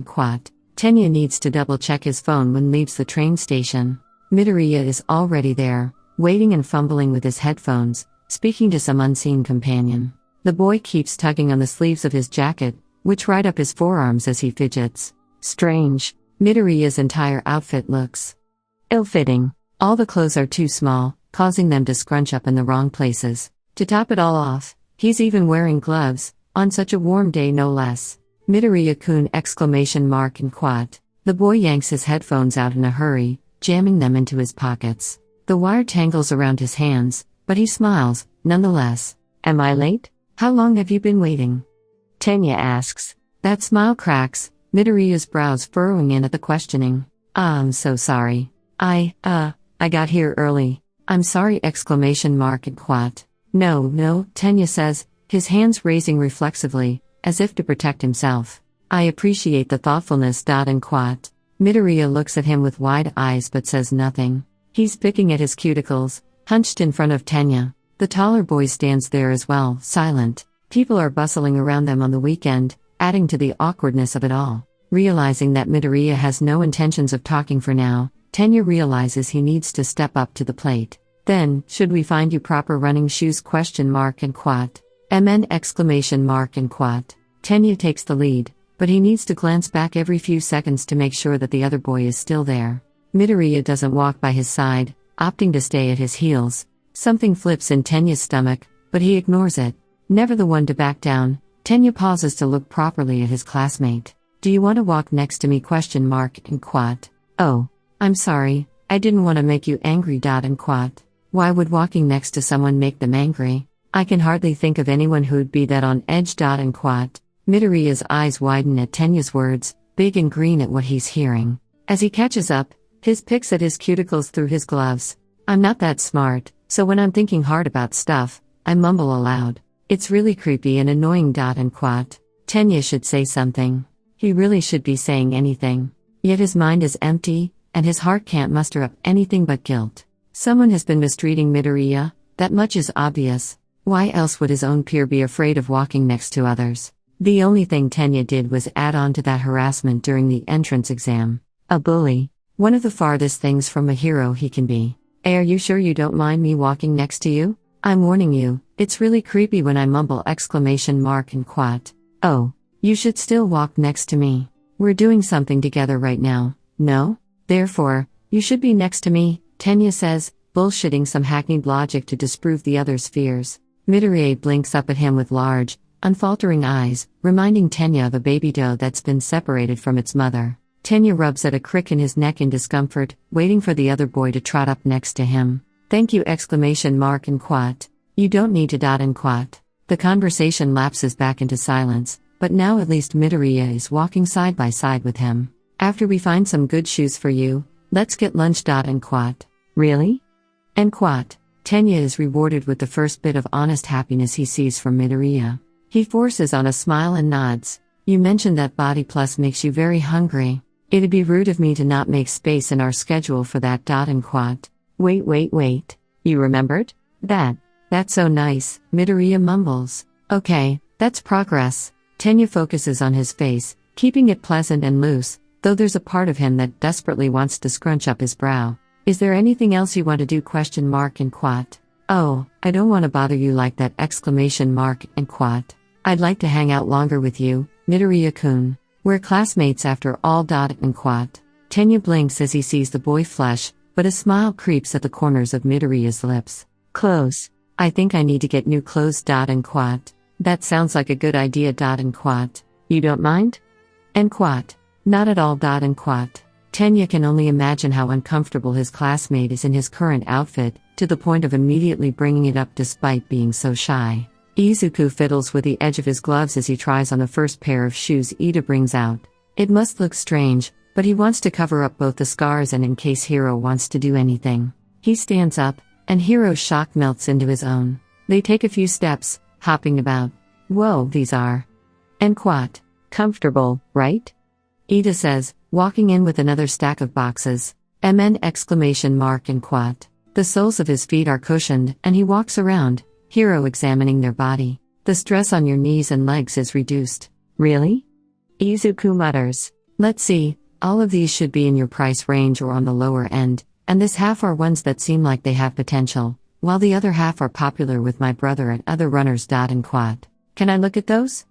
A: Quat. Tenya needs to double-check his phone when leaves the train station. Midoriya is already there, waiting and fumbling with his headphones, speaking to some unseen companion. The boy keeps tugging on the sleeves of his jacket, which right up his forearms as he fidgets. Strange. Midoriya's entire outfit looks ill-fitting. All the clothes are too small, causing them to scrunch up in the wrong places. To top it all off, he's even wearing gloves, on such a warm day no less. Midoriya-kun! And Quat. The boy yanks his headphones out in a hurry, jamming them into his pockets. The wire tangles around his hands, but he smiles, nonetheless. Am I late? How long have you been waiting? Tenya asks. That smile cracks, Midoriya's brows furrowing in at the questioning. I'm so sorry. I got here early. I'm sorry! And Quat. No, Tenya says, his hands raising reflexively, as if to protect himself. I appreciate the thoughtfulness. And quat. Midoriya looks at him with wide eyes but says nothing. He's picking at his cuticles, hunched in front of Tenya. The taller boy stands there as well, silent. People are bustling around them on the weekend, adding to the awkwardness of it all. Realizing that Midoriya has no intentions of talking for now, Tenya realizes he needs to step up to the plate. Then, should we find you proper running shoes? And quat. MN and quat. Tenya takes the lead, but he needs to glance back every few seconds to make sure that the other boy is still there. Midoriya doesn't walk by his side, opting to stay at his heels. Something flips in Tenya's stomach, but he ignores it. Never the one to back down, Tenya pauses to look properly at his classmate. Do you want to walk next to me? And quat. Oh, I'm sorry, I didn't want to make you angry. And quat. Why would walking next to someone make them angry? I can hardly think of anyone who'd be that on edge. And quat. Midoriya's eyes widen at Tenya's words, big and green at what he's hearing. As he catches up, his picks at his cuticles through his gloves. I'm not that smart, so when I'm thinking hard about stuff, I mumble aloud. It's really creepy and annoying. And quat. Tenya should say something. He really should be saying anything. Yet his mind is empty, and his heart can't muster up anything but guilt. Someone has been mistreating Midoriya, that much is obvious. Why else would his own peer be afraid of walking next to others? The only thing Tenya did was add on to that harassment during the entrance exam. A bully. One of the farthest things from a hero he can be. Hey, are you sure you don't mind me walking next to you? I'm warning you, it's really creepy when I mumble! And quat. Oh, you should still walk next to me. We're doing something together right now, no? Therefore, you should be next to me, Tenya says, bullshitting some hackneyed logic to disprove the other's fears. Midoriya blinks up at him with large, unfaltering eyes, reminding Tenya of a baby doe that's been separated from its mother. Tenya rubs at a crick in his neck in discomfort, waiting for the other boy to trot up next to him. Thank you! And quat. You don't need to. And quat. The conversation lapses back into silence, but now at least Midoriya is walking side by side with him. After we find some good shoes for you, let's get lunch. And quat. Really? And quat. Tenya is rewarded with the first bit of honest happiness he sees from Midoriya. He forces on a smile and nods. You mentioned that Body Plus makes you very hungry. It'd be rude of me to not make space in our schedule for that. And quat. Wait. You remembered? That's so nice, Midoriya mumbles. Okay, that's progress. Tenya focuses on his face, keeping it pleasant and loose, though there's a part of him that desperately wants to scrunch up his brow. Is there anything else you want to do? And quat. Oh, I don't want to bother you like that! And quat. I'd like to hang out longer with you, Midoriya-kun. We're classmates after all. And quat. Tenya blinks as he sees the boy flush, but a smile creeps at the corners of Midoriya's lips. Clothes. I think I need to get new clothes. And quat. That sounds like a good idea. And quat. You don't mind? And quat. Not at all. And quat. Tenya can only imagine how uncomfortable his classmate is in his current outfit, to the point of immediately bringing it up despite being so shy. Izuku fiddles with the edge of his gloves as he tries on the first pair of shoes Ida brings out. It must look strange, but he wants to cover up both the scars and in case Hiro wants to do anything. He stands up, and Hiro's shock melts into his own. They take a few steps, hopping about. Whoa, these are. And quat. Comfortable, right? Ida says, walking in with another stack of boxes. MN! And quat. The soles of his feet are cushioned, and he walks around, Hiro examining their body. The stress on your knees and legs is reduced. Really? Izuku mutters. Let's see, all of these should be in your price range or on the lower end, and this half are ones that seem like they have potential, while the other half are popular with my brother and other runners. And quat. Can I look at those?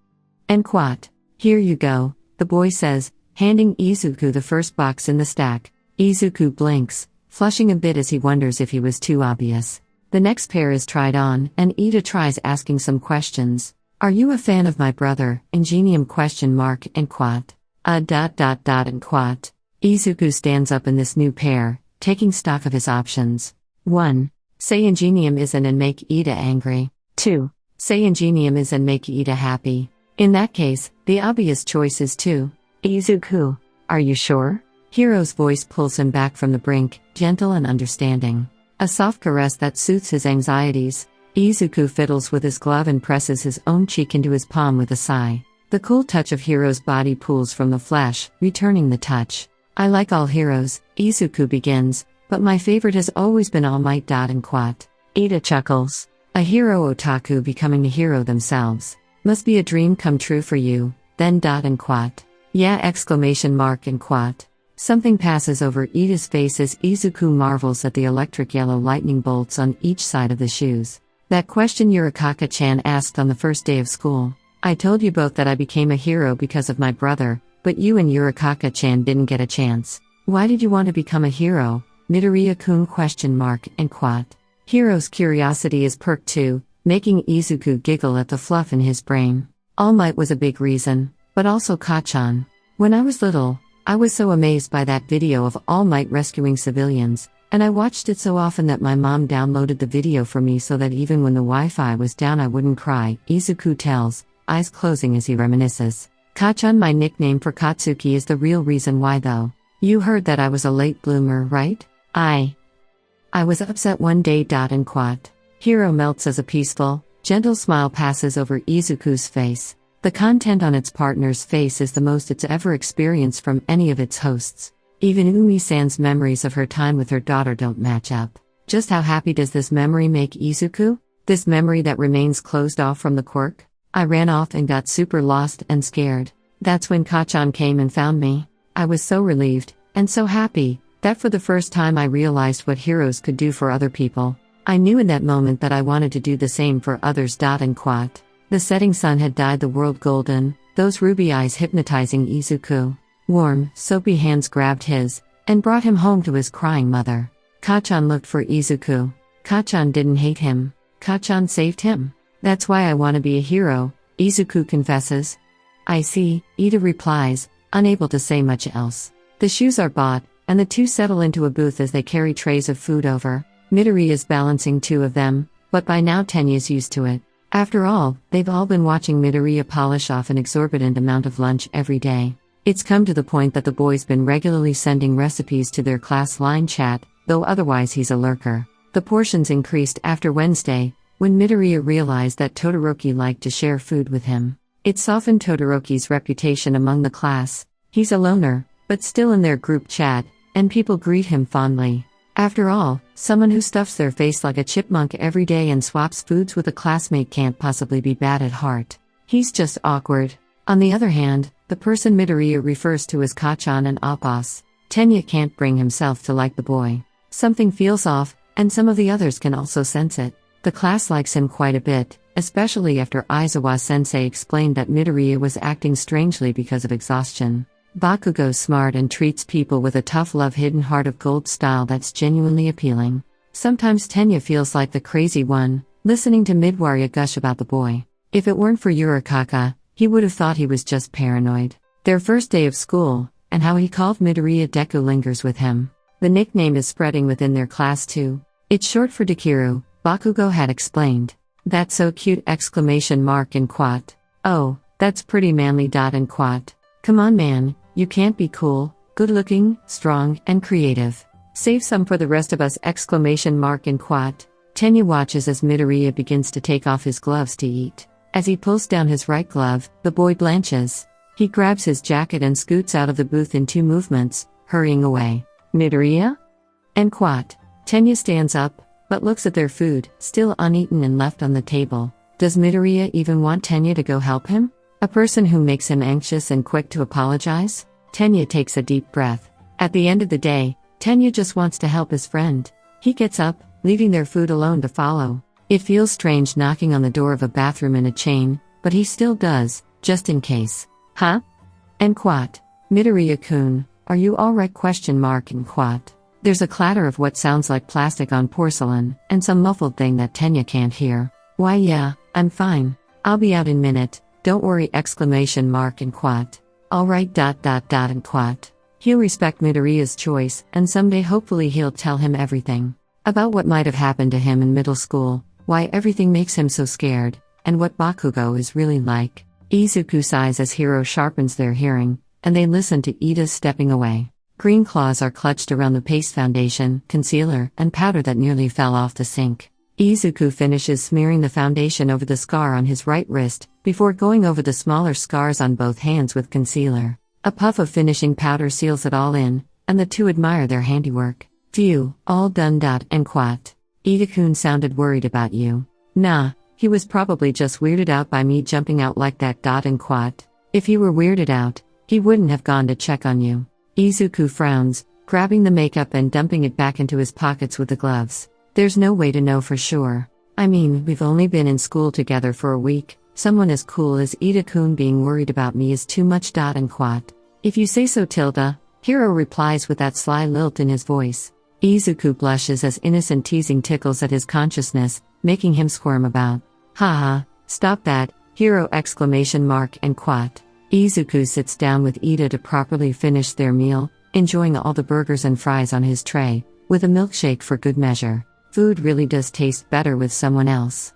A: And quat. Here you go, the boy says, handing Izuku the first box in the stack. Izuku blinks, flushing a bit as he wonders if he was too obvious. The next pair is tried on, and Ida tries asking some questions. Are you a fan of my brother? Ingenium? And quat. And quat. Izuku stands up in this new pair, taking stock of his options. 1. Say Ingenium is and make Ida angry. 2. Say Ingenium is and make Ida happy. In that case, the obvious choice is 2. Izuku, are you sure? Hiro's voice pulls him back from the brink, gentle and understanding. A soft caress that soothes his anxieties. Izuku fiddles with his glove and presses his own cheek into his palm with a sigh. The cool touch of Hiro's body pulls from the flesh, returning the touch. I like all heroes, Izuku begins, but my favorite has always been All Might. And Quat. Ada chuckles. A hero otaku becoming a hero themselves. Must be a dream come true for you, then. And Quat. Yeah! And Quat. Something passes over Ida's face as Izuku marvels at the electric yellow lightning bolts on each side of the shoes. That question Yurikaka-chan asked on the first day of school. I told you both that I became a hero because of my brother, but you and Yurikaka-chan didn't get a chance. Why did you want to become a hero? Midoriya-kun ? And Quat. Hiro's curiosity is perked too, making Izuku giggle at the fluff in his brain. All Might was a big reason, but also Kachan. When I was little, I was so amazed by that video of All Might rescuing civilians, and I watched it so often that my mom downloaded the video for me so that even when the Wi-Fi was down I wouldn't cry, Izuku tells, eyes closing as he reminisces. Kachan, my nickname for Katsuki, is the real reason why though. You heard that I was a late bloomer, right? I was upset one day. And Quat. Hiro melts as a peaceful, gentle smile passes over Izuku's face. The content on its partner's face is the most it's ever experienced from any of its hosts. Even Umi-san's memories of her time with her daughter don't match up. Just how happy does this memory make Izuku? This memory that remains closed off from the quirk? I ran off and got super lost and scared. That's when Kachan came and found me. I was so relieved, and so happy, that for the first time I realized what heroes could do for other people. I knew in that moment that I wanted to do the same for others. And Quat. The setting sun had dyed the world golden, those ruby eyes hypnotizing Izuku. Warm, soapy hands grabbed his, and brought him home to his crying mother. Kachan looked for Izuku. Kachan didn't hate him. Kachan saved him. That's why I want to be a hero, Izuku confesses. I see, Ida replies, unable to say much else. The shoes are bought, and the two settle into a booth as they carry trays of food over. Midori is balancing two of them, but by now Tenya's used to it. After all, they've all been watching Midoriya polish off an exorbitant amount of lunch every day. It's come to the point that the boy's been regularly sending recipes to their class line chat, though otherwise he's a lurker. The portions increased after Wednesday, when Midoriya realized that Todoroki liked to share food with him. It softened Todoroki's reputation among the class. He's a loner, but still in their group chat, and people greet him fondly. After all, someone who stuffs their face like a chipmunk every day and swaps foods with a classmate can't possibly be bad at heart. He's just awkward. On the other hand, the person Midoriya refers to as Kachan and Appas. Tenya can't bring himself to like the boy. Something feels off, and some of the others can also sense it. The class likes him quite a bit, especially after Aizawa-sensei explained that Midoriya was acting strangely because of exhaustion. Bakugo's smart and treats people with a tough love hidden heart of gold style that's genuinely appealing. Sometimes Tenya feels like the crazy one, listening to Midoriya gush about the boy. If it weren't for Yurikaka, he would have thought he was just paranoid. Their first day of school, and how he called Midoriya Deku lingers with him. The nickname is spreading within their class too. It's short for Dekiru, Bakugo had explained. That's so cute! And Quat. Oh, that's pretty manly. And Quat. Come on man, you can't be cool, good-looking, strong, and creative. Save some for the rest of us! And Quat. Tenya watches as Midoriya begins to take off his gloves to eat. As he pulls down his right glove, the boy blanches. He grabs his jacket and scoots out of the booth in 2 movements, hurrying away. Midoriya? And Quat. Tenya stands up, but looks at their food, still uneaten and left on the table. Does Midoriya even want Tenya to go help him? A person who makes him anxious and quick to apologize? Tenya takes a deep breath. At the end of the day, Tenya just wants to help his friend. He gets up, leaving their food alone to follow. It feels strange knocking on the door of a bathroom in a chain, but he still does, just in case. Huh? And Quat. Midoriya-kun, are you alright? And Quat. There's a clatter of what sounds like plastic on porcelain, and some muffled thing that Tenya can't hear. Why yeah, I'm fine. I'll be out in minute, don't worry! And Quat. Alright. And Quat. He'll respect Midoriya's choice, and someday hopefully he'll tell him everything. About what might have happened to him in middle school, why everything makes him so scared, and what Bakugo is really like. Izuku sighs as Hiro sharpens their hearing, and they listen to Ida stepping away. Green claws are clutched around the paste foundation, concealer, and powder that nearly fell off the sink. Izuku finishes smearing the foundation over the scar on his right wrist, before going over the smaller scars on both hands with concealer. A puff of finishing powder seals it all in, and the two admire their handiwork. Phew, all done. And quat. Ida-kun sounded worried about you. Nah, he was probably just weirded out by me jumping out like that. And quat. If he were weirded out, he wouldn't have gone to check on you. Izuku frowns, grabbing the makeup and dumping it back into his pockets with the gloves. There's no way to know for sure. I mean, we've only been in school together for a week. Someone as cool as Ida-kun being worried about me is too much. And quat. If you say so. Hiro replies with that sly lilt in his voice. Izuku blushes as innocent teasing tickles at his consciousness, making him squirm about. Haha, stop that, Hiro! And quat. Izuku sits down with Ida to properly finish their meal, enjoying all the burgers and fries on his tray, with a milkshake for good measure. Food really does taste better with someone else.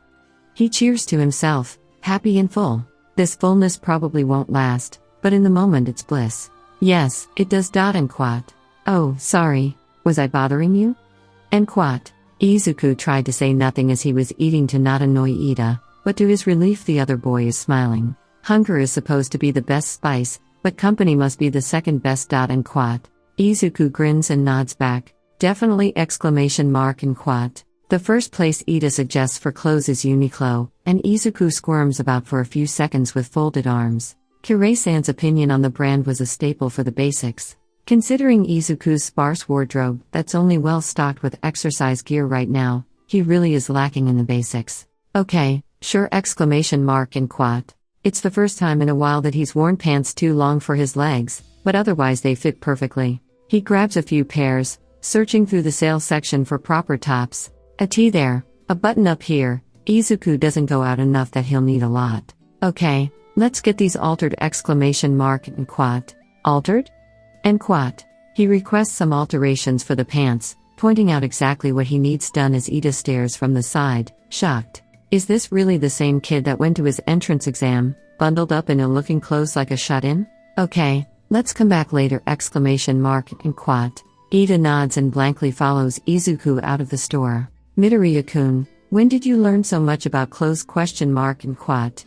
A: He cheers to himself, happy and full. This fullness probably won't last, but in the moment it's bliss. Yes, it does. And quat. Oh, sorry, was I bothering you? And quat. Izuku tried to say nothing as he was eating to not annoy Ida, but to his relief the other boy is smiling. Hunger is supposed to be the best spice, but company must be the second best. And quat. Izuku grins and nods back. Definitely! And quat. The first place Ida suggests for clothes is Uniqlo, and Izuku squirms about for a few seconds with folded arms. Kirei-san's opinion on the brand was a staple for the basics. Considering Izuku's sparse wardrobe that's only well stocked with exercise gear right now, he really is lacking in the basics. Okay, sure! And quat. It's the first time in a while that he's worn pants too long for his legs, but otherwise they fit perfectly. He grabs a few pairs, searching through the sale section for proper tops. A tee there, a button up here. Izuku doesn't go out enough that he'll need a lot. Okay, let's get these altered! And quat. Altered? And quat. He requests some alterations for the pants, pointing out exactly what he needs done as Ida stares from the side, shocked. Is this really the same kid that went to his entrance exam, bundled up and ill-looking clothes like a shut-in? Okay, let's come back later! And quat. Ida nods and blankly follows Izuku out of the store. Midoriya-kun, when did you learn so much about clothes? And quat.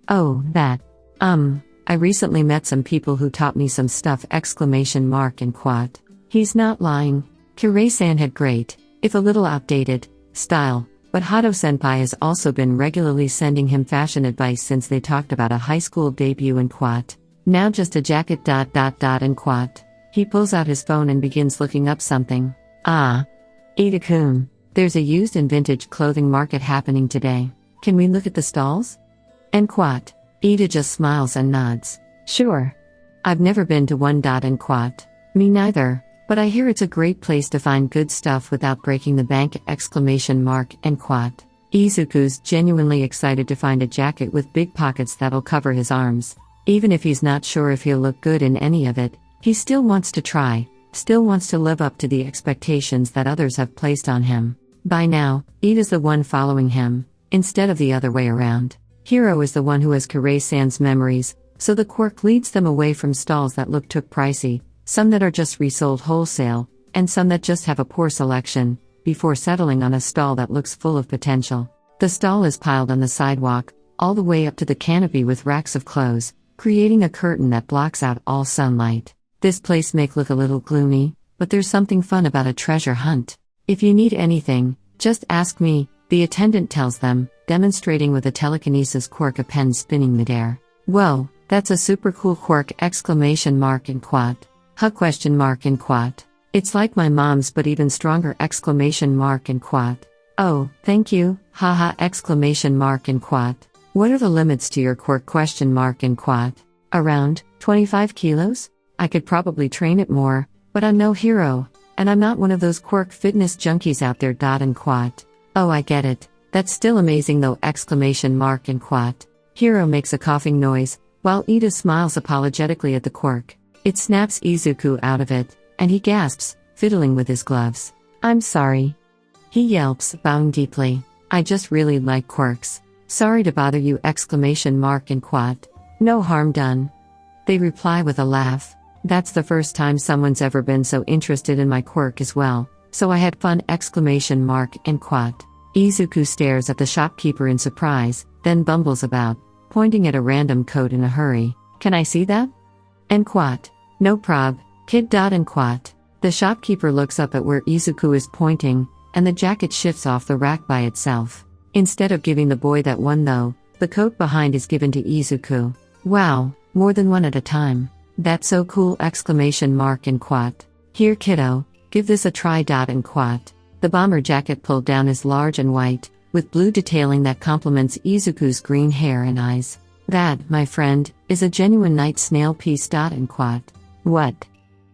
A: Oh, that. I recently met some people who taught me some stuff! And quat. He's not lying. Kirei-san had great, if a little outdated, style, but Hato-senpai has also been regularly sending him fashion advice since they talked about a high school debut! And quat. Now just a jacket! And quat. He pulls out his phone and begins looking up something. Ida-kun, there's a used and vintage clothing market happening today. Can we look at the stalls? And quat. Ida just smiles and nods. Sure. I've never been to one. And quat. Me neither, but I hear it's a great place to find good stuff without breaking the bank! And quat. Izuku's genuinely excited to find a jacket with big pockets that'll cover his arms. Even if he's not sure if he'll look good in any of it, he still wants to try, still wants to live up to the expectations that others have placed on him. By now, Ida's the one following him, instead of the other way around. Hiro is the one who has Kirei-san's memories, so the Quirk leads them away from stalls that look too pricey, some that are just resold wholesale, and some that just have a poor selection, before settling on a stall that looks full of potential. The stall is piled on the sidewalk, all the way up to the canopy with racks of clothes, creating a curtain that blocks out all sunlight. This place may look a little gloomy, but there's something fun about a treasure hunt. If you need anything, just ask me, the attendant tells them, demonstrating with a telekinesis quirk a pen spinning midair. Whoa, that's a super cool quirk! And quat. And quat. It's like my mom's but even stronger! And quat. Oh, thank you, haha! And quat. What are the limits to your quirk? And quat. Around 25 kilos? I could probably train it more, but I'm no hero, and I'm not one of those quirk fitness junkies out there. And quat. Oh, I get it. That's still amazing though! And quat. Hiro makes a coughing noise, while Ida smiles apologetically at the quirk. It snaps Izuku out of it, and he gasps, fiddling with his gloves. I'm sorry. He yelps, bowing deeply. I just really like quirks. Sorry to bother you! And quat. No harm done. They reply with a laugh. That's the first time someone's ever been so interested in my quirk as well, so I had fun! And quat. Izuku stares at the shopkeeper in surprise, then bumbles about, pointing at a random coat in a hurry. Can I see that? And quat. No prob, kid. And quat. The shopkeeper looks up at where Izuku is pointing, and the jacket shifts off the rack by itself. Instead of giving the boy that one though, the coat behind is given to Izuku. Wow, more than one at a time. That's so cool! And quat. Here kiddo, give this a try. And quat. The bomber jacket pulled down is large and white, with blue detailing that complements Izuku's green hair and eyes. That, my friend, is a genuine night snail piece. And quat. What?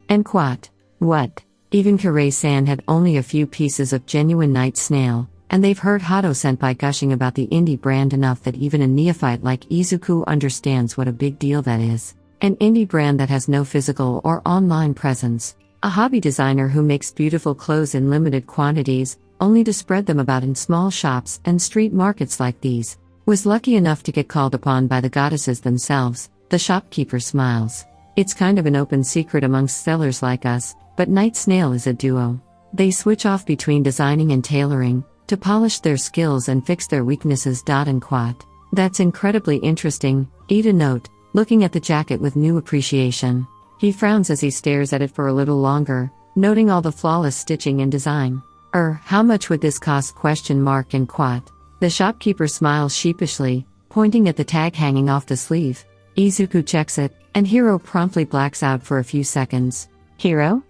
A: And quat. What? Even Kirei-san had only a few pieces of genuine night snail, and they've heard Hato-senpai gushing about the indie brand enough that even a neophyte like Izuku understands what a big deal that is. An indie brand that has no physical or online presence. A hobby designer who makes beautiful clothes in limited quantities, only to spread them about in small shops and street markets like these, was lucky enough to get called upon by the goddesses themselves. The shopkeeper smiles. It's kind of an open secret amongst sellers like us, but Night Snail is a duo. They switch off between designing and tailoring, to polish their skills and fix their weaknesses. And quat. That's incredibly interesting, Ida note, looking at the jacket with new appreciation. He frowns as he stares at it for a little longer, noting all the flawless stitching and design. How much would this cost? And quat. The shopkeeper smiles sheepishly, pointing at the tag hanging off the sleeve. Izuku checks it, and Hiro promptly blacks out for a few seconds. Hiro?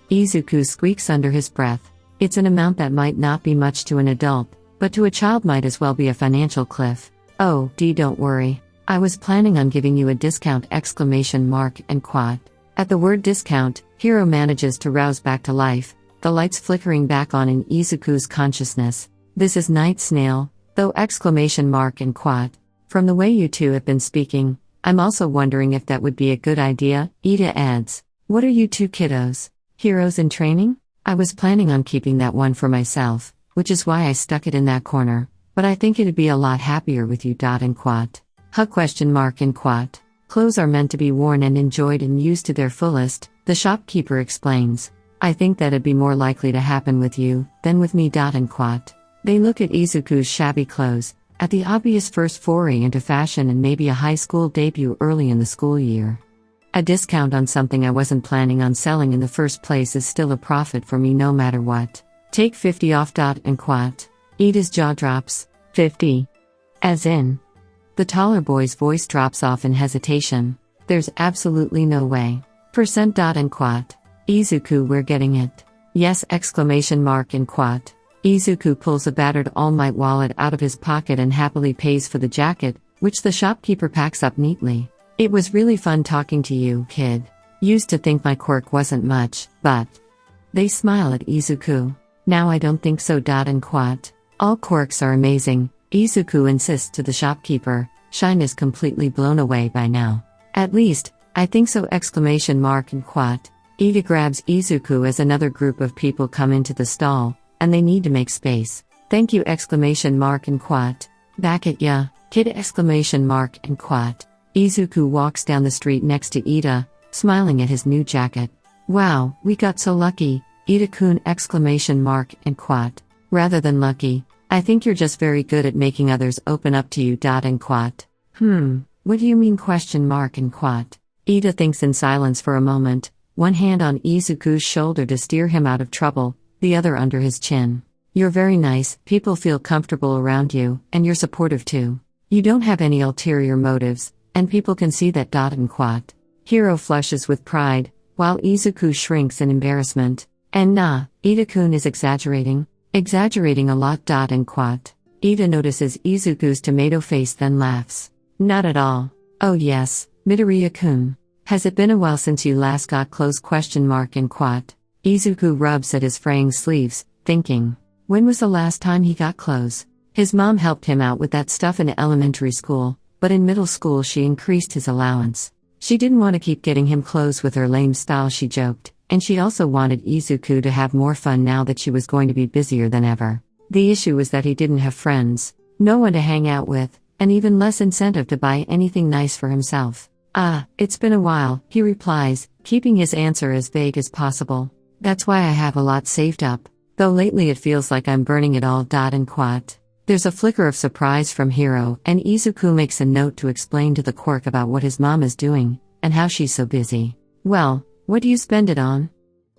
A: Izuku squeaks under his breath. It's an amount that might not be much to an adult, but to a child might as well be a financial cliff. Oh, don't worry. I was planning on giving you a discount! And quat. At the word discount, Hiro manages to rouse back to life, the lights flickering back on in Izuku's consciousness. This is Night Snail, though! And quat. From the way you two have been speaking, I'm also wondering if that would be a good idea, Ida adds. What are you two kiddos? Heroes in training? I was planning on keeping that one for myself, which is why I stuck it in that corner, but I think it'd be a lot happier with you. And quat. And quat. Clothes are meant to be worn and enjoyed and used to their fullest, the shopkeeper explains. I think that'd be more likely to happen with you than with me. And quat. They look at Izuku's shabby clothes, at the obvious first foray into fashion and maybe a high school debut early in the school year. A discount on something I wasn't planning on selling in the first place is still a profit for me no matter what. Take 50 off. And quat. Ida's jaw drops. 50? As in? The taller boy's voice drops off in hesitation. There's absolutely no way. Percent. And quat. Izuku, we're getting it. Yes! And quat. Izuku pulls a battered All Might wallet out of his pocket and happily pays for the jacket, which the shopkeeper packs up neatly. It was really fun talking to you, kid. Used to think my quirk wasn't much, but... They smile at Izuku. Now I don't think so. And quat. All quirks are amazing, Izuku insists to the shopkeeper. Shine is completely blown away by now. At least, I think so! And quat. Ida grabs Izuku as another group of people come into the stall, and they need to make space. Thank you! And quat. Back at ya, kid! And quat. Izuku walks down the street next to Ida, smiling at his new jacket. Wow, we got so lucky, Ida-kun! And quat. Rather than lucky, I think you're just very good at making others open up to you. And quat. What do you mean? And quat. Ida thinks in silence for a moment, one hand on Izuku's shoulder to steer him out of trouble, the other under his chin. You're very nice, people feel comfortable around you, and you're supportive too. You don't have any ulterior motives, and people can see that. And quat. Hiro flushes with pride, while Izuku shrinks in embarrassment. And nah, Ida-kun is exaggerating. Exaggerating a lot. And quat. Ida notices Izuku's tomato face then laughs. Not at all. Oh yes, Midoriya-kun. Has it been a while since you last got clothes? And quat. Izuku rubs at his fraying sleeves, thinking. When was the last time he got clothes? His mom helped him out with that stuff in elementary school, but in middle school she increased his allowance. She didn't want to keep getting him clothes with her lame style, she joked, and she also wanted Izuku to have more fun now that she was going to be busier than ever. The issue was that he didn't have friends, no one to hang out with, and even less incentive to buy anything nice for himself. It's been a while, he replies, keeping his answer as vague as possible. That's why I have a lot saved up. Though lately it feels like I'm burning it all. And quat. There's a flicker of surprise from Hiro, and Izuku makes a note to explain to the Quirk about what his mom is doing, and how she's so busy. Well, what do you spend it on?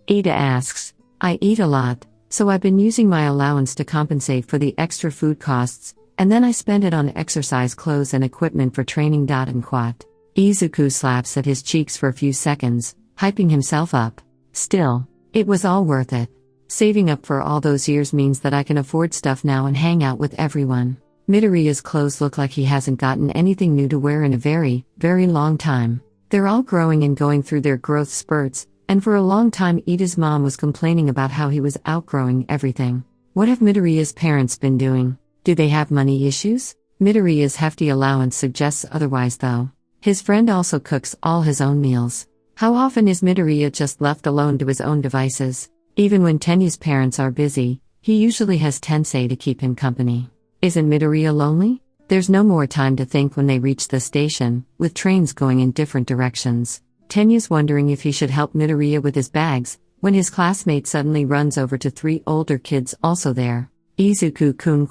A: Ida asks. I eat a lot, so I've been using my allowance to compensate for the extra food costs, and then I spend it on exercise clothes and equipment for training. And quat. Izuku slaps at his cheeks for a few seconds, hyping himself up. Still, it was all worth it. Saving up for all those years means that I can afford stuff now and hang out with everyone. Midoriya's clothes look like he hasn't gotten anything new to wear in a very, very long time. They're all growing and going through their growth spurts, and for a long time Ida's mom was complaining about how he was outgrowing everything. What have Midoriya's parents been doing? Do they have money issues? Midoriya's hefty allowance suggests otherwise though. His friend also cooks all his own meals. How often is Midoriya just left alone to his own devices? Even when Tenyu's parents are busy, he usually has Tensei to keep him company. Isn't Midoriya lonely? There's no more time to think when they reach the station, with trains going in different directions. Tenyu's wondering if he should help Midoriya with his bags, when his classmate suddenly runs over to 3 older kids also there. Izuku-kun ?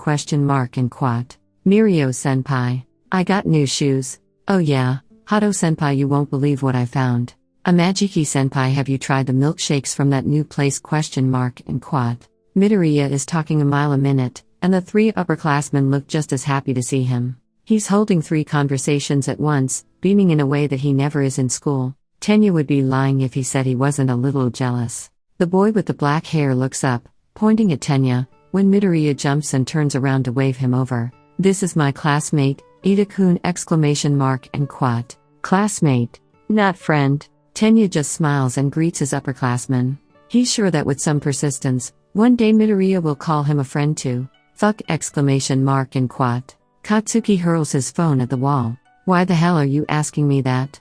A: And quat. Mirio-senpai. I got new shoes. Oh yeah, Hato-senpai, you won't believe what I found. Amajiki-senpai, have you tried the milkshakes from that new place ? And quat. Midoriya is talking a mile a minute, and the 3 upperclassmen look just as happy to see him. He's holding 3 conversations at once, beaming in a way that he never is in school. Tenya would be lying if he said he wasn't a little jealous. The boy with the black hair looks up, pointing at Tenya, when Midoriya jumps and turns around to wave him over. This is my classmate, Ida-kun ! And quat. Classmate. Not friend. Tenya just smiles and greets his upperclassmen. He's sure that with some persistence, one day Midoriya will call him a friend too. Fuck! And quat. Katsuki hurls his phone at the wall. Why the hell are you asking me that?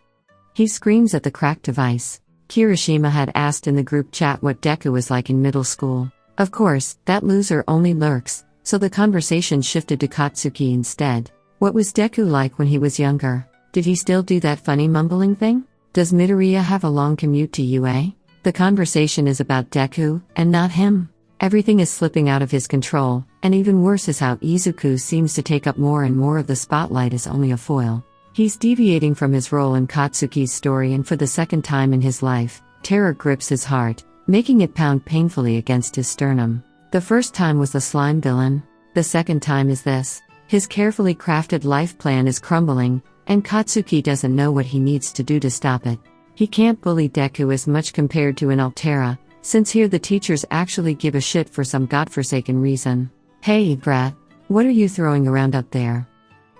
A: He screams at the cracked device. Kirishima had asked in the group chat what Deku was like in middle school. Of course, that loser only lurks, so the conversation shifted to Katsuki instead. What was Deku like when he was younger? Did he still do that funny mumbling thing? Does Midoriya have a long commute to UA? The conversation is about Deku, and not him. Everything is slipping out of his control, and even worse is how Izuku seems to take up more and more of the spotlight as only a foil. He's deviating from his role in Katsuki's story, and for the second time in his life, terror grips his heart, making it pound painfully against his sternum. The first time was the slime villain. The second time is this. His carefully crafted life plan is crumbling, and Katsuki doesn't know what he needs to do to stop it. He can't bully Deku as much compared to in Altera, since here the teachers actually give a shit for some godforsaken reason. Hey, brat. What are you throwing around up there?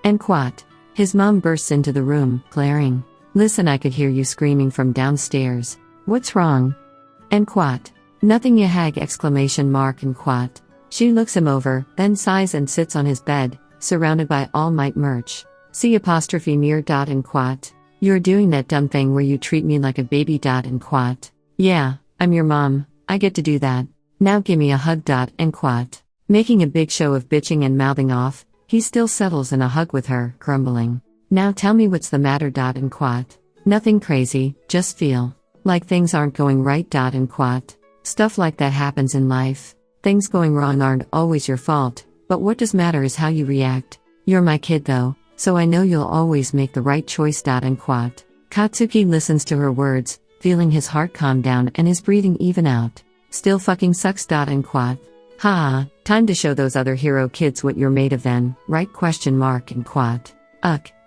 A: And quat. His mom bursts into the room, glaring. Listen, I could hear you screaming from downstairs. What's wrong? And quat. Nothing, ya hag! And quat. She looks him over, then sighs and sits on his bed, surrounded by All Might merch. C'' near. And quat. You're doing that dumb thing where you treat me like a baby. And quat. Yeah, I'm your mom, I get to do that. Now gimme a hug. And quat. Making a big show of bitching and mouthing off, he still settles in a hug with her, grumbling. Now tell me what's the matter. And quat. Nothing crazy, just feel like things aren't going right. And quat. Stuff like that happens in life. Things going wrong aren't always your fault, but what does matter is how you react. You're my kid though, so I know you'll always make the right choice. And quat. Katsuki listens to her words, feeling his heart calm down and his breathing even out. Still fucking sucks. And quat. Ha, time to show those other hero kids what you're made of then, right? And quat.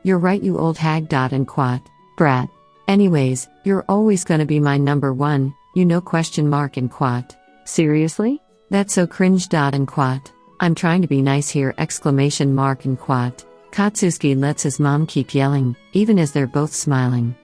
A: You're right, you old hag. And quat. Brat. Anyways, you're always gonna be my number one, you know? And quat. Seriously? That's so cringe. And quat. I'm trying to be nice here! And quat. Katsuki lets his mom keep yelling, even as they're both smiling.